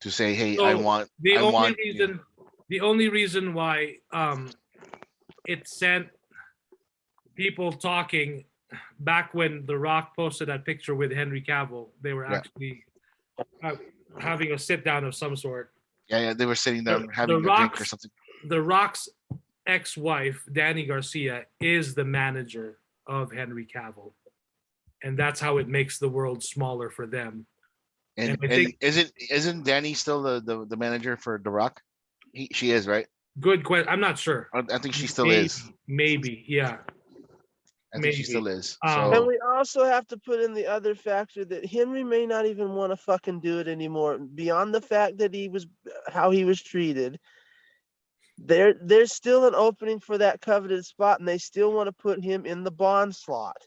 to say, hey, So I want the only yeah. reason the only reason why it sent people talking back when The Rock posted that picture with Henry Cavill, they were Yeah. actually having a sit down of some sort. Yeah, they were sitting down The having a drink or Rock's- something. The Rock's ex-wife, Danny Garcia, is the manager of Henry Cavill, and that's how it makes the world smaller for them. And I think- isn't Danny still the manager for The Rock? She is, right? Good question. I'm not sure. I think she still Maybe, is. Maybe, yeah. I think she maybe. still is. Um, and So we also have to put in the other factor that Henry may not even want to fucking do it anymore. Beyond the fact that how he was treated, there's still an opening for that coveted spot, and they still want to put him in the Bond slot.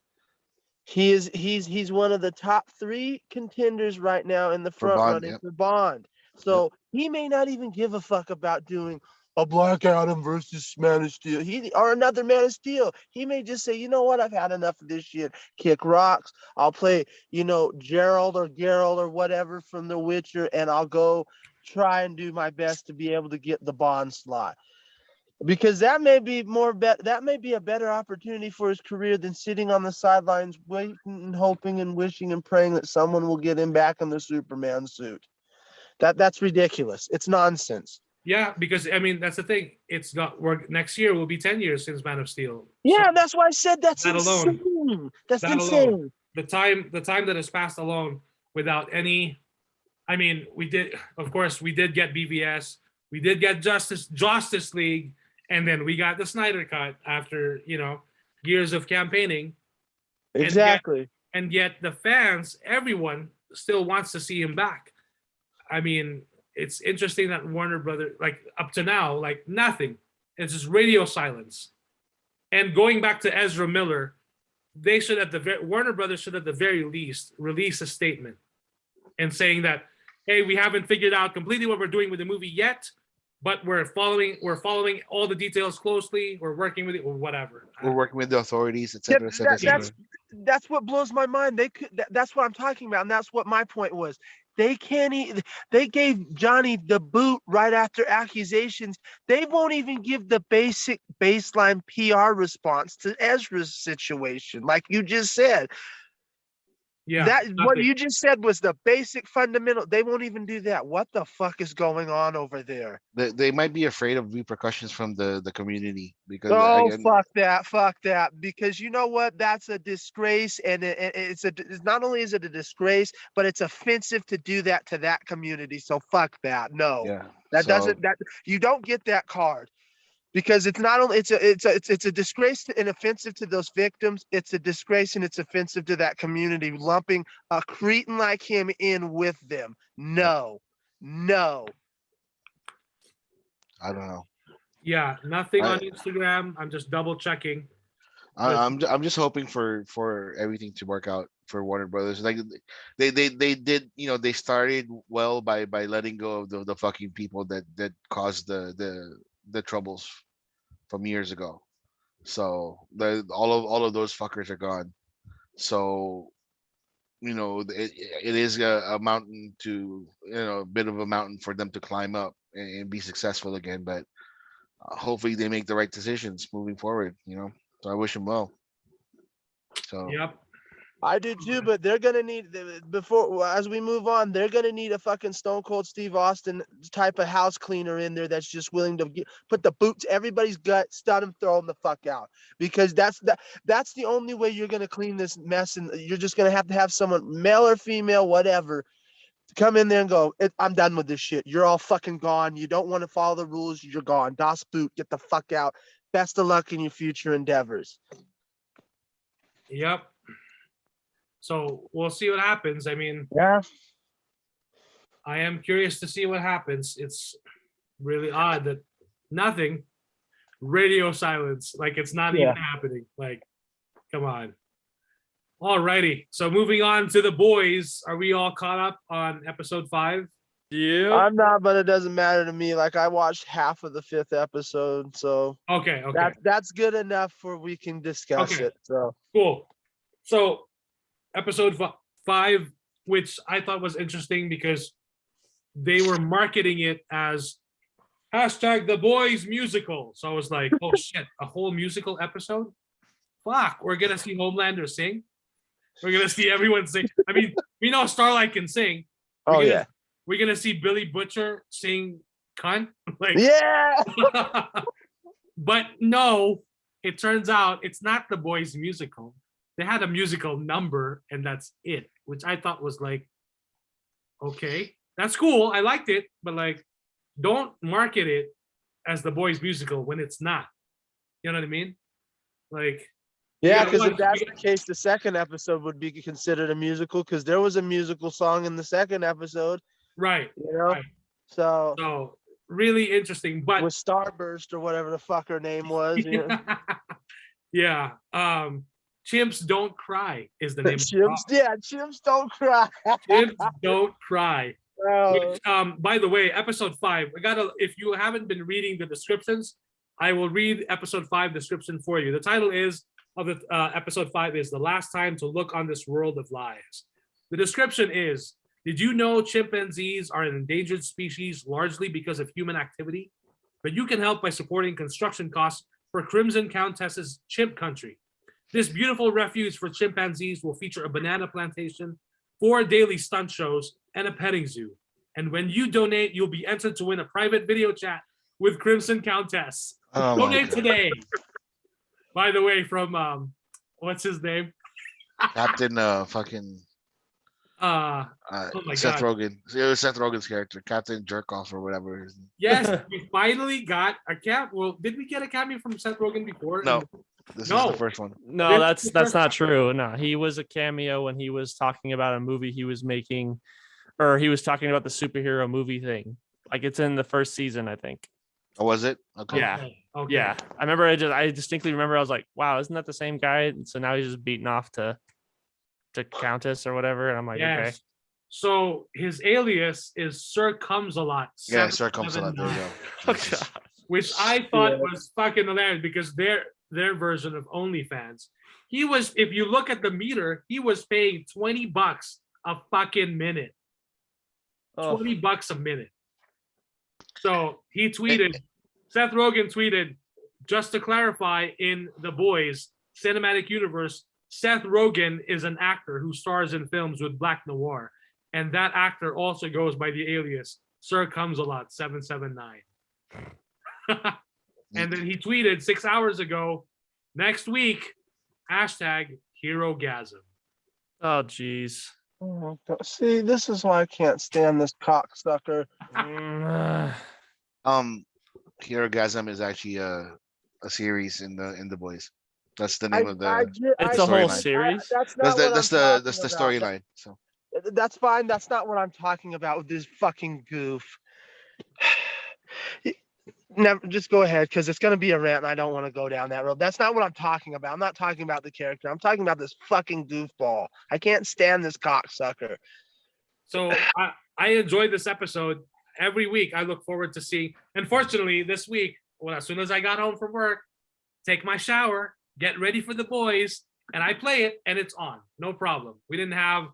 He's one of the top 3 contenders right now in the For front Bond, running yep. for Bond. So he may not even give a fuck about doing a Black Adam versus Man of Steel. Or another Man of Steel. He may just say, you know what, I've had enough of this shit. Kick rocks. I'll play, Gerald or Geralt or whatever from The Witcher, and I'll go try and do my best to be able to get the Bond slot. Because that may be that may be a better opportunity for his career than sitting on the sidelines waiting and hoping and wishing and praying that someone will get him back in the Superman suit. That's ridiculous. It's nonsense. yeah, because I mean that's the thing. It's not work. Next year will be 10 years since Man of Steel. Yeah, So that's why I said that's that insane. alone- That's that insane. alone. the time that has passed alone without any. I mean, we did get BVS, we did get Justice League, and then we got the Snyder Cut after years of campaigning. Exactly. And yet the fans, everyone still wants to see him back. I mean, it's interesting that Warner Brothers, like up to now, like nothing. It's just radio silence. And going back to Ezra Miller, they should Warner Brothers should at the very least release a statement and saying that, hey, we haven't figured out completely what we're doing with the movie yet, but we're following all the details closely. We're working with it or whatever. we're working with the authorities, etc., etc., etc. That's what blows my mind. That's what I'm talking about, and that's what my point was. They can't. They gave Johnny the boot right after accusations. They won't even give the basic baseline PR response to Ezra's situation, like you just said. Yeah, What you just said was the basic fundamental. They won't even do that. What the fuck is going on over there? They might be afraid of repercussions from the community because Oh, again, fuck that. Because you know what? That's a disgrace, and it's not only is it a disgrace, but it's offensive to do that to that community. So fuck that. No, yeah, that you don't get that card. Because it's not only it's a disgrace and offensive to those victims. It's a disgrace and it's offensive to that community, lumping a cretin like him in with them. No, No. I don't know. Yeah, nothing I- on Instagram. I'm just double checking. I'm just hoping for everything to work out for Warner Brothers. Like they did, they started well by letting go of the fucking people that caused the troubles from years ago. So all of those fuckers are gone. So it is a mountain to a bit of a mountain for them to climb up and be successful again. But hopefully they make the right decisions moving forward. So I wish them well. So Yep. I do too, but they're gonna need as we move on, they're gonna need a fucking Stone Cold Steve Austin type of house cleaner in there that's just willing to put the boot to everybody's gut, stun them, throw them the fuck out, because that's the only way you're gonna clean this mess, and you're just gonna have to have someone, male or female, whatever, to come in there and go, I'm done with this shit. You're all fucking gone. You don't want to follow the rules. You're gone. Das Boot, get the fuck out. Best of luck in your future endeavors. Yep. So we'll see what happens. I mean, Yeah. I am curious to see what happens. It's really odd that nothing, radio silence, like it's not even happening. Like, come on. Alrighty. So moving on to the boys. Are we all caught up on episode 5? Yeah. I'm not, but it doesn't matter to me. Like, I watched half of the 5th episode, so Okay. that's good enough for we can discuss Okay. it. So Cool. So episode 5, which I thought was interesting because they were marketing it as hashtag the boys musical. So I was like, oh shit, a whole musical episode? Fuck, we're gonna see Homelander sing. We're gonna see everyone sing. I mean, we know Starlight can sing. We're gonna see Billy Butcher sing cunt. Like, yeah. but no, it turns out it's not the boys musical. They had a musical number and that's it, which I thought was like, okay, that's cool. I liked it, but like, don't market it as the boys musical when it's not. You know what I mean? Like, Yeah, because if that's the case, the second episode would be considered a musical, because there was a musical song in the second episode. Right. Right. So really interesting, but with Starburst or whatever the fuck her name was. Yeah. Chimps Don't Cry is the name. Chimps Don't Cry. Chimps Don't Cry. Oh. Which, by the way, episode 5, if you haven't been reading the descriptions, I will read episode 5 description for you. The title of the episode 5 is The Last Time to Look on This World of Lies. The description is, did you know chimpanzees are an endangered species largely because of human activity? But you can help by supporting construction costs for Crimson Countess's Chimp Country. This beautiful refuge for chimpanzees will feature a banana plantation, 4 daily stunt shows, and a petting zoo. And when you donate, you'll be entered to win a private video chat with Crimson Countess. Donate today. By the way, from what's his name? Captain oh my Seth God. Rogen. It was Seth Rogen's character, Captain Jerkoff or whatever. Yes, we finally got a cap. Well, did we get a cameo from Seth Rogen before? No. This is the first one. No, that's not true. No, he was a cameo when he was talking about a movie he was making, or he was talking about the superhero movie thing. Like, it's in the first season, I think. Oh, was it? Okay. Yeah. Okay. Yeah. I remember. I distinctly remember. I was like, "Wow, isn't that the same guy?" And so now he's just beating off to Countess or whatever, and I'm like, yes. okay. So his alias is Sir Comes a Lot. Yeah, Sir Comes a Lot. There you go. Which I thought was fucking hilarious because their version of OnlyFans, he was, if you look at the meter, he was paying $20 a fucking minute. $20 a minute. So he tweeted, Seth Rogen tweeted, just to clarify, in The Boys cinematic universe, Seth Rogen is an actor who stars in films with Black Noir. And that actor also goes by the alias Sir Comes a Lot 779. And then he tweeted 6 hours ago, next week, hashtag HeroGasm. Oh, geez. Oh, see, this is why I can't stand this cocksucker. HeroGasm is actually a series in the Boys. That's the name of the. It's a whole series. That's the storyline. So that's fine. That's not what I'm talking about with this fucking goof. Never, just go ahead because it's gonna be a rant, and I don't want to go down that road. That's not what I'm talking about. I'm not talking about the character. I'm talking about this fucking goofball. I can't stand this cocksucker. So I enjoyed this episode. Every week I look forward to seeing. Unfortunately, this week, well, as soon as I got home from work, take my shower, get ready for the boys, and I play it, and it's on. No problem. We didn't have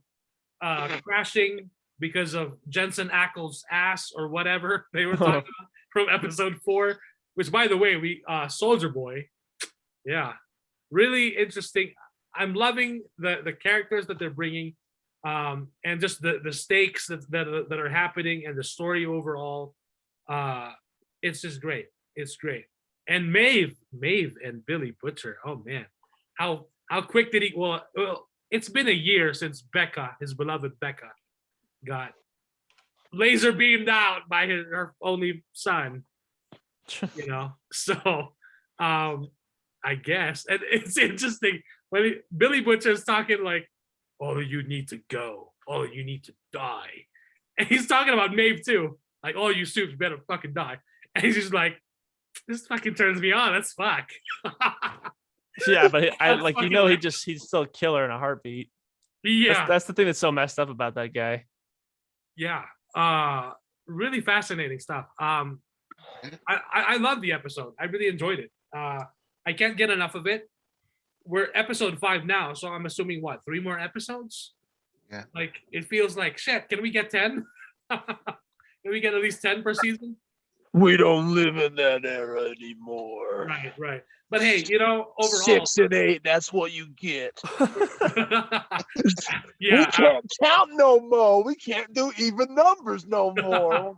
crashing because of Jensen Ackles' ass or whatever they were talking about from episode 4. Which, by the way, we Soldier Boy, yeah, really interesting. I'm loving the characters that they're bringing. And just the stakes that are happening and the story overall, it's just great. It's great. And Maeve and Billy Butcher. Oh man, how quick did he? Well, it's been a year since Becca, his beloved Becca, got laser beamed out by her only son. You know, so I guess, and it's interesting when Billy Butcher's talking like, "Oh, you need to go. Oh, you need to die." And he's talking about Maeve too. Like, "Oh, you soups better fucking die." And he's just like, "This fucking turns me on. That's fuck." Yeah, but I That's like, you fucking know, right. he's still a killer in a heartbeat. Yeah, That's the thing that's so messed up about that guy. yeah. Really fascinating stuff. I love the episode. I really enjoyed it. I can't get enough of it. We're episode 5 now, so I'm assuming what, 3 more episodes? Yeah. Like it feels like shit. Can we get 10? Can we get at least 10 per season? We don't live in that era anymore. Right. But hey, you know, overall, 6 and 8, that's what you get. We yeah. can't count no more. We can't do even numbers no more.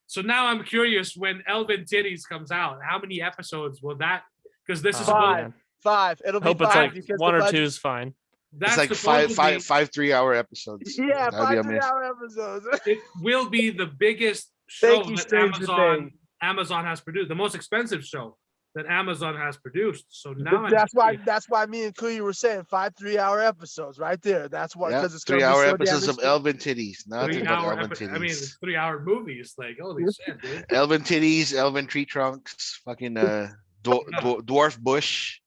So now I'm curious when Elvin Titties comes out, how many episodes will that? Because this is Oh, Five. man. 5. It'll I be hope it's 5 like because 1 the or budget- 2 is fine. that's It's like supposedly- five 3-hour episodes. Yeah, That'd be 5 amazing. 3-hour episodes. it will be the biggest show Thank you, that Stranger Amazon has produced, the most expensive show that Amazon has produced. So now That's why me and Kuya were saying 5 3-hour episodes right there. That's why, Yeah, because it's gonna be 3-hour so episodes of damn Elvin Titties. Nothing but Elvin I mean, Titties. it's 3-hour movies. Like, holy shit, dude. Elvin Titties, Elvin Tree Trunks, fucking Dwarf Bush.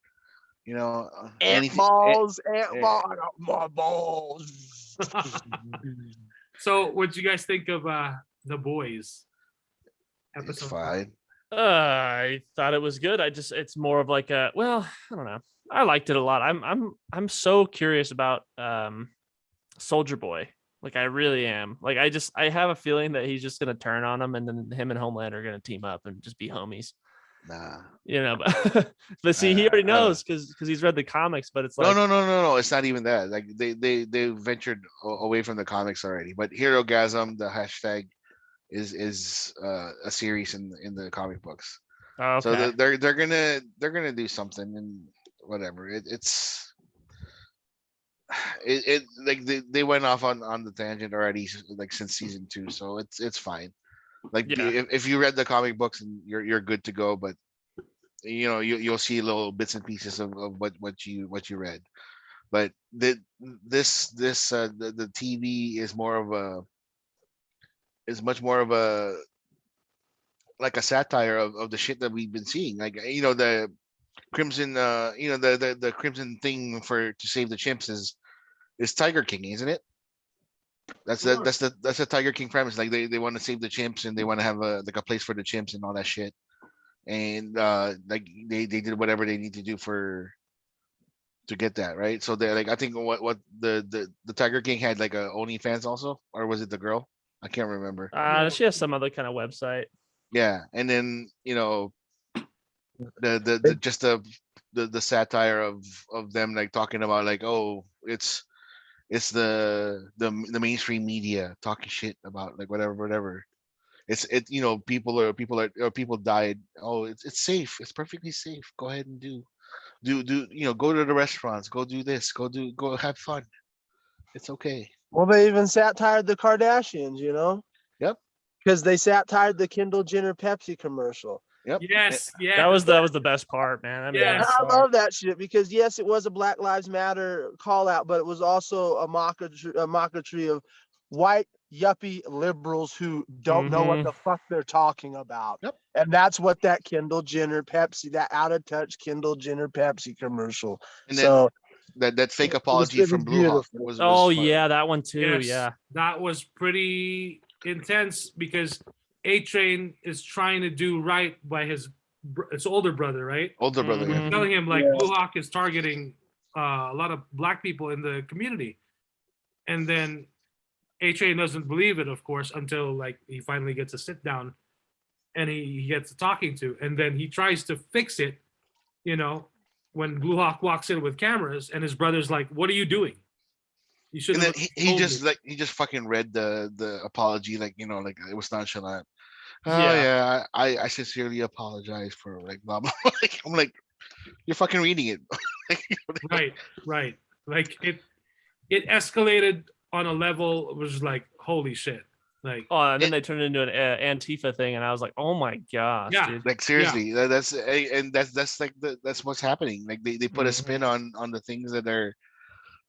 You know, Ant anything. balls, yeah. I got my balls. So, what do you guys think of the Boys It's episode? fine. I thought it was good. It's more of like a, well, I don't know. I liked it a lot. I'm so curious about Soldier Boy. Like I really am. Like I have a feeling that he's just gonna turn on him, and then him and Homeland are gonna team up and just be homies. Nah. You know, but see, he already knows because he's read the comics. But it's like, No. It's not even that. Like they ventured away from the comics already. But Herogasm, the hashtag, is a series in the comic books. oh, So okay. they're gonna do something and whatever. It like they went off on the tangent already, like since season 2. So it's fine. Like Yeah. if you read the comic books and you're good to go, but you know you'll see little bits and pieces of what you read. But the TV is much more of a like a satire of the shit that we've been seeing. Like you know the Crimson the Crimson thing to save the chimps is Tiger King, isn't it? That's the Tiger King premise. Like they want to save the chimps and they want to have a place for the chimps and all that shit. And like they did whatever they need to do to get that, right? So they're like, I think what the Tiger King had like a OnlyFans also, or was it the girl? I can't remember. She has some other kind of website. Yeah, and then you know the satire of them like talking about like, oh, it's the mainstream media talking shit about like whatever. You know, people died. Oh, it's safe. It's perfectly safe. Go ahead and do you know, go to the restaurants, go do this, go have fun. It's okay. Well, they even satired the Kardashians, you know? Yep. Because they satired the Kendall Jenner Pepsi commercial. Yep. Yes, yeah. That was the best part, man. I mean, Yeah. I'm I sorry. love that shit because yes, it was a Black Lives Matter call out, but it was also a mockery of white yuppie liberals who don't know what Mhm. the fuck they're talking about. Yep. And that's what that Kendall Jenner Pepsi, that out of touch Kendall Jenner Pepsi commercial. And So that fake it apology was from Blue Hawk beautiful. was Oh fun. yeah, that one too. Yes, Yeah. that was pretty intense because A Train is trying to do right by his older brother, right? Older brother. Yeah. Mhm. Telling him like Yeah. Blue Hawk is targeting a lot of black people in the community, and then A Train doesn't believe it, of course, until like he finally gets a sit down, and he gets a talking to, and then he tries to fix it, you know, when Blue Hawk walks in with cameras, and his brother's like, "What are you doing? You should And have." then he just he just fucking read the apology, like, you know, like it was nonchalant. Oh Yeah. yeah, I sincerely apologize for like blah blah. Like, I'm like, you're fucking reading it. Right. Like it escalated on a level. It was like, holy shit. Like, Oh, and then they turned it into an Antifa thing, and I was like, oh my gosh, Yeah. dude. Like seriously, that's like that's what's happening. Like they put a spin Mhm. on the things that are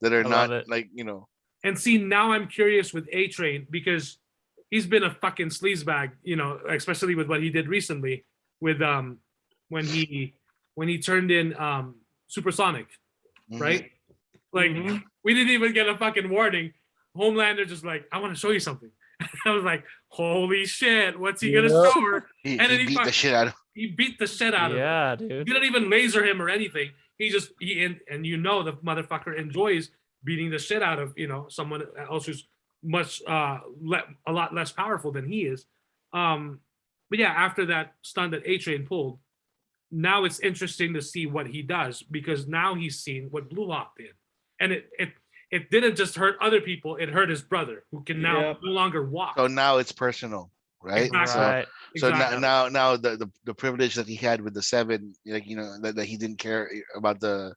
I not love it. like, you know. and see, now I'm curious with A Train because he's been a fucking sleazebag, you know, especially with what he did recently with when he turned in Supersonic, Mhm. right? Like Mhm. we didn't even get a fucking warning. Homelander just like, I want to show you something. I was like, holy shit, what's he gonna Yeah. show her? He And then beat the shit out of. he beat the shit out of him. Yeah, He dude. didn't even laser him or anything. And you know the motherfucker enjoys beating the shit out of, you know, someone else who's much a lot less powerful than he is. But yeah, after that stunt that A Train pulled, now it's interesting to see what he does because now he's seen what Blue Hawk did, and it didn't just hurt other people; it hurt his brother, who can now Yep. no longer walk. So now it's personal, right? Exactly. Right. So Exactly. now the privilege that he had with the seven, like, you know, that he didn't care about the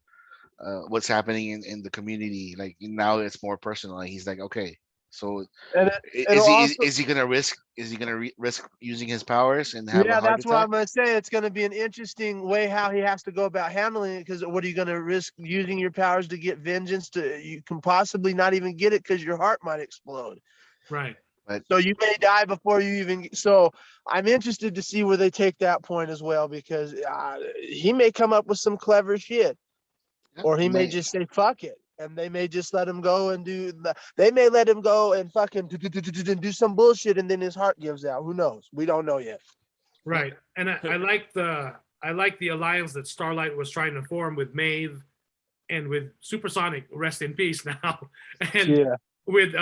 what's happening in the community. Like now it's more personal. Like, he's like, okay, so And is it'll also, he gonna risk using his powers and have a yeah, heart that's what attack? I'm gonna say. It's gonna be an interesting way how he has to go about handling it. Because what are you gonna risk using your powers to get vengeance? You can possibly not even get it because your heart might explode. Right. But So you may die before you even. So I'm interested to see where they take that point as well, because he may come up with some clever shit, yeah, or he may just say fuck it, and they may just let him go and they may let him go and fucking do some bullshit, and then his heart gives out. Who knows? We don't know yet. Right. And I like the alliance that Starlight was trying to form with Maeve and with Supersonic, rest in peace now. And Yeah. with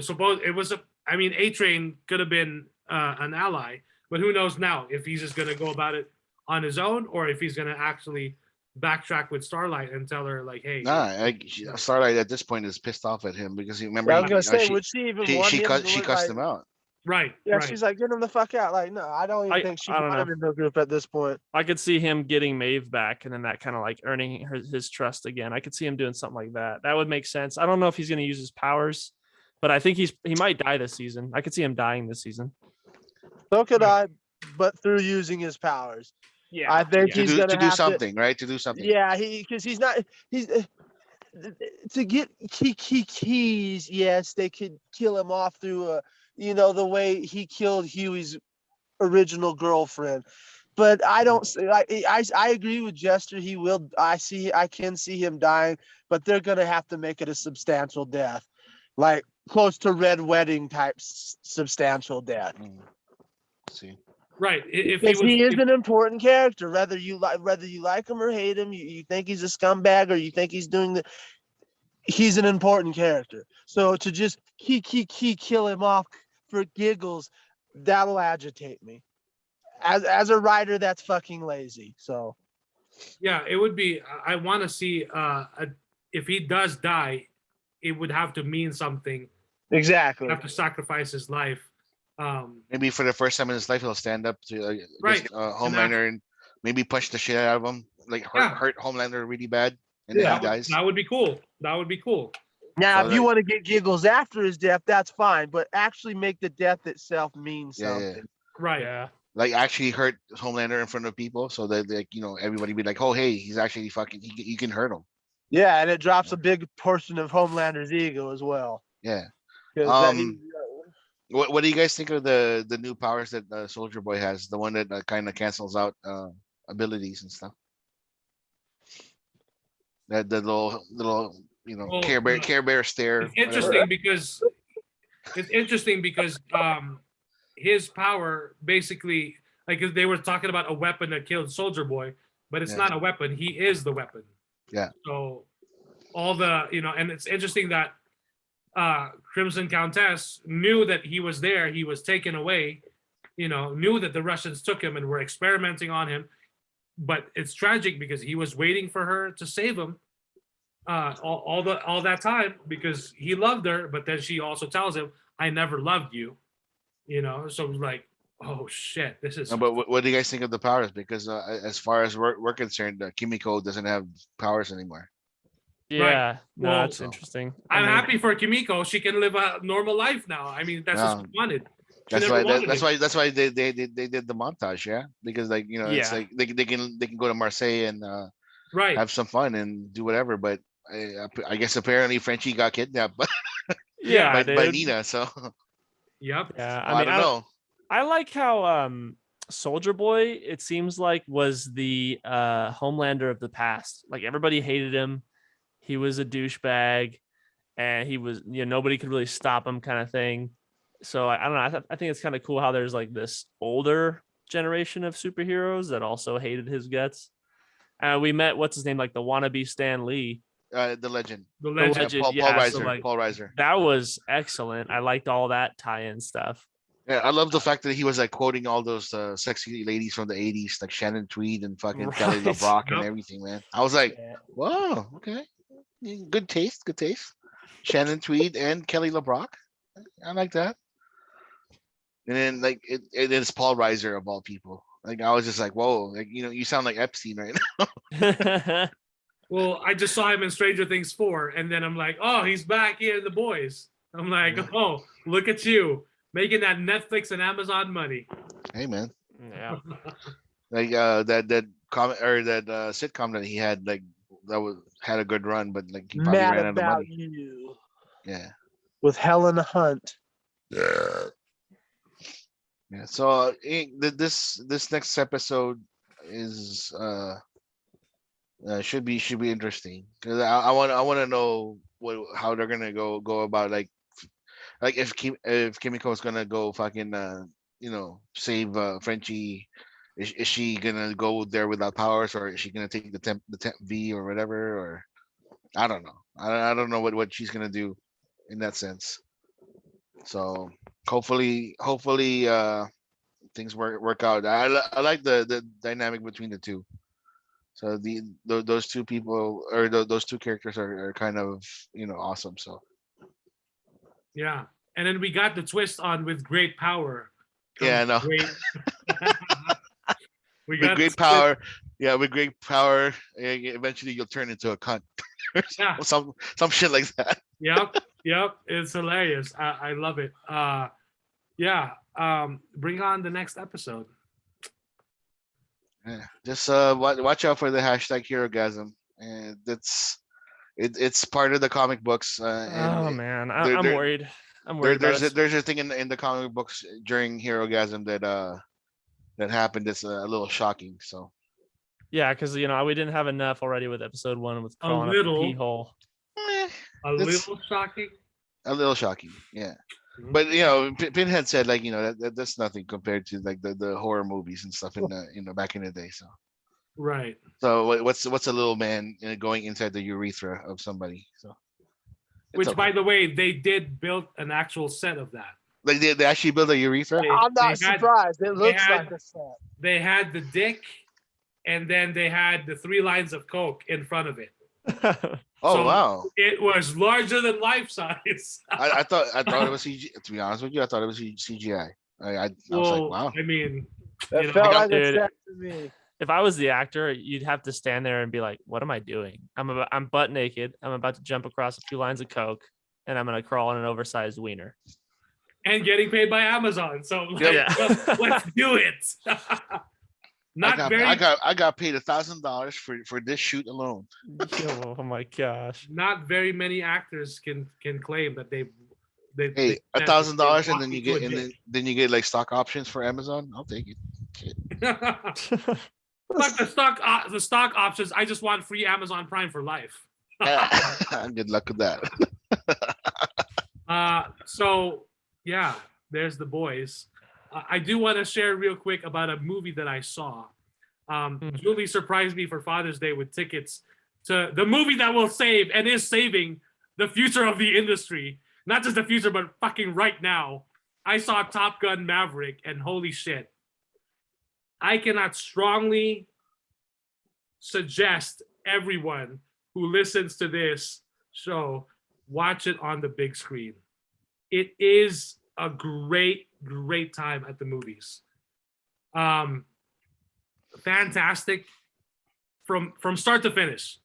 suppose it was I mean, A Train could have been an ally, but who knows now if he's just gonna go about it on his own or if he's gonna actually backtrack with Starlight and tell her like, hey, Starlight at this point is pissed off at him because you remember Yeah, I was gonna say, would she even want him to she look cussed like? him out. right, Yeah, right. she's like, get him the fuck out. Like, no, I don't even think she I don't wanted know. him in the group at this point. I could see him getting Maeve back and then that kind of like earning his trust again. I could see him doing something like that. That would make sense. I don't know if he's going to use his powers, but I think he might die this season. I could see him dying this season. So could Right. I, but through using his powers. Yeah. I think he's gonna To do have something, right? To do to. something. Yeah, because he's not. He's to get keys. Yes, they could kill him off through the way he killed Huey's original girlfriend. But I don't say I agree with Jester. He will. I can see him dying, but they're gonna have to make it a substantial death, like close to Red Wedding type substantial death. See. Right. If Because he is if- an important character, whether you like him or hate him, you think he's a scumbag or you think he's doing he's an important character. So to just kill him off for giggles, that'll agitate me. As a writer, that's fucking lazy. So yeah, it would be. I want to see if he does die, it would have to mean something. exactly. Have to sacrifice his life. Maybe for the first time in his life, he'll stand up to Right. Homelander and maybe punch the shit out of him, like hurt Homelander really bad, and then he dies. That would be cool. That would be cool. Now, So if you like- want to get giggles after his death, that's fine. But actually make the death itself mean Yeah, something. yeah. Right. Yeah. Like actually hurt Homelander in front of people, so that, like, you know, everybody be like, oh hey, he's actually fucking, you can hurt him. Yeah, and it drops a big portion of Homelander's ego as well. Yeah. Um, what do you guys think of the new powers that Soldier Boy has? The one that kind of cancels out abilities and stuff. That the little Well, Care Bear stare. it's interesting because his power basically, like they were talking about a weapon that killed Soldier Boy, but it's Yeah. not a weapon. He is the weapon. Yeah. So all the and it's interesting that Crimson Countess knew that he was there. He was taken away. Knew that the Russians took him and were experimenting on him. But it's tragic because he was waiting for her to save him all that time because he loved her. But then she also tells him, "I never loved you." So it was like, oh shit, this is. No, but what do you guys think of the powers? Because as far as we're concerned, Kimiko doesn't have powers anymore. Yeah, no, Well, that's interesting. I'm happy for Kimiko. She can live a normal life now. I mean, that's what she wanted. That's why they did the montage, yeah, because it's Yeah. like they can go to Marseille and Right. have some fun and do whatever. But I guess apparently Frenchie got kidnapped by, Yeah, by dude. Nina. So Yep. Yeah, I don't know. I like how Soldier Boy, it seems like, was the Homelander of the past. Like everybody hated him. He was a douchebag, and he was nobody could really stop him, kind of thing. So I don't know. I think it's kind of cool how there's like this older generation of superheroes that also hated his guts. We met what's his name, like the wannabe Stan Lee. The legend. The legend. Paul Yeah, Reiser. so, like, Paul Reiser. That was excellent. I liked all that tie-in stuff. Yeah, I love the fact that he was like quoting all those sexy ladies from the '80s, like Shannon Tweed and fucking Kelly Right. LeBrock and Yep. everything, man. I was like, wow, okay, good taste. Shannon Tweed and Kelly LeBrock, I like that. And then like it is Paul Reiser of all people. Like I was just like, whoa, like you sound like Epstein right now. Well, I just saw him in Stranger Things 4, and then I'm like, oh, he's back here in The Boys. I'm like, oh, look at you making that Netflix and Amazon money. Hey, man. Yeah. Like that comment or that sitcom that he had, like had a good run, but like he probably Mad ran out of About money. You Yeah. with Helena Hunt. Yeah. So this next episode is should be interesting because I want to know how they're gonna go about like if Kimiko is gonna go fucking save Frenchie. Is she gonna go there without powers, or is she gonna take the temp V or whatever? Or I don't know. I don't know what she's gonna do in that sense. So hopefully things work out. I like the dynamic between the two. So those two people or those two characters are kind of awesome. So Yeah. And then we got the twist on with great power. yeah, no. We with got great power, with great power, eventually you'll turn into a cunt. Yeah. some shit like that. Yep. It's hilarious. I love it. Bring on the next episode. Yeah, just watch out for the hashtag HeroGasm, and it's part of the comic books. Oh man, I'm worried. I'm worried. There's a thing in the comic books during HeroGasm that happened that's a little shocking. So yeah, because we didn't have enough already with episode 1 with crawling up the pee hole. A little shocking. A little shocking, yeah. But Pinhead said like that's nothing compared to like the horror movies and stuff in the back in the day. So right. So what's a little man going inside the urethra of somebody? So which by the way, they did build an actual set of that. Like they actually built a urethra. I'm not surprised. It looks like a set. They had the dick, and then they had the 3 lines of coke in front of it. Oh wow! It was larger than life size. I thought it was CGI. To be honest with you, I thought it was CGI. I was like, wow. I mean, it felt like a set to me. If I was the actor, you'd have to stand there and be like, "What am I doing? I'm butt naked. I'm about to jump across a few lines of coke, and I'm gonna crawl in an oversized wiener." And getting paid by Amazon, so let's do it. I got paid $1,000 for this shoot alone. Oh my gosh! Not very many actors can claim that they've Hey, $1,000, and walk then me you to a get dick. then you get like stock options for Amazon. I'll take it. Shit. Fuck the stock options. I just want free Amazon Prime for life. Good luck with that. So yeah, there's the boys. I do want to share real quick about a movie that I saw. Julie surprised me for Father's Day with tickets to the movie that will save and is saving the future of the industry. Not just the future, but fucking right now. I saw Top Gun Maverick, and holy shit. I cannot strongly suggest everyone who listens to this show watch it on the big screen. It is a great time at the movies. Fantastic from start to finish.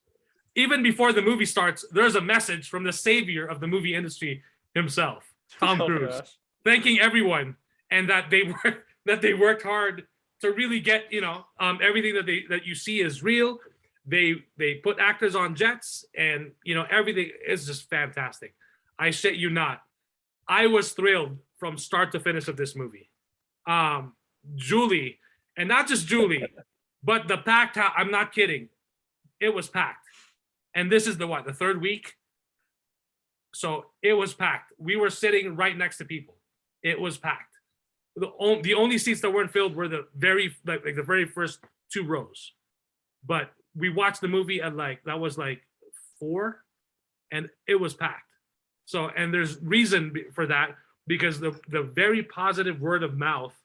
Even before the movie starts, there's a message from the savior of the movie industry himself, Tom Cruise, thanking everyone, and that they worked hard to really get everything that you see is real. They put actors on jets, and everything is just fantastic. I shit you not. I was thrilled from start to finish of this movie. Julie, and not just Julie, but the packed house. I'm not kidding. It was packed. And this is the third week? So it was packed. We were sitting right next to people. It was packed. The only seats that weren't filled were the very first 2 rows. But we watched the movie at that was 4, and it was packed. So, and there's reason for that, because the very positive word of mouth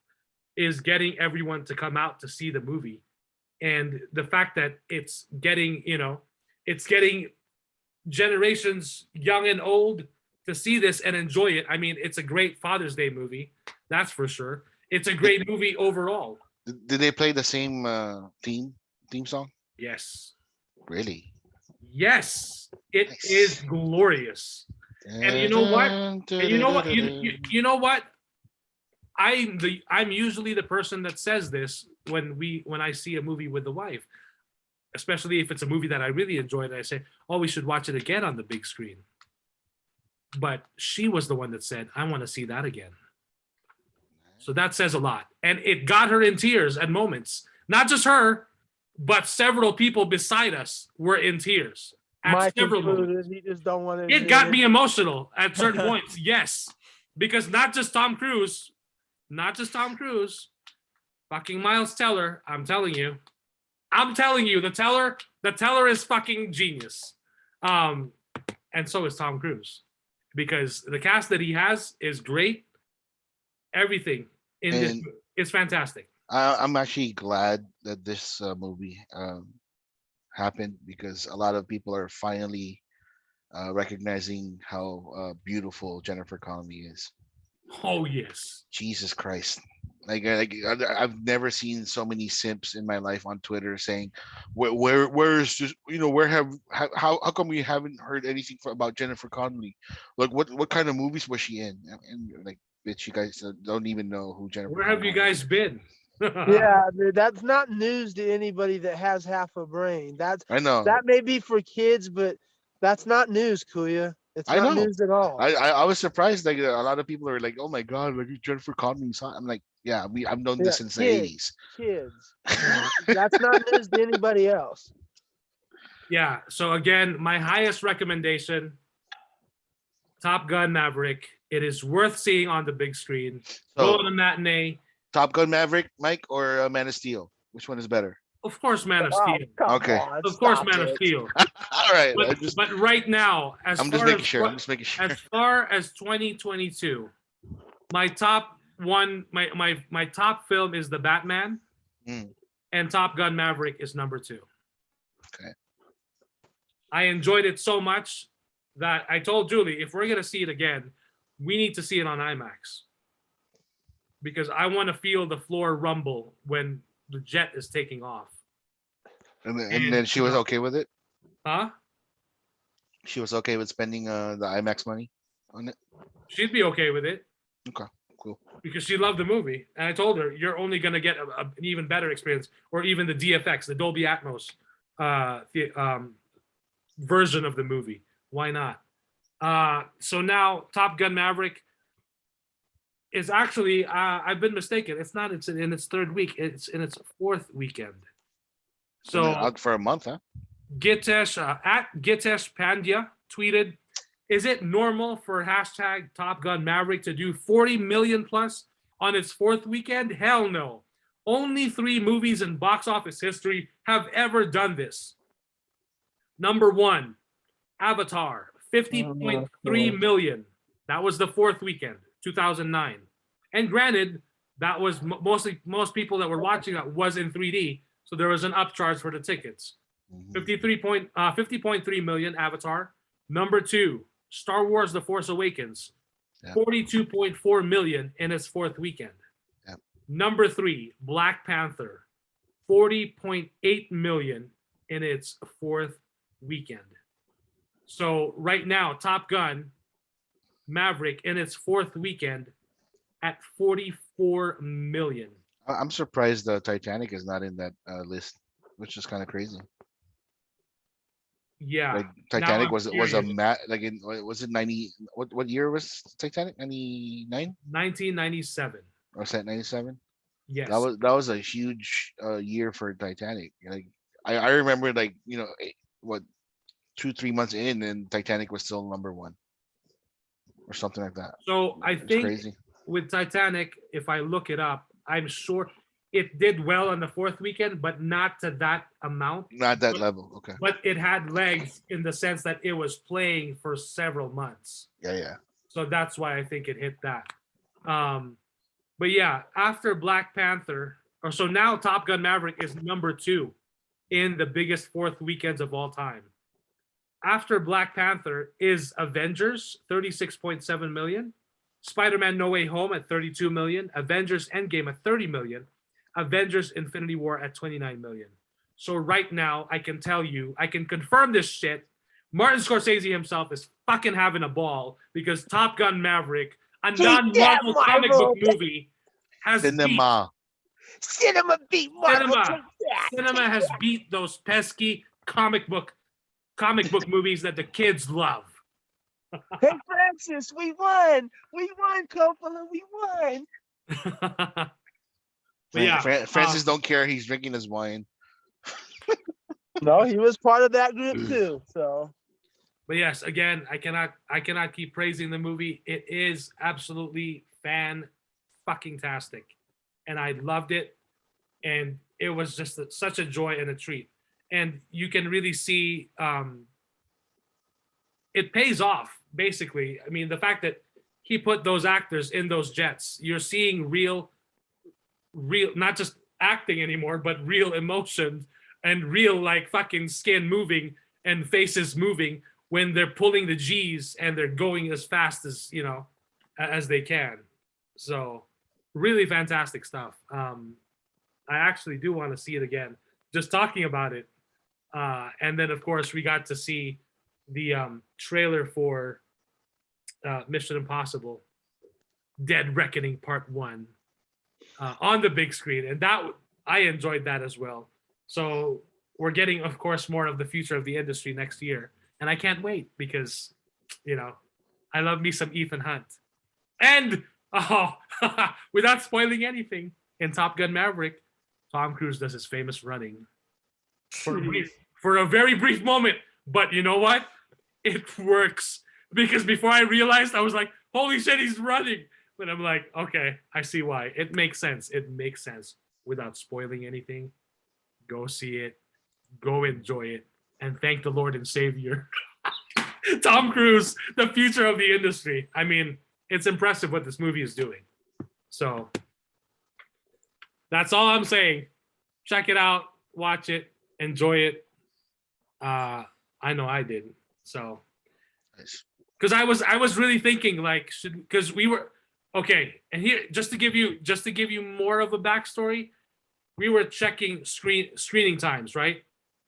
is getting everyone to come out to see the movie. And the fact that it's getting generations young and old to see this and enjoy it. I mean, it's a great Father's Day movie. That's for sure. It's a great movie overall. Did they play the same theme song? Yes. Really? Yes. It Nice. is glorious. And you know what? You know what? I'm usually the person that says this when I see a movie with the wife, especially if it's a movie that I really enjoyed. And I say, "Oh, we should watch it again on the big screen." But she was the one that said, "I want to see that again." So that says a lot, and it got her in tears at moments. Not just her, but several people beside us were in tears at Mike several included. moments. He just don't want to. It got me emotional at certain points, yes, because not just Tom Cruise, fucking Miles Teller. I'm telling you, the teller is fucking genius, and so is Tom Cruise, because the cast that he has is great. Everything in this is fantastic. I'm actually glad that this movie happened, because a lot of people are finally recognizing how beautiful Jennifer Connelly is. Oh yes. Jesus Christ. I've never seen so many simps in my life on Twitter saying, where is this, how come we haven't heard anything about Jennifer Connelly? Like what kind of movies was she in? And like, bitch, you guys don't even know who Jennifer Where have you Connelly guys been? Yeah, dude, that's not news to anybody that has half a brain. I know. That may be for kids, but that's not news, Kuya. It's I not know. news at all. I was surprised. Like, a lot of people are like, "Oh my god, like Jennifer Connelly's hot." I'm like, "Yeah, I've known this since the '80s." Kids. That's not news to anybody else. Yeah. So again, my highest recommendation, Top Gun Maverick. It is worth seeing on the big screen. Go So, on a matinee. Top Gun Maverick, Mike, or Man of Steel? Which one is better? Of course, Man of Oh, Steel. come Okay. on, Of course, stop Man of it. Steel. All right. But right now, I'm just making sure. I'm just making sure. as far as 2022, my top film is The Batman, and Top Gun Maverick is number 2. Okay. I enjoyed it so much that I told Julie, if we're gonna see it again, we need to see it on IMAX, because I want to feel the floor rumble when the jet is taking off. And then she was okay with it. Huh? She was okay with spending the IMAX money on it. She'd be okay with it. Okay, cool. Because she loved the movie, and I told her, you're only gonna get an even better experience, or even the DFX, the Dolby Atmos version of the movie. Why not? So now Top Gun Maverick is actually, I've been mistaken. It's not. It's in its third week. It's in its fourth weekend. So So out for a month, huh? Gitesh at Gitesh Pandya tweeted, "Is it normal for hashtag Top Gun Maverick to do 40 million plus on its fourth weekend? Hell no. Only 3 movies in box office history have ever done this. Number 1, Avatar, 50.3 million. That was the fourth weekend, 2009. And granted, that was most people that were watching that was in 3D, so there was an upcharge for the tickets. 50.3 million Avatar. Number 2, Star Wars: The Force Awakens, 42.4 million in its fourth weekend. Yep. Number 3, Black Panther, 40.8 million in its fourth weekend. So right now, Top Gun Maverick in its fourth weekend at 44 million. I'm surprised the Titanic is not in that list, which is kind of crazy. Yeah. Like Now Titanic I'm was a curious. like in, was it 90? What year was Titanic? 99 1997. or was that 97? Yes. That was a huge year for Titanic. Like I remember, like, what, 2-3 months in, and Titanic was still number 1 or something like that. So I It's think crazy. with Titanic, if I look it up, I'm sure it did well on the fourth weekend, but not to that amount. Not that level. Okay. But it had legs in the sense that it was playing for several months. Yeah. So that's why I think it hit that. But yeah, after Black Panther, or so now Top Gun Maverick is number 2 in the biggest fourth weekends of all time. After Black Panther is Avengers, 36.7 million. Spider-Man No Way Home at 32 million. Avengers Endgame at 30 million. Avengers Infinity War at 29 million. So right now, I can tell you, I can confirm this shit. Martin Scorsese himself is fucking having a ball because Top Gun Maverick, a non-Marvel comic book movie, has Cinema. Cinema beat Marvel. Cinema has beat those pesky comic book movies that the kids love. Hey Francis, we won! We won, Coppola, we won! But yeah, Francis don't care. He's drinking his wine. No, he was part of that group too. So, but yes, again, I cannot keep praising the movie. It is absolutely fan-fucking-tastic, and I loved it, and it was just such a joy and a treat. And you can really see it pays off. Basically, I mean, the fact that he put those actors in those jets, you're seeing real, not just acting anymore, but real emotions and real, like, fucking skin moving and faces moving when they're pulling the G's and they're going as fast as, as they can. So really fantastic stuff. I actually do want to see it again, just talking about it. And then, of course, we got to see the trailer for Mission Impossible Dead Reckoning Part 1 on the big screen, and that I enjoyed that as well. So we're getting, of course, more of the future of the industry next year, and I can't wait because, I love me some Ethan Hunt. And without spoiling anything, in Top Gun Maverick, Tom Cruise does his famous running for a very brief moment. But you know what? It works, because before I realized, I was like, holy shit, he's running. But I'm like, okay, I see why. It makes sense. It makes sense. Without spoiling anything, go see it, go enjoy it, and thank the Lord and Savior. Tom Cruise, the future of the industry. I mean, it's impressive what this movie is doing. So that's all I'm saying. Check it out, watch it, enjoy it. I know I did. So, because I was really thinking, like, because we were okay. And here, just to give you more of a backstory, we were checking screening times, right,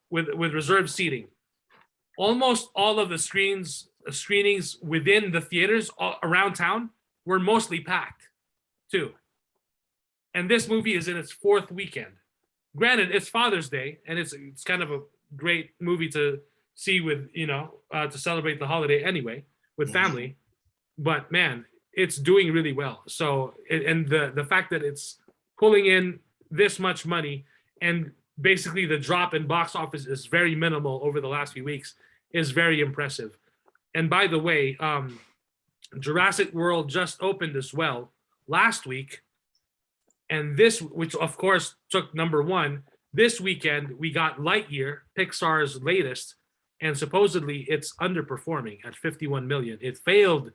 with reserved seating. Almost all of the screenings within the theaters around town were mostly packed, too. And this movie is in its fourth weekend. Granted, it's Father's Day, and it's kind of a great movie to see with, to celebrate the holiday anyway. with family, but man, it's doing really well. So, and the fact that it's pulling in this much money, and basically the drop in box office is very minimal over the last few weeks, is very impressive. And by the way, Jurassic World just opened as well last week, and this, which of course took number one, this weekend we got Lightyear, Pixar's latest, and supposedly it's underperforming at 51 million. It failed.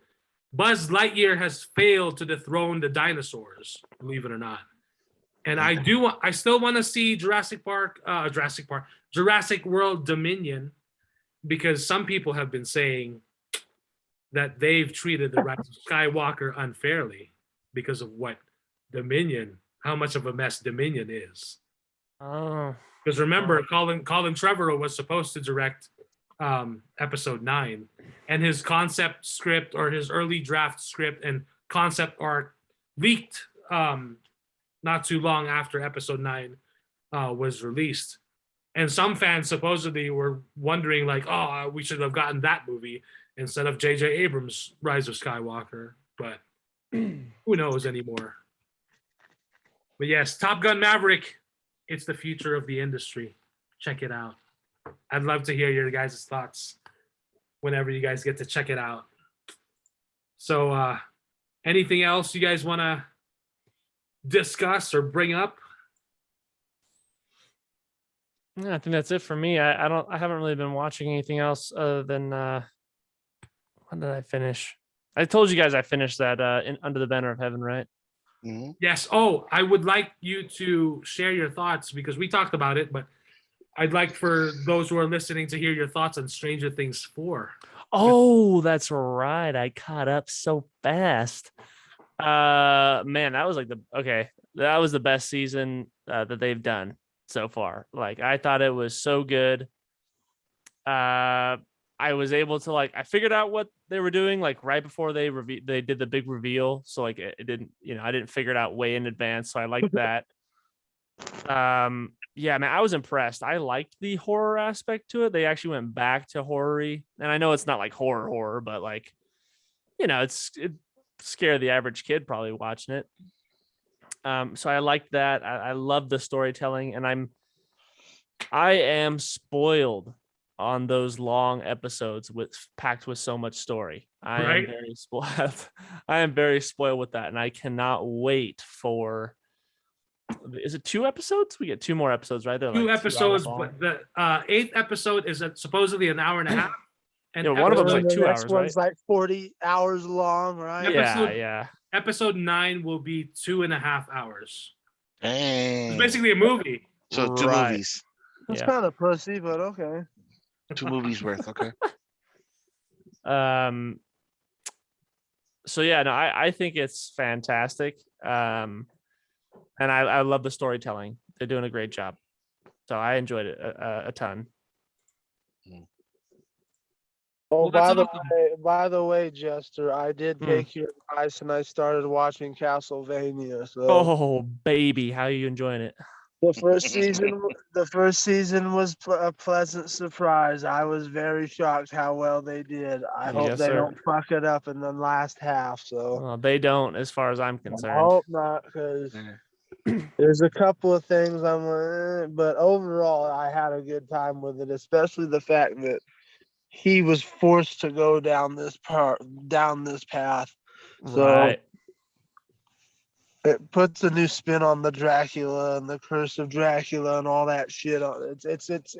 Buzz Lightyear has failed to dethrone the dinosaurs, believe it or not. And I still want to see Jurassic World Dominion, because some people have been saying that they've treated the Rise of Skywalker unfairly because of what how much of a mess Dominion is. Oh, Because remember, Colin Trevorrow was supposed to direct episode 9, and his concept script, or his early draft script and concept art, leaked not too long after episode 9 was released. And some fans supposedly were wondering, like, oh, we should have gotten that movie instead of J.J. Abrams' Rise of Skywalker. But who knows anymore? But yes, Top Gun Maverick, it's the future of the industry. Check it out. I'd love to hear your guys' thoughts whenever you guys get to check it out. So anything else you guys want to discuss or bring up? yeah, I think that's it for me. I haven't really been watching anything else other than when did I finish? I told you guys I finished that in Under the Banner of Heaven, right? Mhm. Yes. Oh, I would like you to share your thoughts, because we talked about it, but I'd like for those who are listening to hear your thoughts on Stranger Things 4. Oh, that's right. I caught up so fast. Man, that was that was the best season that they've done so far. Like, I thought it was so good. I was able to, like, I figured out what they were doing, like, right before they did the big reveal. So, like, it didn't, I didn't figure it out way in advance. So I liked that. Yeah, man, I was impressed. I liked the horror aspect to it. They actually went back to horror-y. And I know it's not like horror, but, like, it scared the average kid probably watching it. So I liked that. I love the storytelling, and I am spoiled on those long episodes packed with so much story. I am very spoiled. I am very spoiled with that, and I cannot wait for. Is it 2 episodes? We get 2 more episodes, right? They're 2 like 2 episodes, hours long. but the 8th episode is supposedly an hour and a half. And Yeah, one of them's And like the 2 next hours, one's right? like 40 hours long, right? Yeah. Episode 9 will be 2.5 hours. Dang. It's basically a movie. So 2 Right. movies. That's Yeah. kind of pussy, but okay. 2 movies worth. Okay. So yeah, no, I think it's fantastic. And I love the storytelling. They're doing a great job. So I enjoyed it a ton. Oh, Well, that's by the way, Jester, I did Hmm. take your advice and I started watching Castlevania. So Oh baby, how are you enjoying it? the first season was a pleasant surprise. I was very shocked how well they did. I hope Yes, they sir. don't fuck it up in the last half. So Well, they don't, as far as I'm I concerned. hope not, because Yeah. there's a couple of things I'm like, but overall, I had a good time with it, especially the fact that he was forced to go down this path. So Right. it puts a new spin on the Dracula and the Curse of Dracula and all that shit. It's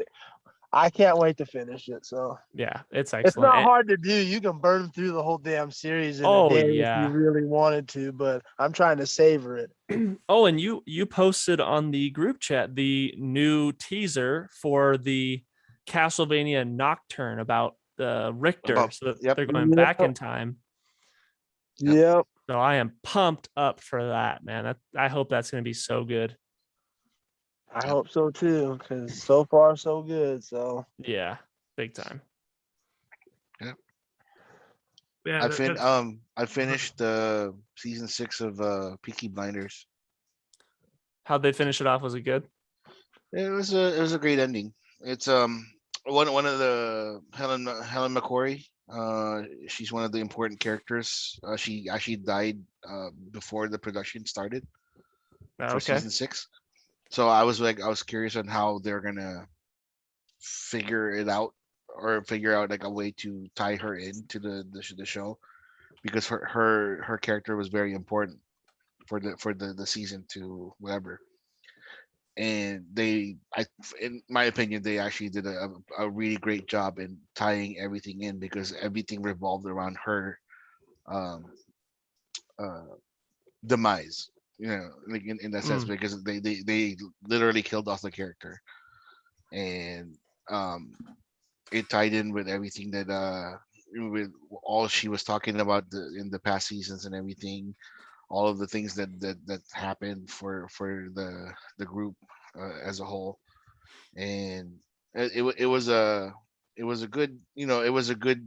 I can't wait to finish it. So Yeah, it's it's excellent. not hard to do. You can burn through the whole damn series in Oh, a day if yeah. you really wanted to, but I'm trying to savor it. Oh, and you posted on the group chat the new teaser for the Castlevania Nocturne about the Richter. So that they're going back in time. Yep. So I am pumped up for that, man. I hope that's going to be so good. I hope so too, because so far so good. So Yeah, big time. Yeah, I finished season 6 of Peaky Blinders. How'd they finish it off? Was it good? It was a great ending. It's one of the Helen McCrory She's one of the important characters. She actually died before the production started for Okay. season 6. So I was curious on how they're gonna figure it out or figure out like a way to tie her into the show because her character was very important for the season to whatever. And in my opinion, they actually did a really great job in tying everything in because everything revolved around her um, uh, demise. Like in that sense, Mm. because they literally killed off the character, and um, it tied in with everything that with all she was talking about in the past seasons and everything, all of the things that happened for the group as a whole, and it was a good it was a good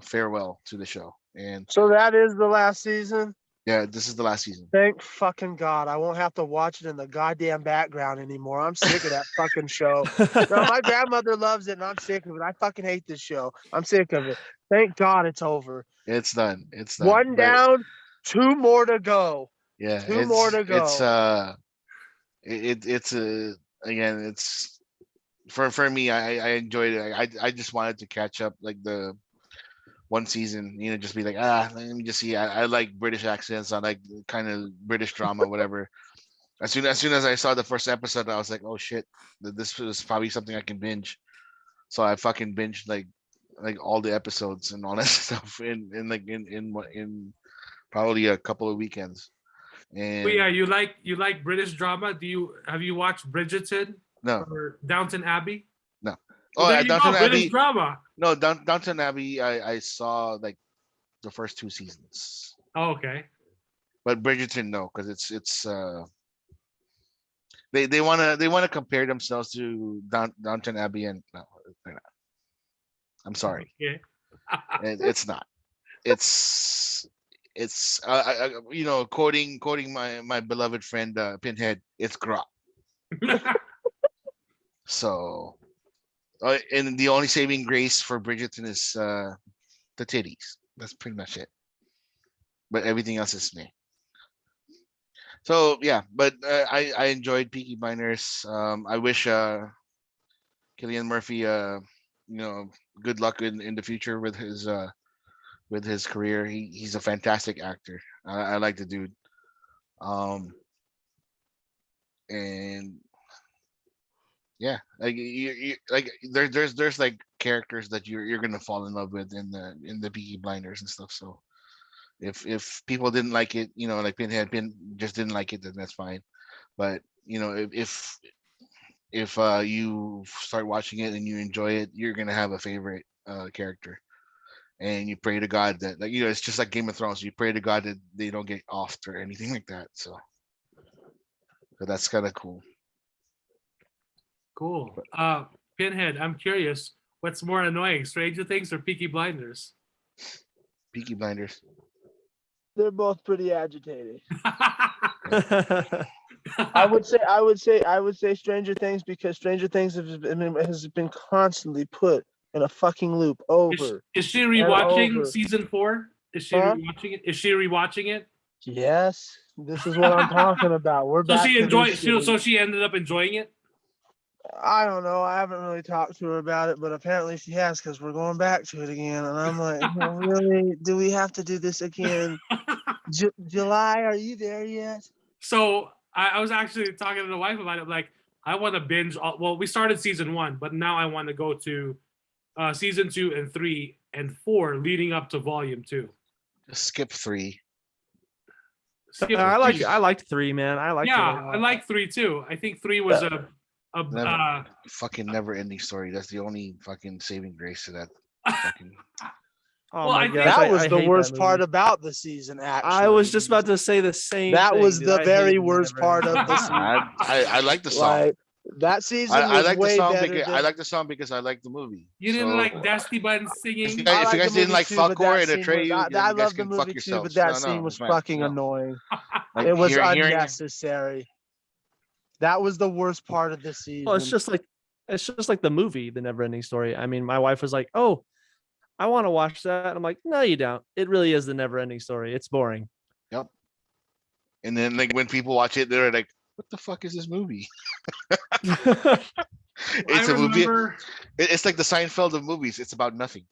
farewell to the show. And So that is the last season. yeah, this is the last season. Thank fucking God. I won't have to watch it in the goddamn background anymore. I'm sick of that fucking show. No, my grandmother loves it and I'm sick of it. I fucking hate this show. I'm sick of it. Thank God it's over. It's done. It's done. One But down, 2 more to go. yeah, 2 more to it's go. it's again, it's for me. I enjoyed it. I just wanted to catch up like the one season, just be like, let me just see. I like British accents. I like kind of British drama, whatever. As soon as I saw the first episode, I was like, oh shit, this was probably something I can binge. So I fucking binged like all the episodes and all that stuff in probably a couple of weekends. And But yeah, you like British drama. Have you watched Bridgerton no, or Downton Abbey? no. Well, Oh, there yeah, you Downton go, British Abbey. drama. No, Downton Abbey. I saw like the first 2 seasons, Oh, okay. but Bridgerton no, because it's they wanna compare themselves to Downton Abbey, and no, they're not. I'm sorry, Okay. it's not. It's quoting my beloved friend Pinhead. It's grok. So, and the only saving grace for Bridgerton is the titties. That's pretty much it. But everything else is me. So yeah, but I enjoyed Peaky Blinders. I wish Killian Murphy good luck in the future with his career. He's a fantastic actor. I like the dude. Um and yeah, like like there's like characters that you're gonna fall in love with in the Peaky Blinders and stuff. So if people didn't like it, like Pin just didn't like it, then that's fine. But if you start watching it and you enjoy it, you're gonna have a favorite character, and you pray to God that it's just like Game of Thrones. You pray to God that they don't get offed or anything like that. So that's kind of cool. Cool. Pinhead, I'm curious. What's more annoying, Stranger Things or Peaky Blinders? Peaky Blinders. They're both pretty agitated. I would say Stranger Things because Stranger Things has been constantly put in a fucking loop over. Is she and rewatching over. season 4? Is she Huh? rewatching it? Is she rewatching it? Yes, this is what I'm talking about. We're So back she to enjoyed. this shit. So she ended up enjoying it. I don't know. I haven't really talked to her about it, but apparently she has because we're going back to it again. And I'm like, well, really? Do we have to do this again? July? Are you there yet? So I was actually talking to the wife about it. Like, I want to binge. Well, we started season 1, but now I want to go to season 2 and 3 and 4, leading up to volume 2. Just skip 3. Skip I 3. liked 3, man. I liked it. I like 3 too. I think 3 was Fucking never ending story. That's the only fucking saving grace to that. Fucking. Oh Well, my I think gosh, That was I the hate worst that part movie. about the season, actually. I was just about to say the same That thing. was dude. the I very hated worst Never part Ending of the Story. season. I like the song. Like, that season I was like the way song better because than I like the song because I like the movie. you didn't So, like Dusty Bun if singing. you guys, I if you like guys the didn't movie like too, but Falcor that and scene was, Atreyu, then I you guys love the can fuck movie too, yourselves. but that No, scene was it's fine. fucking No. annoying. Like, It was hearing- unnecessary. That was the worst part of the season. Well, it's just like the movie, The Never Ending Story. I mean, my wife was like, "Oh, I want to watch that. And I'm like, no, you don't. It really is the never ending story. It's boring. Yep. And then like when people watch it, they're like, "What the fuck is this movie?" It's a movie. remember, It's like the Seinfeld of movies. It's about nothing.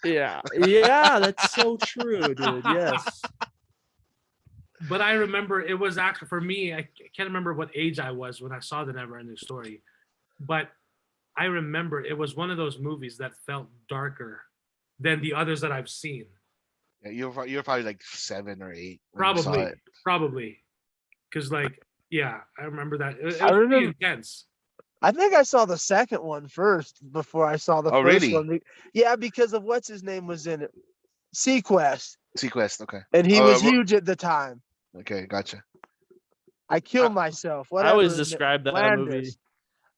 Yeah. Yeah, that's so true, dude. Yes. But I remember it was actually for me. I can't remember what age I was when I saw the Never Ending Story, but I remember it was one of those movies that felt darker than the others that I've seen. Yeah, you're probably like 7 or 8. When you saw it. Probably, because like yeah, I remember that. It was I pretty remember- intense. I think I saw the second one first before I saw the Oh, first really? one. Yeah, because of what's his name was in it, Sequest, Sequest. Okay. and he Oh, was Ro- huge at the time. Okay, gotcha. I killed myself. Whatever. I always his name- describe that Landis. movie.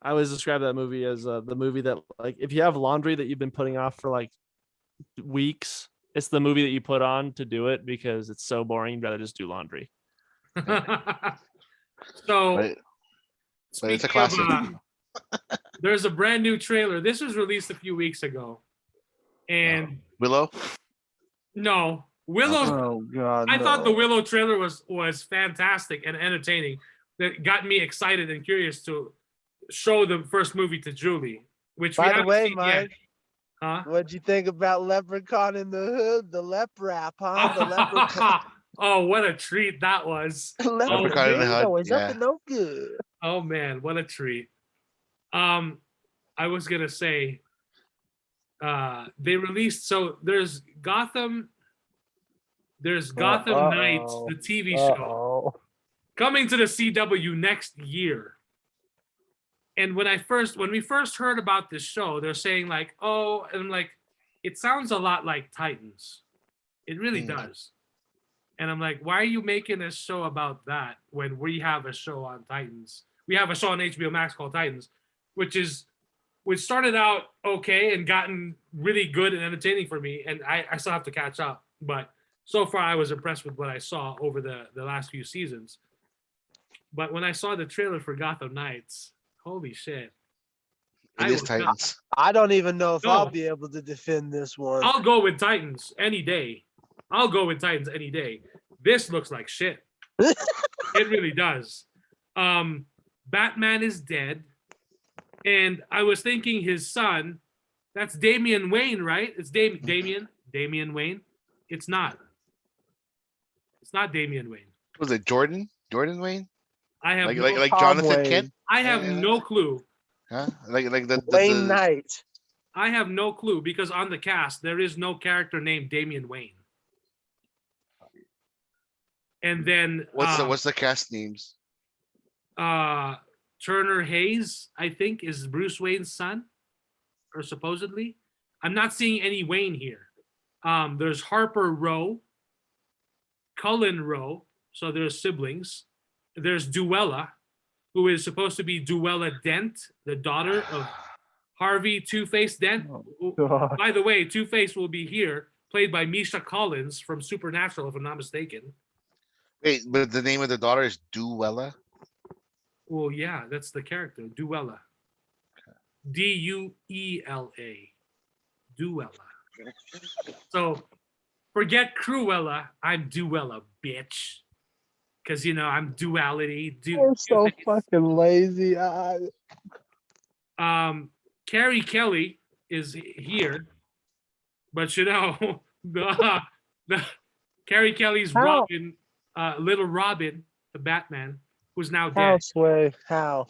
I always describe that movie as the movie that, like, if you have laundry that you've been putting off for like weeks, it's the movie that you put on to do it because it's so boring. You'd rather just do laundry. So, But it's a speaking of, classic. there's a brand new trailer. This was released a few weeks ago, and Willow. no, Willow. Oh God! I thought the no. Willow trailer was fantastic and entertaining. That got me excited and curious to show the first movie to Julie, which we By the haven't way, seen yet. Mike, Huh? what'd you think about Leprechaun in the Hood? The lep rap, huh? The leprechaun. Oh, what a treat that was. Leprechaun in the Hood, Always up yeah. and no good. Oh man, what a treat. I was gonna say they released, so there's Gotham Knights, the TV show, coming to the CW next year. And when we first heard about this show, they're saying like, oh, and I'm like, it sounds a lot like Titans. It really does. And I'm like, why are you making a show about that when we have a show on Titans? We have a show on HBO Max called Titans, which started out okay and gotten really good and entertaining for me. And I still have to catch up. But so far, I was impressed with what I saw over the last few seasons. But when I saw the trailer for Gotham Knights, holy shit. It is Titans. I don't even know if No. I'll be able to defend this one. I'll go with Titans any day. This looks like shit. It really does. Batman is dead. And I was thinking his son, that's Damian Wayne, right? It's Damian Wayne. It's not. It's not Damian Wayne. Was it Jordan? Jordan Wayne? I have Like Tom Jonathan Wayne. Kent? I have Yeah. no clue. Huh? Like the Wayne Knight. I have no clue because on the cast there is no character named Damian Wayne. And then what's the cast names? Turner Hayes, I think, is Bruce Wayne's son, or supposedly. I'm not seeing any Wayne here. There's Harper Row, Cullen Row, so there's siblings. There's Duella, who is supposed to be Duella Dent, the daughter of Harvey Two-Face Dent. God. By the way, Two-Face will be here, played by Misha Collins from Supernatural, if I'm not mistaken. Wait, but the name of the daughter is Duella? Well, yeah, that's the character, Duella. Duela. Duella. So forget Cruella. I'm Duella, bitch. Because, I'm duality. You're so fucking lazy. Carrie Kelly is here. But, the Carrie Kelly's How? Robin, little Robin, the Batman, who's now dead. How, Sway? How?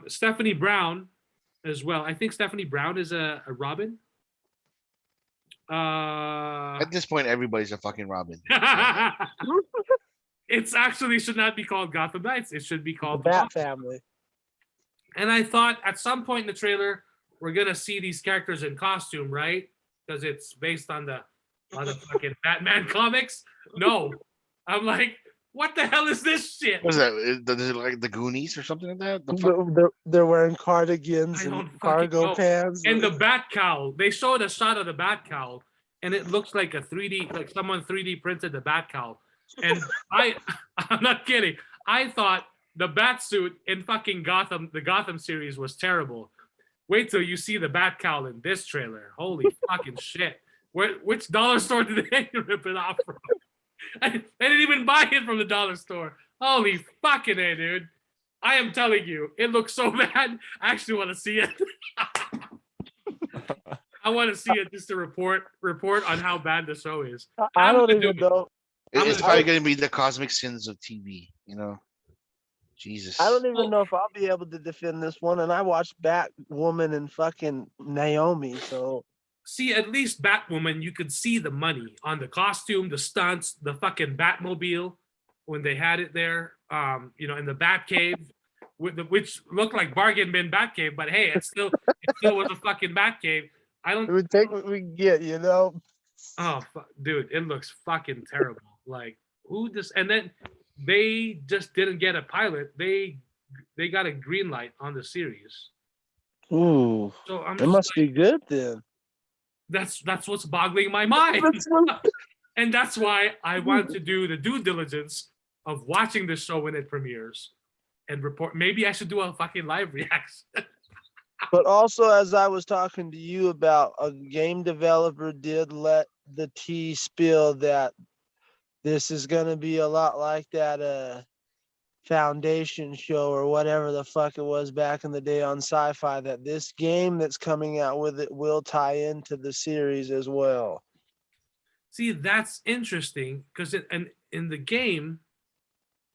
Stephanie Brown as well. I think Stephanie Brown is a Robin. At this point, everybody's a fucking Robin. It's actually should not be called Gotham Knights. It should be The called Bat Family. And I thought at some point in the trailer, we're gonna see these characters in costume, right? Because it's based on the fucking Batman comics. No, I'm like, what the hell is this shit? What's that? Is it like the Goonies or something like that? The fuck? They're wearing cardigans I don't and fucking cargo know. pants. And the bat cowl. They showed a shot of the bat cowl, and it looks like a 3D, like someone 3D printed the bat cowl. And I'm not kidding. I thought the bat suit in fucking Gotham, the Gotham series, was terrible. Wait till you see the bat cowl in this trailer. Holy fucking shit. Which dollar store did they rip it off from? They didn't even buy it from the dollar store. Holy fucking A, dude. I am telling you, it looks so bad. I actually want to see it. I want to see it just to report on how bad the show is. I I'm don't gonna do even it. know. It's gonna probably do going to be the cosmic sins of TV. You know, Jesus. I don't even Well- know if I'll be able to defend this one. And I watched Batwoman and fucking Naomi. So See, at least Batwoman, you could see the money on the costume, the stunts, the fucking Batmobile when they had it there. In the Batcave, which looked like bargain bin Batcave, but hey, it still was a fucking Batcave. I don't. we would take what we can get, you know. Oh, dude, it looks fucking terrible. Like who just and then they just didn't get a pilot. They got a green light on the series. Ooh, So I'm it just must be good then. that's what's boggling my mind. And that's why I want to do the due diligence of watching this show when it premieres and report. Maybe I should do a fucking live reaction. But also, as I was talking to you about, a game developer did let the tea spill that this is going to be a lot like that Foundation show or whatever the fuck it was back in the day on Sci-Fi, that this game that's coming out with it will tie into the series as well. See, that's interesting because in the game,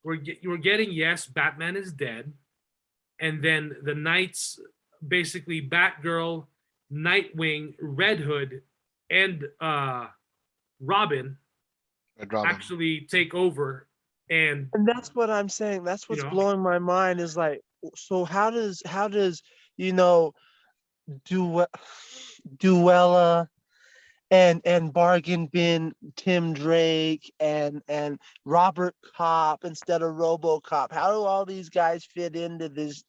we're getting, yes, Batman is dead, and then the Knights, basically Batgirl, Nightwing, Red Hood, and Robin Red Robin. actually take over. And And that's what I'm saying. That's what's know. blowing my mind is like, so how does you know Duella and Bargain Bin Tim Drake and Robert Cop instead of RoboCop? How do all these guys fit into this?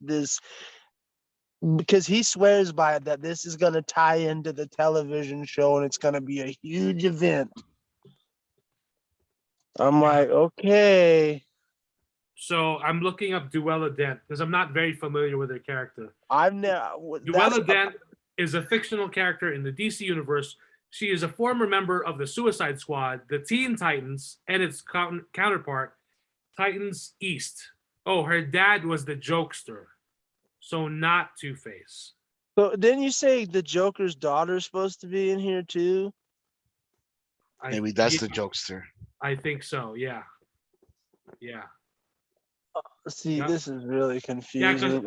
Because he swears by it that this is going to tie into the television show and it's going to be a huge event. I'm Yeah. like, okay. So I'm looking up Duella Dent because I'm not very familiar with her character. I'm now. Duella Dent is a fictional character in the DC universe. She is a former member of the Suicide Squad, the Teen Titans, and its counterpart, Titans East. Oh, her dad was the Jokester, so not Two-Face. So didn't you say the Joker's daughter is supposed to be in here too? Maybe that's the jokester. I think so. Yeah. See, Yeah. this is really confusing.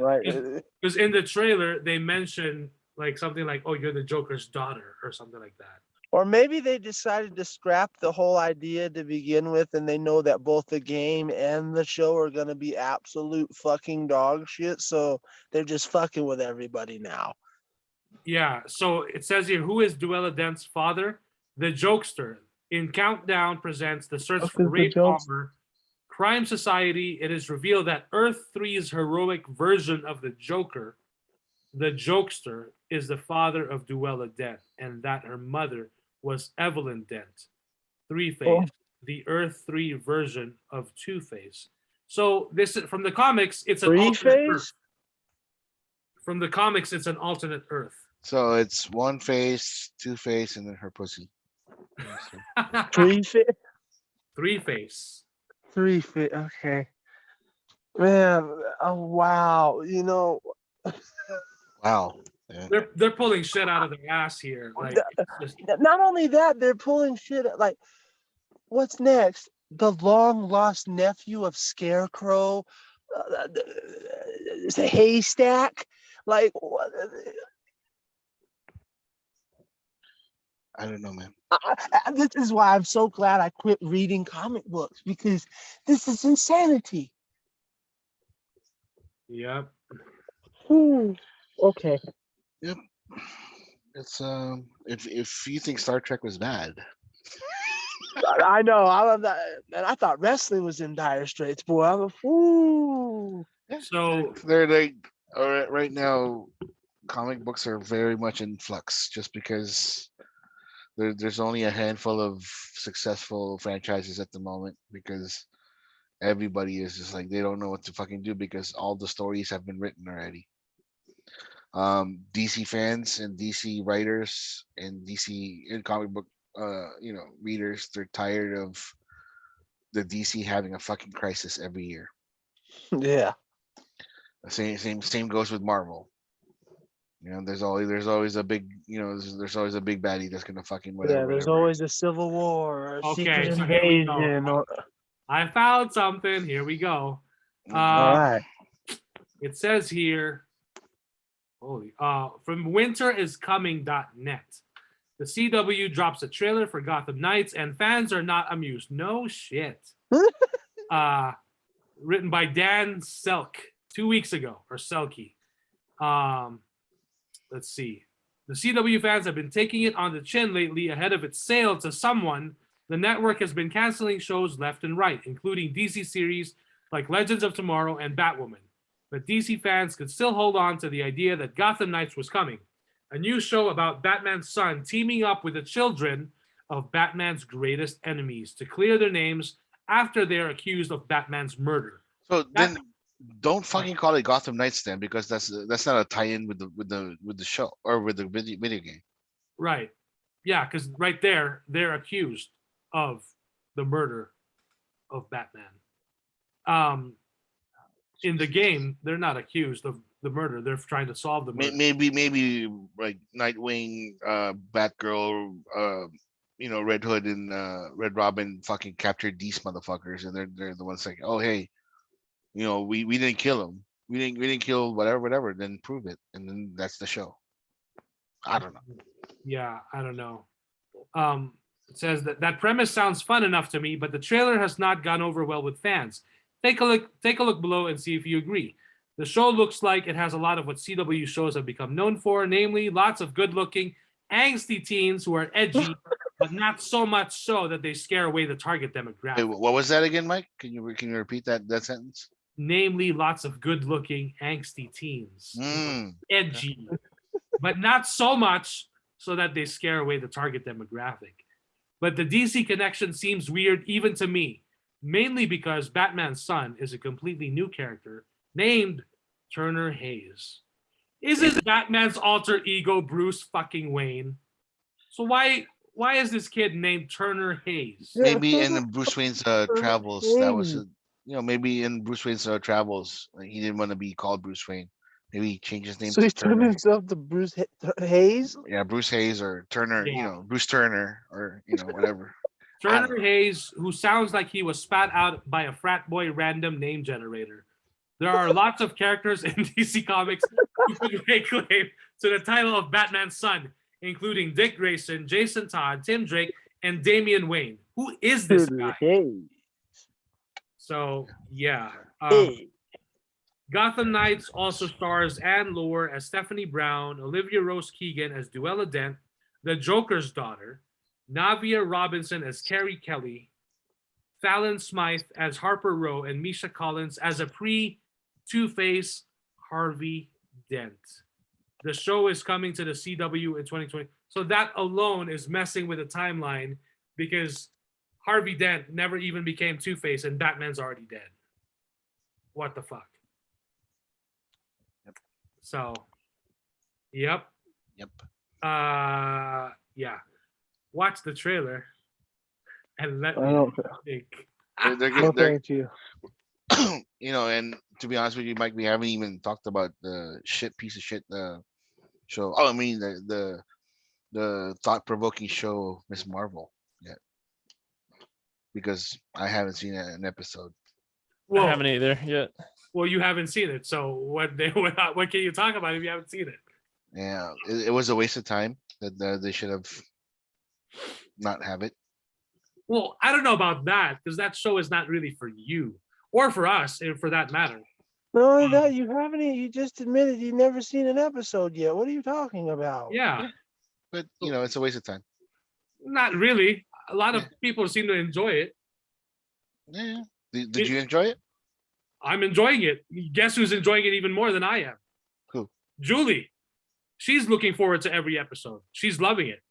Because in the trailer they mention like something like, "Oh, you're the Joker's daughter" or something like that. Or maybe they decided to scrap the whole idea to begin with, and they know that both the game and the show are going to be absolute fucking dog shit. So they're just fucking with everybody now. Yeah. So it says here, who is Duella Dent's father? The Jokester. In Countdown presents the search for Ray Palmer. Crime Society. It is revealed that Earth 3's heroic version of the Joker, the Jokester, is the father of Duella Dent, and that her mother was Evelyn Dent, Three-Face, the Earth 3 version of Two-Face. So this from the comics, it's an alternate Earth. From the comics, it's an alternate Earth. So it's one face, two face, and then her pussy. Three-Face. Three-Face. Three-Face. Okay. Man, oh wow. You know. Wow. Yeah. They're pulling shit out of their ass here. Like, it's just, Not only that, they're pulling shit. Like, what's next? The long lost nephew of Scarecrow, it's a haystack. Like, what? I don't know, man. This is why I'm so glad I quit reading comic books, because this is insanity. yep. Okay. Yep. It's if you think Star Trek was bad, I know. I love that. And I thought wrestling was in dire straits, boy. So they're like right now, comic books are very much in flux just because there's only a handful of successful franchises at the moment because everybody is just like they don't know what to fucking do because all the stories have been written already. DC fans and DC writers and DC in comic book readers, they're tired of the DC having a fucking crisis every year. Yeah. The same goes with Marvel. There's always a big there's always a big baddie that's gonna fucking whatever. Yeah, there's whatever. always a civil war or a Okay, secret so here we go. invasion. I found something. Here we go. Mhm. All right. It says here, from winteriscoming.net. The CW drops a trailer for Gotham Knights and fans are not amused. No shit. Written by Dan Selk 2 weeks ago, or Selkie. Let's see. The CW fans have been taking it on the chin lately ahead of its sale to someone. The network has been canceling shows left and right, including DC series like Legends of Tomorrow and Batwoman. But DC fans could still hold on to the idea that Gotham Knights was coming. A new show about Batman's son teaming up with the children of Batman's greatest enemies to clear their names after they're accused of Batman's murder. So then, don't fucking call it Gotham Knights then, because that's not a tie-in with the show or with the video game. Right. Yeah, because right there, they're accused of the murder of Batman. In the game, they're not accused of the murder. They're trying to solve the murder. Maybe like Nightwing, Batgirl, Red Hood and Red Robin fucking captured these motherfuckers, and they're the ones like, oh hey, we didn't kill him, we didn't kill whatever, then prove it, and then that's the show. I don't know. Yeah, I don't know. It says that premise sounds fun enough to me, but the trailer has not gone over well with fans. Take a look below and see if you agree. The show looks like it has a lot of what CW shows have become known for, namely lots of good-looking, angsty teens who are edgy, but not so much so that they scare away the target demographic. Hey, what was that again, Mike? Can you repeat that sentence? Namely, lots of good-looking, angsty teens, edgy, but not so much so that they scare away the target demographic. But the DC connection seems weird even to me, mainly because Batman's son is a completely new character named Turner Hayes. Isn't Batman's alter ego Bruce fucking Wayne? So why is this kid named Turner Hayes? Maybe in Bruce Wayne's travels, that was maybe in Bruce Wayne's travels, he didn't want to be called Bruce Wayne. Maybe he changed his name So to he turned Turner. himself to Bruce Hayes? Yeah, Bruce Hayes or Turner, Yeah. Bruce Turner or whatever. Turner Hayes, who sounds like he was spat out by a frat boy random name generator. There are lots of characters in DC Comics who could lay claim to the title of Batman's son, including Dick Grayson, Jason Todd, Tim Drake, and Damian Wayne. Who is this guy? Hayes. So, yeah. Hey. Gotham Knights also stars Anne Lore as Stephanie Brown, Olivia Rose Keegan as Duella Dent, the Joker's daughter, Navia Robinson as Carrie Kelly, Fallon Smythe as Harper Row, and Misha Collins as a pre-Two-Face Harvey Dent. The show is coming to the CW in 2020. So that alone is messing with the timeline because Harvey Dent never even became Two-Face and Batman's already dead. What the fuck? Yep. So, yep. Yeah. Watch the trailer and let me think. Thank you. And to be honest with you, Mike, we haven't even talked about the piece of shit show. Oh, I mean the thought-provoking show Miss Marvel yet, because I haven't seen an episode. I haven't either yet. Well, you haven't seen it, so what can you talk about if you haven't seen it? Yeah, it was a waste of time. That they should have not have it. Well, I don't know about that because that show is not really for you or for us, for that matter. Not only that, you haven't. You just admitted you've never seen an episode yet. What are you talking about? Yeah, but it's a waste of time. Not really. A lot of people seem to enjoy it. Yeah. Did you enjoy it? I'm enjoying it. Guess who's enjoying it even more than I am? Who? Julie. She's looking forward to every episode. She's loving it.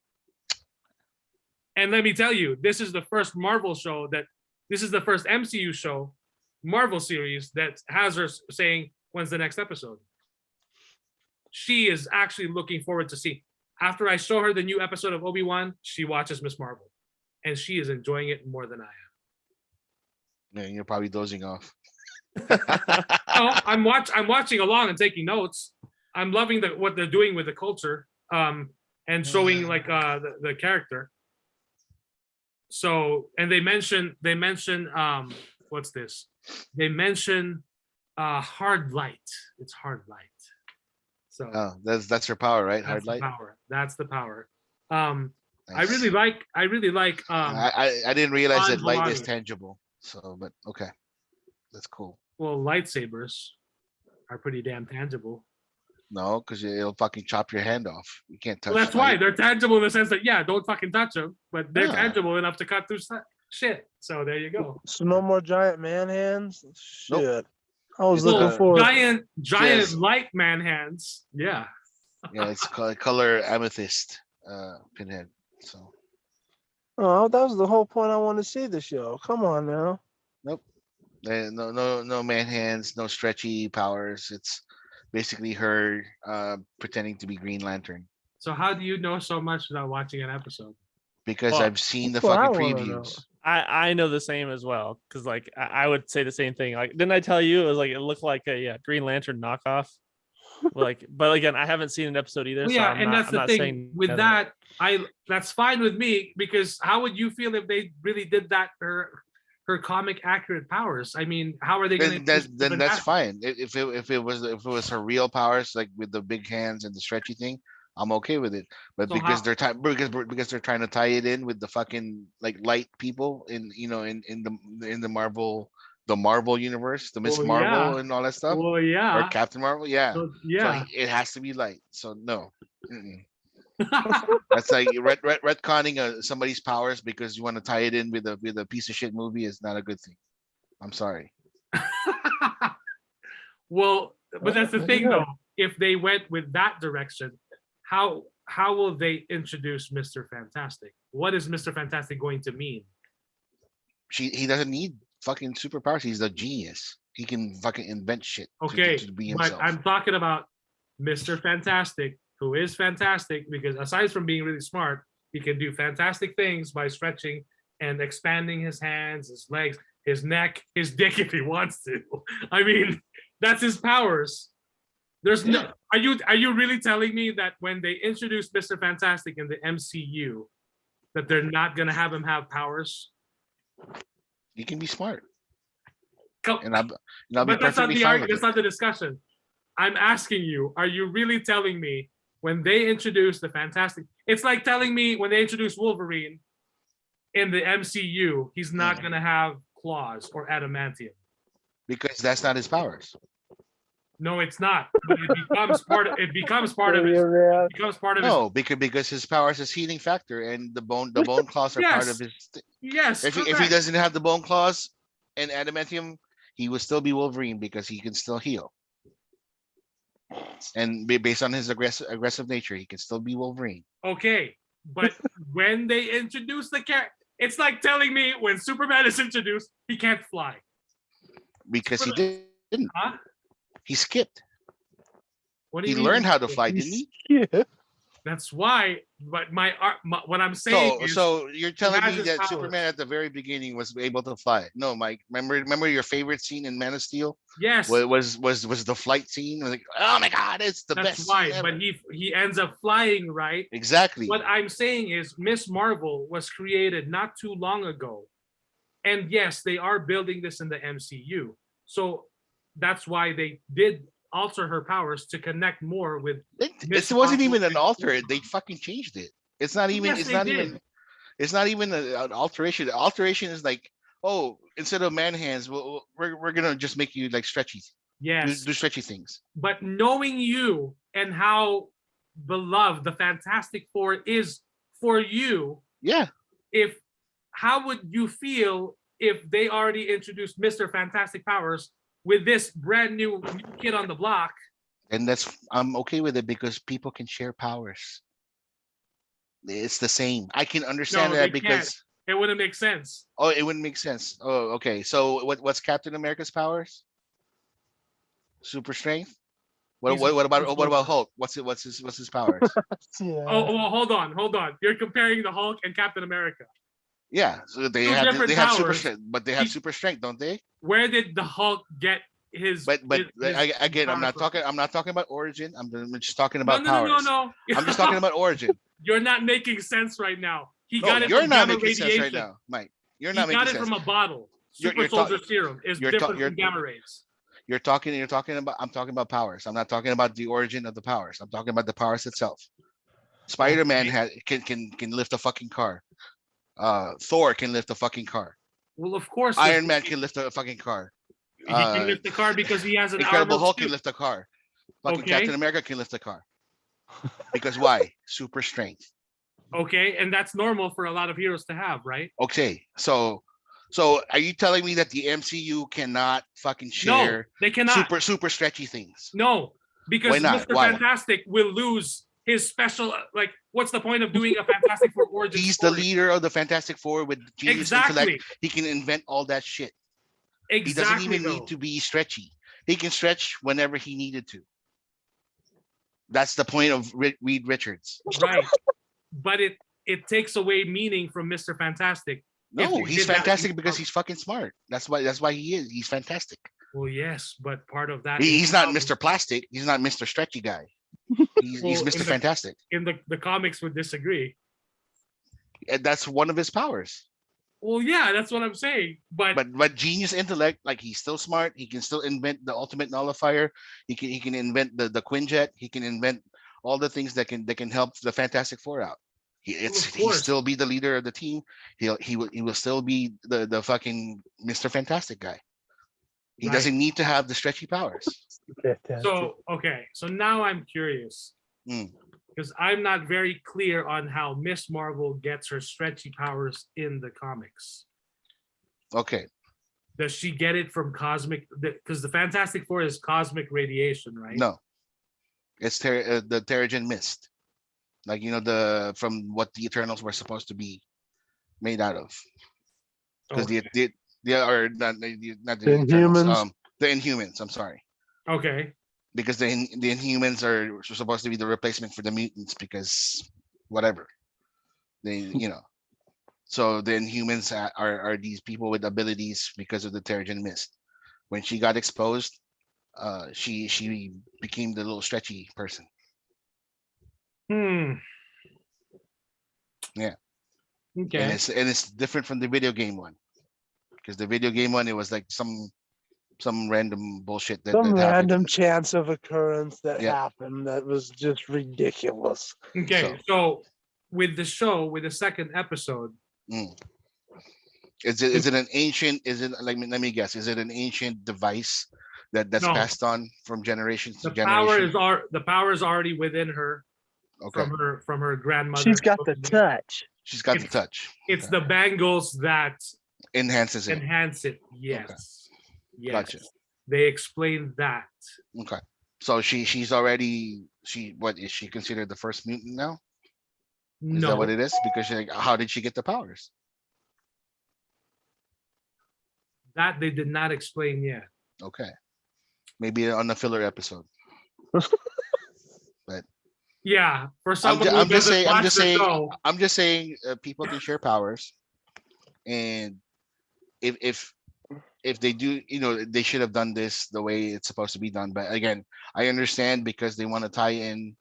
And let me tell you, this is the first MCU show, Marvel series, that has her saying, when's the next episode? She is actually looking forward to see. After I show her the new episode of Obi-Wan, she watches Miss Marvel, and she is enjoying it more than I am. Yeah, you're probably dozing off. No, I'm watching along and taking notes. I'm loving what they're doing with the culture, and showing like the character. So, and they mention what's this? They mention hard light. It's hard light. So that's her power, right? Hard that's light. the power. That's the power. I Nice. really like I didn't realize Han that light is Halani. tangible. So, but okay, that's cool. Well, lightsabers are pretty damn tangible. No, because it'll fucking chop your hand off. You can't touch. Well, that's why light. they're tangible in the sense that don't fucking touch them, but they're Yeah. tangible enough to cut through shit. So there you go. So no more giant man hands. Shit. Nope. I was Well, looking for. giant Yes. light man hands. Yeah. Yeah, it's color amethyst pinhead. So Oh, that was the whole point. I wanted to see the show. Come on now. no man hands, no stretchy powers. It's basically her pretending to be Green Lantern So how do you know so much without watching an episode? because Well, I've seen the that's what I fucking wanna know. previews. I know the same as well because like I would say the same thing. Like, didn't I tell you it was like it looked like a Green Lantern knockoff? Like, but again, I haven't seen an episode either. Well, so yeah, I'm and not, that's I'm the not thing saying with no. that. That's fine with me because how would you feel if they really did that her comic accurate powers? I mean, how are they going to? Then that's fine. If it was her real powers, like with the big hands and the stretchy thing, I'm okay with it. But So because how- because they're trying to tie it in with the fucking like light people in the Marvel universe, the Miss Well, Marvel yeah. and all that stuff, Well, or yeah. Captain Marvel, yeah. So, So yeah. it has to be light. So no. Mm-mm. That's like retconning somebody's powers because you want to tie it in with a piece of shit movie is not a good thing. I'm sorry. Well, but that's the thing Yeah. though. If they went with that direction, how will they introduce Mr. Fantastic? What is Mr. Fantastic going to mean? He doesn't need fucking superpowers. He's a genius. He can fucking invent shit Okay, to be but himself. I'm talking about Mr. Fantastic, who is fantastic because aside from being really smart, he can do fantastic things by stretching and expanding his hands, his legs, his neck, his dick if he wants to. I mean, that's his powers. There's no. Are you really telling me that when they introduce Mr. Fantastic in the MCU, that they're not gonna have him have powers? He can be smart, Come- and I'll be But that's not perfectly the fine argument. with That's not the discussion. I'm asking you: are you really telling me when they introduce the Fantastic? It's like telling me when they introduce Wolverine in the MCU, he's not gonna have claws or adamantium. because that's not his powers. No, it's not. But it becomes part of. It becomes part of his. Yeah, It becomes part of his. No, because his powers is healing factor, and the bone claws are part of Yes. his. Yes. If he correct. doesn't have the bone claws and adamantium, he would still be Wolverine because he can still heal. And based on his aggressive nature, he can still be Wolverine. Okay, but when they introduce the character, it's like telling me when Superman is introduced, he can't fly. Because he didn't. Huh? He skipped. What do He you mean? learned how to fly, didn't he? yeah. That's why. But what I'm saying is, So you're telling has me his that powers. Superman at the very beginning was able to fly? No, Mike. Remember your favorite scene in Man of Steel yes, was the flight scene? Like, oh my God, it's the that's best why. scene ever. But he ends up flying, right? Exactly. What I'm saying is, Miss Marvel was created not too long ago, and yes, they are building this in the MCU. So that's why they did alter her powers to connect more with. It Miss wasn't Marvel even an and alter. Superman. They fucking changed it. It's not even. Yes, It's they not did. even. It's not even an alteration. The alteration is like, oh, instead of man hands, we're gonna just make you like stretchy. Yes, Do stretchy things. but knowing you and how beloved the Fantastic Four is for you, Yeah. how would you feel if they already introduced Mr. Fantastic powers with this brand new kid on the block? And I'm okay with it because people can share powers. It's the same. I can understand No, that they because can't. It wouldn't make sense. oh, it wouldn't make sense. Oh, okay. So what's Captain America's powers? Super strength. What, He's what, a what about super what about soldier. Hulk? What's his powers? Yeah. Oh, well, hold on. You're comparing the Hulk and Captain America. Yeah, so Two different they have super powers. strength, but they have He- super strength, don't they? Where did the Hulk get his? But again, power from? I'm not talking about origin. I'm just talking No, about no, no, no, powers. no. I'm just talking about origin. You're not making sense right now. He No, got it you're from not gamma making sense radiation. right now, Mike. You're He not got making it sense. from a bottle. You're- Super you're ta- soldier serum is you're ta- different you're- from gamma rays. You're talking about. I'm talking about powers. I'm not talking about the origin of the powers. I'm talking about the powers itself. Spider-Man can lift a fucking car. Thor can lift a fucking car. Well, of course, Iron Man can lift a fucking car. he can lift the car because he has an Incredible armored Hulk suit. can lift a car. Fucking Okay. Captain America can lift a car. Because why? Super strength. Okay, and that's normal for a lot of heroes to have, right? Okay, so are you telling me that the MCU cannot fucking No, share they cannot. super stretchy things? No, because Why not? Mr. Why? Fantastic will lose his special. Like, what's the point of doing a Fantastic Four origin He's the story? leader of the Fantastic Four with genius Exactly. intellect. He can invent all that shit. He doesn't Exactly. even need to be stretchy. He can stretch whenever he needed to. That's the point of Reed Richards. Right, but it takes away meaning from Mr. Fantastic. if No, they he's did that fantastic in- because he's fucking smart. That's why he is. He's fantastic. Well, yes, but part of that He's is not Mr. Plastic. He's not Mr. Stretchy guy. He's Well, Mr. in the- Fantastic. in the comics would disagree. And that's one of his powers. Well, yeah, that's what I'm saying. But genius intellect, like he's still smart. He can still invent the ultimate nullifier. He can invent the Quinjet. He can invent all the things that can help the Fantastic Four out. He'll course. still be the leader of the team. He will still be the fucking Mr. Fantastic guy. He Right. doesn't need to have the stretchy powers. So okay, so now I'm curious Mm. because I'm not very clear on how Miss Marvel gets her stretchy powers in the comics. Okay. Does she get it from cosmic? Because the Fantastic Four is cosmic radiation, right? No. It's the Terrigen mist. Like from what the Eternals were supposed to be made out of. Because Okay. the or not the The Eternals, Inhumans. the Inhumans, I'm sorry. Okay. Because the Inhumans are supposed to be the replacement for the mutants because whatever. So the Inhumans are these people with abilities because of the Terrigen mist. When she got exposed, she became the little stretchy person. Hmm. Yeah. Okay. And it's different from the video game one. Because the video game one, it was like some random bullshit that Some happened. random chance of occurrence that Yeah. happened that was just ridiculous. Okay. So with the show, with the second episode, Is it an ancient? Is it like let me guess? Is it an ancient device that's No. passed on from generation to the power generation? the power is already within her Okay, from her grandmother. She's got the touch. she's got the it's- touch. It's Okay. the bangles that Enhances it. enhance it. Yes. Yes. Gotcha. They explained that. Okay, so she's already what is she considered the first mutant now? Is that No. what it is? Because how did she get the powers? That they did not explain yet. Okay, maybe on the filler episode. Yeah, for someone I'm who just doesn't saying. watch the show, I'm just saying. People can share powers, and if they do, they should have done this the way it's supposed to be done. But again, I understand because they want to tie in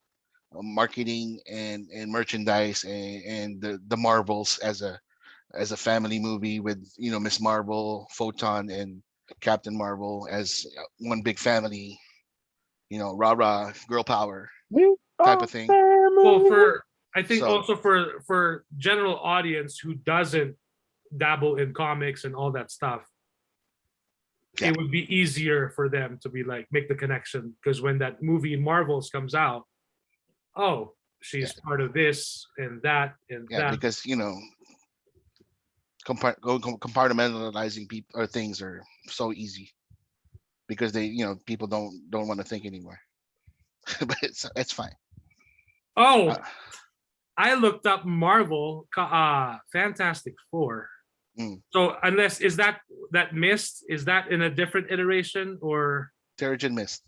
marketing and merchandise and the Marvels as a family movie with Miss Marvel, Photon, and Captain Marvel as one big family. Rah rah, girl power type of thing. well, I think So- also for general audience who doesn't dabble in comics and all that stuff, Yeah. it would be easier for them to be like make the connection because when that movie Marvels comes out, oh, she's part of this and that and Yeah, that. because compartmentalizing people or things are so easy because they people don't want to think anymore. But it's fine. Oh, Uh, I looked up Marvel Fantastic Four. Mm. So unless is that mist, is that in a different iteration or Terrigen mist.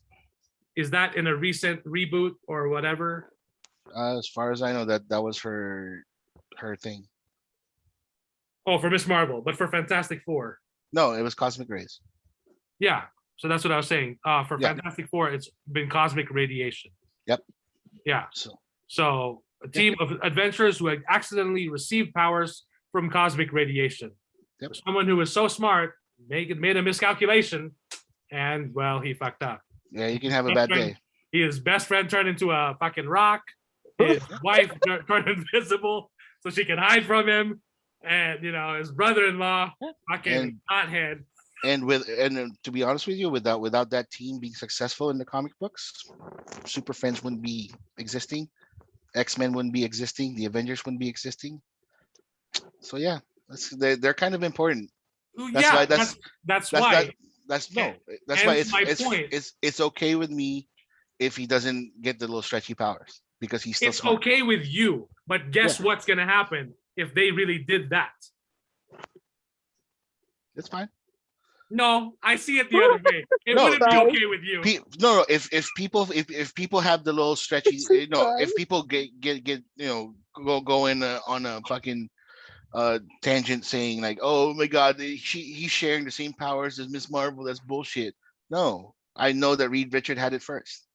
Is that in a recent reboot or whatever? As far as I know, that was her thing. Oh, for Miss Marvel, but for Fantastic Four. No, it was Cosmic Rays. Yeah. So that's what I was saying. For Yeah. Fantastic Four, it's been cosmic radiation. Yep. Yeah. So So a team of adventurers who had accidentally received powers from cosmic radiation. Yep. Someone who was so smart made a miscalculation, and well, he fucked up. yeah, you can have a bad day. His best friend turned into a fucking rock. His wife turned invisible so she can hide from him, and his brother-in-law fucking hothead. And to be honest with you, without that team being successful in the comic books, Super Friends wouldn't be existing, X-Men wouldn't be existing, the Avengers wouldn't be existing. So yeah, they're kind of important. That's why that's why it's okay with me if he doesn't get the little stretchy powers because he's still smart. Okay with you, but guess what's gonna happen if they really did that? It's fine. No, I see it the other way. It wouldn't be okay with you. No. If people have the little stretchy, if people get go in on a fucking tangent saying like, oh my god, he's sharing the same powers as Miss Marvel. That's bullshit. No, I know that Reed Richard had it first.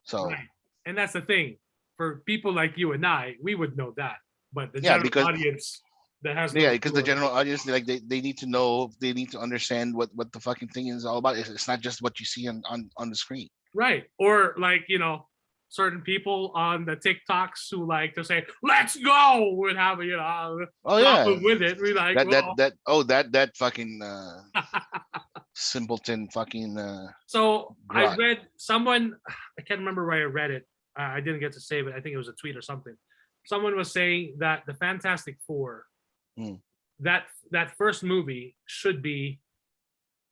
So, right. And that's the thing. For people like you and I, we would know that, but the general audience. Because the general audience, like they need to know, they need to understand what the fucking thing is all about. It's not just what you see on the screen, right? Or like certain people on the TikToks who like to say "Let's go" and have with it. We like that fucking simpleton fucking. So I read someone, I can't remember where I read it. I didn't get to save it. I think it was a tweet or something. Someone was saying that the Fantastic Four. That first movie should be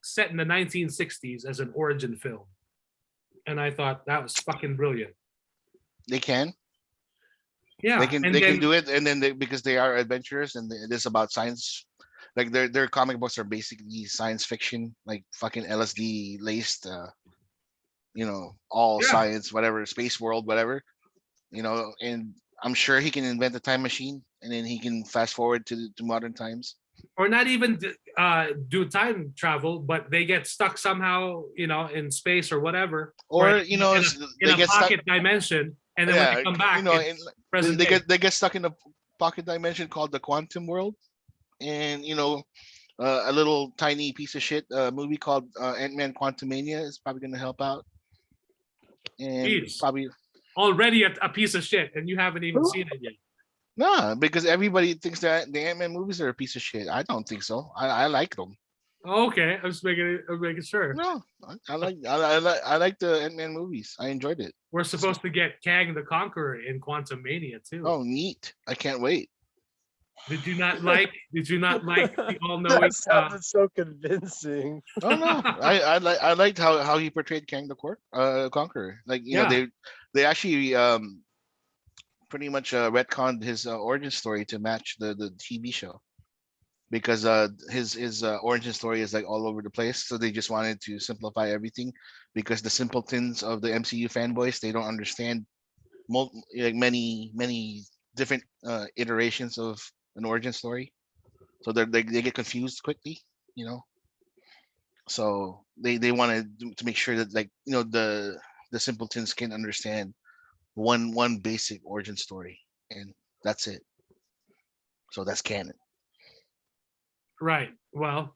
set in the 1960s as an origin film, and I thought that was fucking brilliant. They can, yeah, can do it, and then because they are adventurers and it is about science. Like their comic books are basically science fiction, like fucking LSD laced, all science, whatever, space world, whatever, and I'm sure he can invent a time machine and then he can fast forward to modern times. Or not even do time travel, but they get stuck somehow, in space or whatever. Or, in a pocket dimension. And then when they come back, they get stuck in a pocket dimension called the quantum world. And, a little tiny piece of shit movie called Ant-Man Quantumania is probably going to help out. And probably... Already a piece of shit, and you haven't even seen it yet. No, because everybody thinks that the Ant-Man movies are a piece of shit. I don't think so. I like them. Okay, I'm making sure. No, I like the Ant-Man movies. I enjoyed it. We're supposed to get Kang the Conqueror in Quantumania too. Oh, neat! I can't wait. Did you not like the all-knowing? That sounded so convincing. Oh no, I liked how he portrayed Kang the Conqueror. Like they actually pretty much retconned his origin story to match the TV show, because his origin story is like all over the place. So they just wanted to simplify everything, because the simpletons of the MCU fanboys, they don't understand many different iterations of an origin story, so they get confused quickly, So they wanted to make sure that the simpletons can understand one basic origin story, and that's it. So that's canon. Right. Well,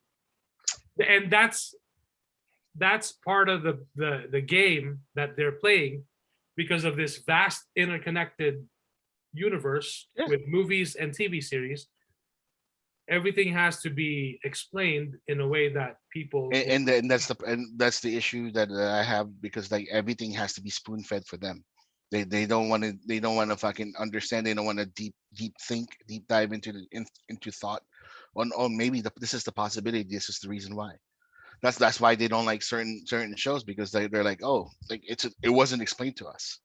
and that's part of the game that they're playing, because of this vast interconnected universe with movies and TV series. Everything has to be explained in a way that people and that's the issue that I have, because like everything has to be spoon fed for them. They don't want to fucking understand. They don't want to deep dive into thought on maybe this is the possibility, this is the reason why. That's why they don't like certain shows, because they're like, oh, like it wasn't explained to us.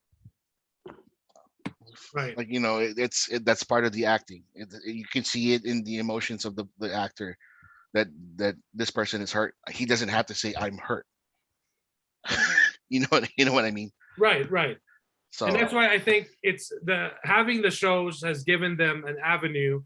Right. Like, that's part of the acting. You can see it in the emotions of the actor, that this person is hurt. He doesn't have to say I'm hurt. You know what I mean. Right, right. So And that's why I think it's having the shows has given them an avenue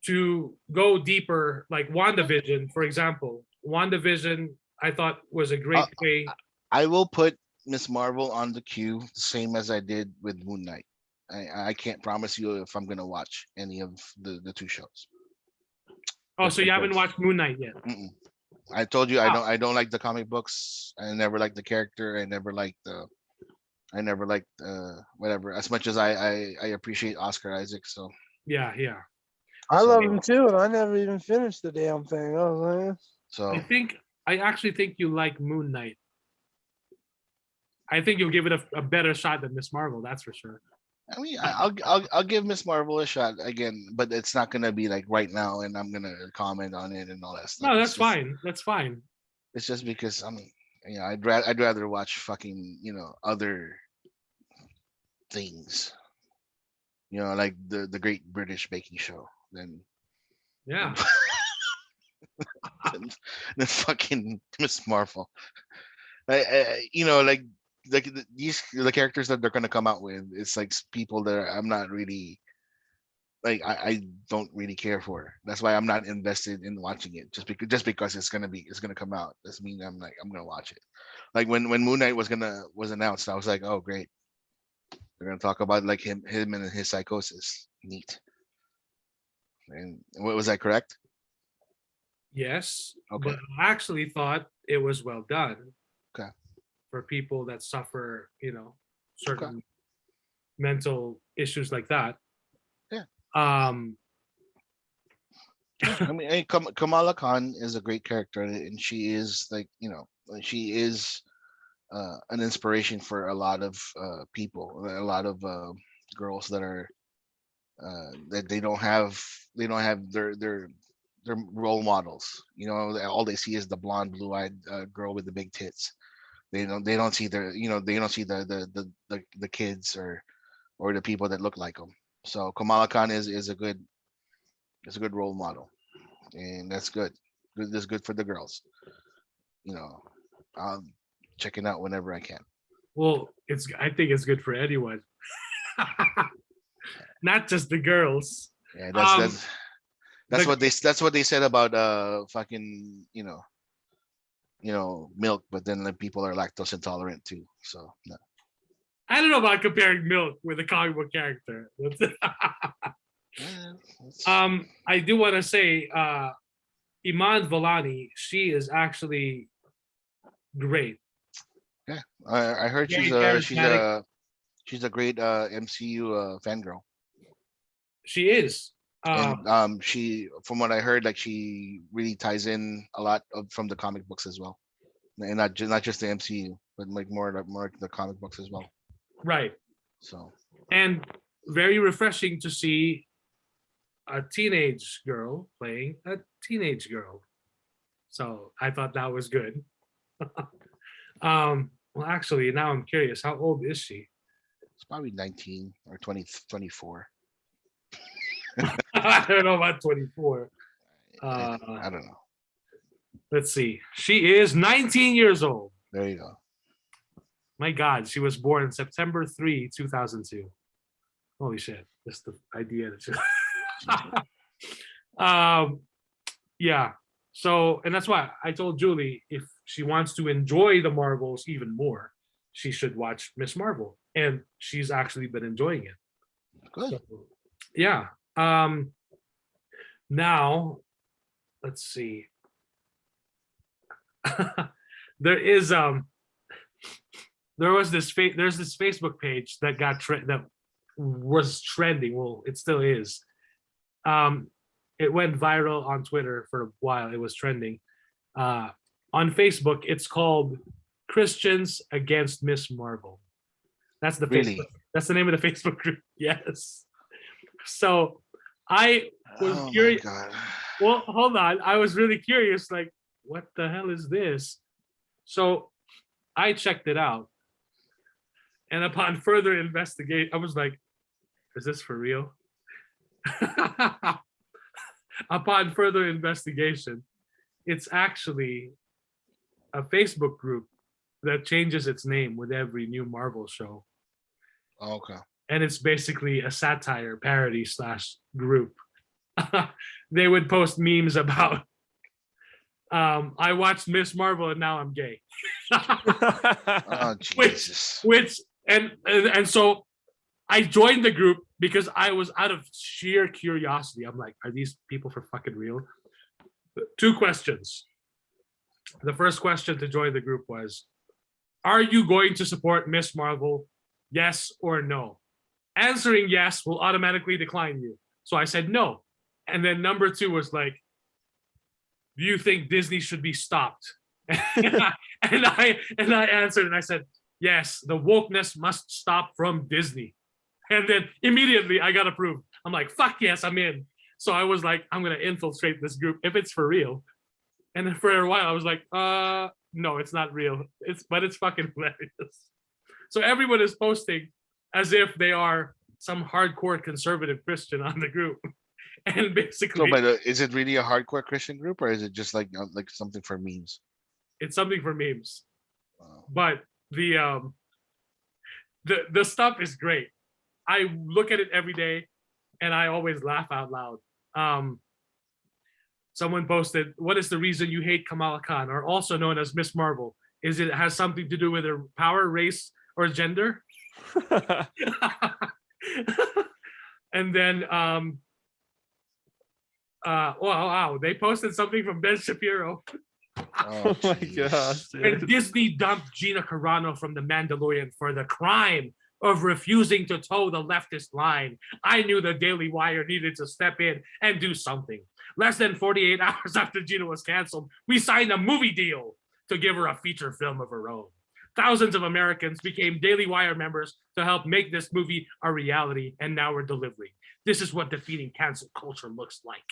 to go deeper, like WandaVision, for example. WandaVision, I thought was a great way. I will put Miss Marvel on the queue, the same as I did with Moon Knight. I can't promise you if I'm gonna watch any of the two shows. Oh, Just so you haven't because- watched Moon Knight yet? Mm-mm. I told you Wow. I don't like the comic books. I never liked the character. I never liked whatever. As much as I appreciate Oscar Isaac, so Yeah, yeah. I So- love him too, and I never even finished the damn thing. I was like, so I actually think you like Moon Knight. I think you'll give it a better shot than Miss Marvel, that's for sure. I mean, I'll give Miss Marvel a shot again, but it's not gonna be like right now, and I'm gonna comment on it and all that stuff. No, It's that's just- fine. That's fine. It's just because I'd rather watch fucking other things, like the Great British Baking Show than Yeah. than fucking Miss Marvel. Like the characters that they're gonna come out with, it's like people that I'm not really like. I don't really care for. That's why I'm not invested in watching it. Just because it's gonna come out doesn't mean I'm gonna watch it. Like when Moon Knight was announced, I was like, oh great, they're gonna talk about like him and his psychosis. Neat. And what was that correct? Yes. Okay. But I actually thought it was well done. Okay. For people that suffer, certain mental issues like that. Yeah. Um, I mean, Kamala Khan is a great character, and she is she is an inspiration for a lot of people, a lot of girls that are that they don't have their role models. All they see is the blonde, blue-eyed girl with the big tits. They don't see they don't see the kids or the people that look like them. So Kamala Khan is a good role model, and that's good. That's good for the girls. I'll check it out whenever I can. well, I think it's good for anyone. Not just the girls. Yeah, Um, that's the- that's what they said about fucking milk, but then like people are lactose intolerant too. So no. I don't know about comparing milk with a comic book character. I do want to say Iman Vellani, she is actually great. Yeah, I heard Very she's charismatic. a great MCU fangirl. She is. And she, from what I heard, like she really ties in a lot from the comic books as well, and not just the MCU, but like more the comic books as well. Right. So And very refreshing to see a teenage girl playing a teenage girl. So I thought that was good. Well, actually, now I'm curious. How old is she? it's probably 19 or 20, 24. I don't know about 24. I don't know. Let's see. She is 19 years old. There you go. My God, she was born September 3, 2002. Holy shit. Just the idea that yeah. So, and that's why I told Julie if she wants to enjoy the Marvels even more, she should watch Miss Marvel. And she's actually been enjoying it. Good. So, yeah. Now, let's see. There's this Facebook page that that was trending. Well, it still is. It went viral on Twitter for a while. It was trending. On Facebook, it's called Christians Against Miss Marvel. That's the Really? Facebook. That's the name of the Facebook group. Yes. So I was Oh my curious. god. Well, hold on. I was really curious. Like, what the hell is this? So I checked it out. And upon further investigation, I was like, is this for real? Upon further investigation, it's actually a Facebook group that changes its name with every new Marvel show. Okay. And it's basically a satire parody / group. They would post memes about I watched Miss Marvel and now I'm gay. Oh Jesus. And so I joined the group because I was out of sheer curiosity. I'm like, are these people for fucking real? 2 questions. The first question to join the group was, are you going to support Miss Marvel? Yes or no? Answering yes will automatically decline you. So I said no. And then number 2 was like, do you think Disney should be stopped? and I answered and I said, yes, the wokeness must stop from Disney. And then immediately I got approved. I'm like, fuck yes, I'm in. So I was like, I'm gonna infiltrate this group if it's for real. And then for a while I was like, no, it's not real. But it's fucking hilarious. So everyone is posting as if they are some hardcore conservative Christian on the group. And basically, So, but is it really a hardcore Christian group, or is it just like something for memes? it's something for memes. Wow. But the stuff is great. I look at it every day, and I always laugh out loud. Someone posted, "What is the reason you hate Kamala Khan, or also known as Miss Marvel? Is it has something to do with her power, race, or gender?" And then wow, they posted something from Ben Shapiro. Oh my jeez. gosh, And dude. Disney dumped Gina Carano from The Mandalorian for the crime of refusing to toe the leftist line. I knew the Daily Wire needed to step in and do something. Less than 48 hours after Gina was canceled, we signed a movie deal to give her a feature film of her own. Thousands of Americans became Daily Wire members to help make this movie a reality, and now we're delivering. This is what defeating cancel culture looks like.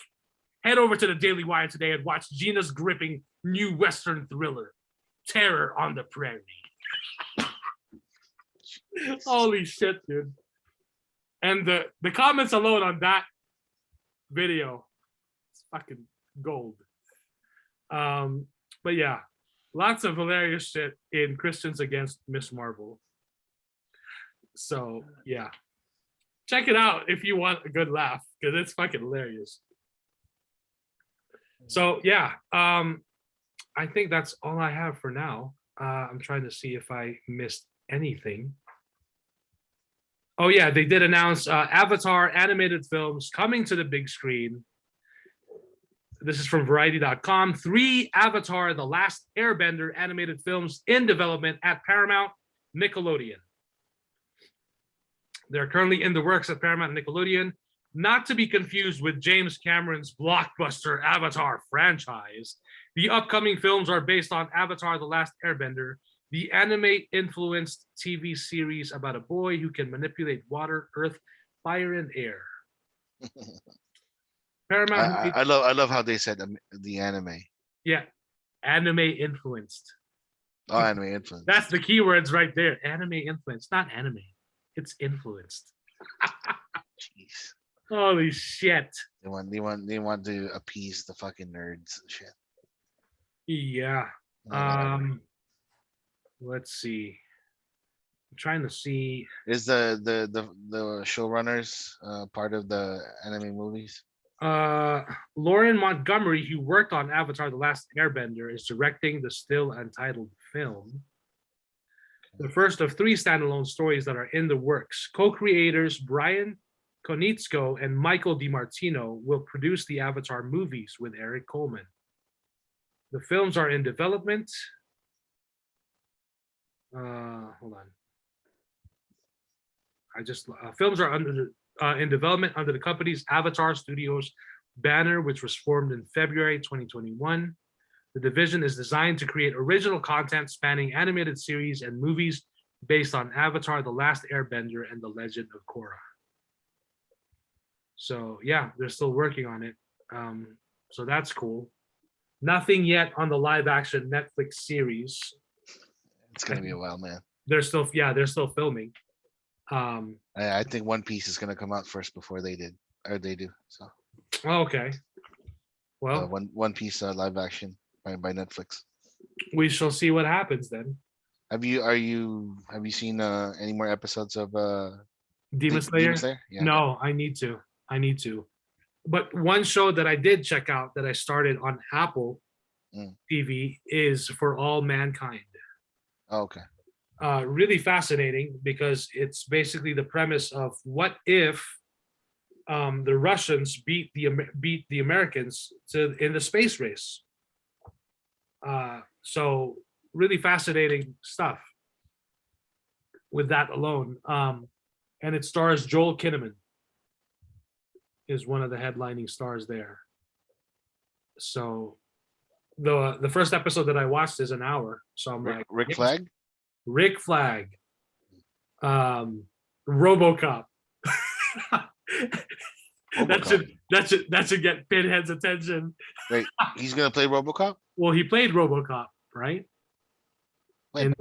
Head over to the Daily Wire today and watch Gina's gripping new Western thriller, Terror on the Prairie. Holy shit, dude. And the comments alone on that video, it's fucking gold. But yeah, lots of hilarious shit in Christians Against Miss Marvel. So yeah, check it out if you want a good laugh, because it's fucking hilarious. So yeah, I think that's all I have for now. I'm trying to see if I missed anything. Oh yeah, they did announce Avatar animated films coming to the big screen. This is from Variety.com. 3 Avatar: The Last Airbender animated films in development at Paramount, Nickelodeon. They're currently in the works at Paramount and Nickelodeon, not to be confused with James Cameron's blockbuster Avatar franchise. The upcoming films are based on Avatar: The Last Airbender, the anime-influenced TV series about a boy who can manipulate water, earth, fire, and air. Paramount, I love how they said the anime. yeah, anime-influenced. Oh, anime influence. That's the keywords right there. Anime influenced, not anime. It's influenced. Jeez. Holy shit. They want to appease the fucking nerds and shit. Yeah. Let's see. I'm trying to see. Is the showrunners part of the anime movies? Lauren Montgomery, who worked on Avatar: The Last Airbender, is directing the still untitled film. The first of 3 standalone stories that are in the works. Co-creators Brian Konietzko and Michael DiMartino will produce the Avatar movies with Eric Coleman. The films are in development. Hold on. Films are in development under the company's Avatar Studios banner, which was formed in February 2021. The division is designed to create original content spanning animated series and movies based on Avatar: The Last Airbender and The Legend of Korra. So yeah, they're still working on it. So that's cool. Nothing yet on the live action Netflix series. It's gonna be a while, man. They're still filming. I think One Piece is gonna come out first before they do. So Okay. Well, One Piece live action by Netflix. we shall see what happens then. Have you seen any more episodes of Demon Slayer? Yeah. No, I need to. But one show that I did check out that I started on Apple TV is For All Mankind. Oh, okay. Really fascinating because it's basically the premise of what if the Russians beat the Americans in the space race. So really fascinating stuff with that alone. And it stars Joel Kinnaman is one of the headlining stars there. So the first episode that I watched is an hour. So I'm like, Rick yes, Flag. Rick Flag, RoboCop. That should get Pinhead's attention. Wait, he's gonna play RoboCop? Well, he played RoboCop, right? When?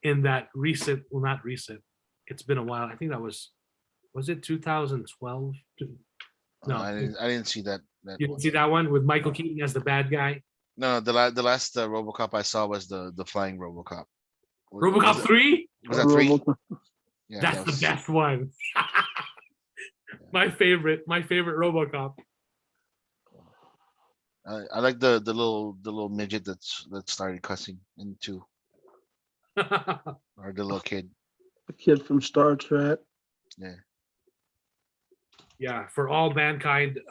In that recent, well, not recent. It's been a while. I think that was it 2012? No, I didn't see that. You didn't see that one with Michael Keaton as the bad guy. No, the last RoboCop I saw was the flying RoboCop. RoboCop 3? Was that 3? Yeah, That's the best one. My favorite RoboCop. I like the little midget that started cussing in 2, or the little kid. The kid from Star Trek. Yeah. Yeah, For All Mankind.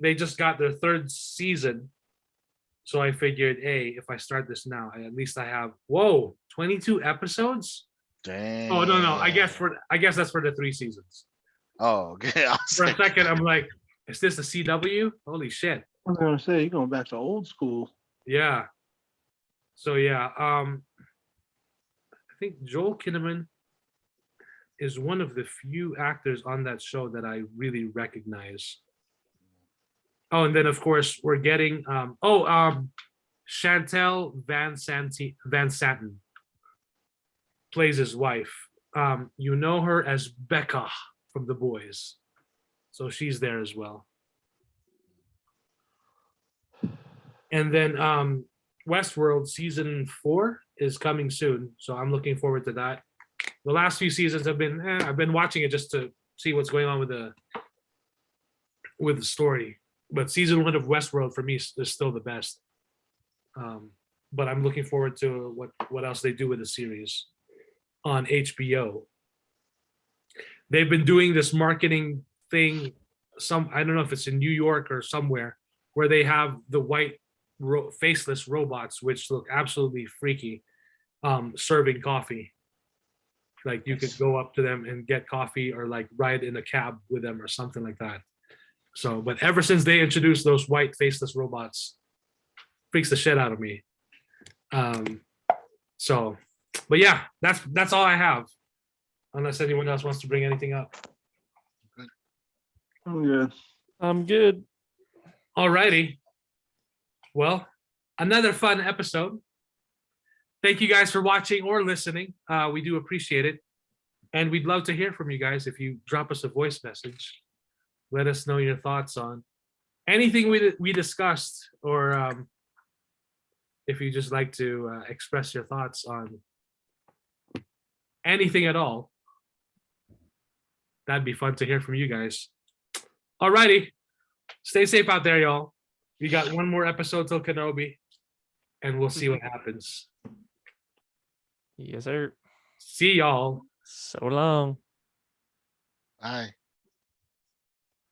They just got their 3rd season. So I figured, hey, if I start this now, at least I have 22 episodes. Damn. Oh no, I guess that's for the 3 seasons. Oh, okay. For a second, I'm like, is this a CW? Holy shit. I was gonna say you're going back to old school. Yeah. So yeah, I think Joel Kinnaman is one of the few actors on that show that I really recognize. Oh, and then of course we're getting Chantel Van Santen plays his wife. You know her as Becca from The Boys. So she's there as well. And then Westworld season 4 is coming soon. So I'm looking forward to that. The last few seasons have been, I've been watching it just to see what's going on with the story. But season 1 of Westworld for me is still the best. But I'm looking forward to what else they do with the series on HBO. They've been doing this marketing thing. I don't know if it's in New York or somewhere, where they have the white faceless robots, which look absolutely freaky, serving coffee. Like you could go up to them and get coffee, or like ride in a cab with them or something like that. So, but ever since they introduced those white faceless robots, freaks the shit out of me. So, but yeah, that's all I have. Unless anyone else wants to bring anything up. I'm good. I'm good. Alrighty. Well, another fun episode. Thank you guys for watching or listening. We do appreciate it. And we'd love to hear from you guys if you drop us a voice message. Let us know your thoughts on anything we discussed, or if you just like to express your thoughts on anything at all. That'd be fun to hear from you guys. Alrighty. Stay safe out there, y'all. We got one more episode till Kenobi, and we'll see what happens. Yes, sir. See y'all. So long. Bye.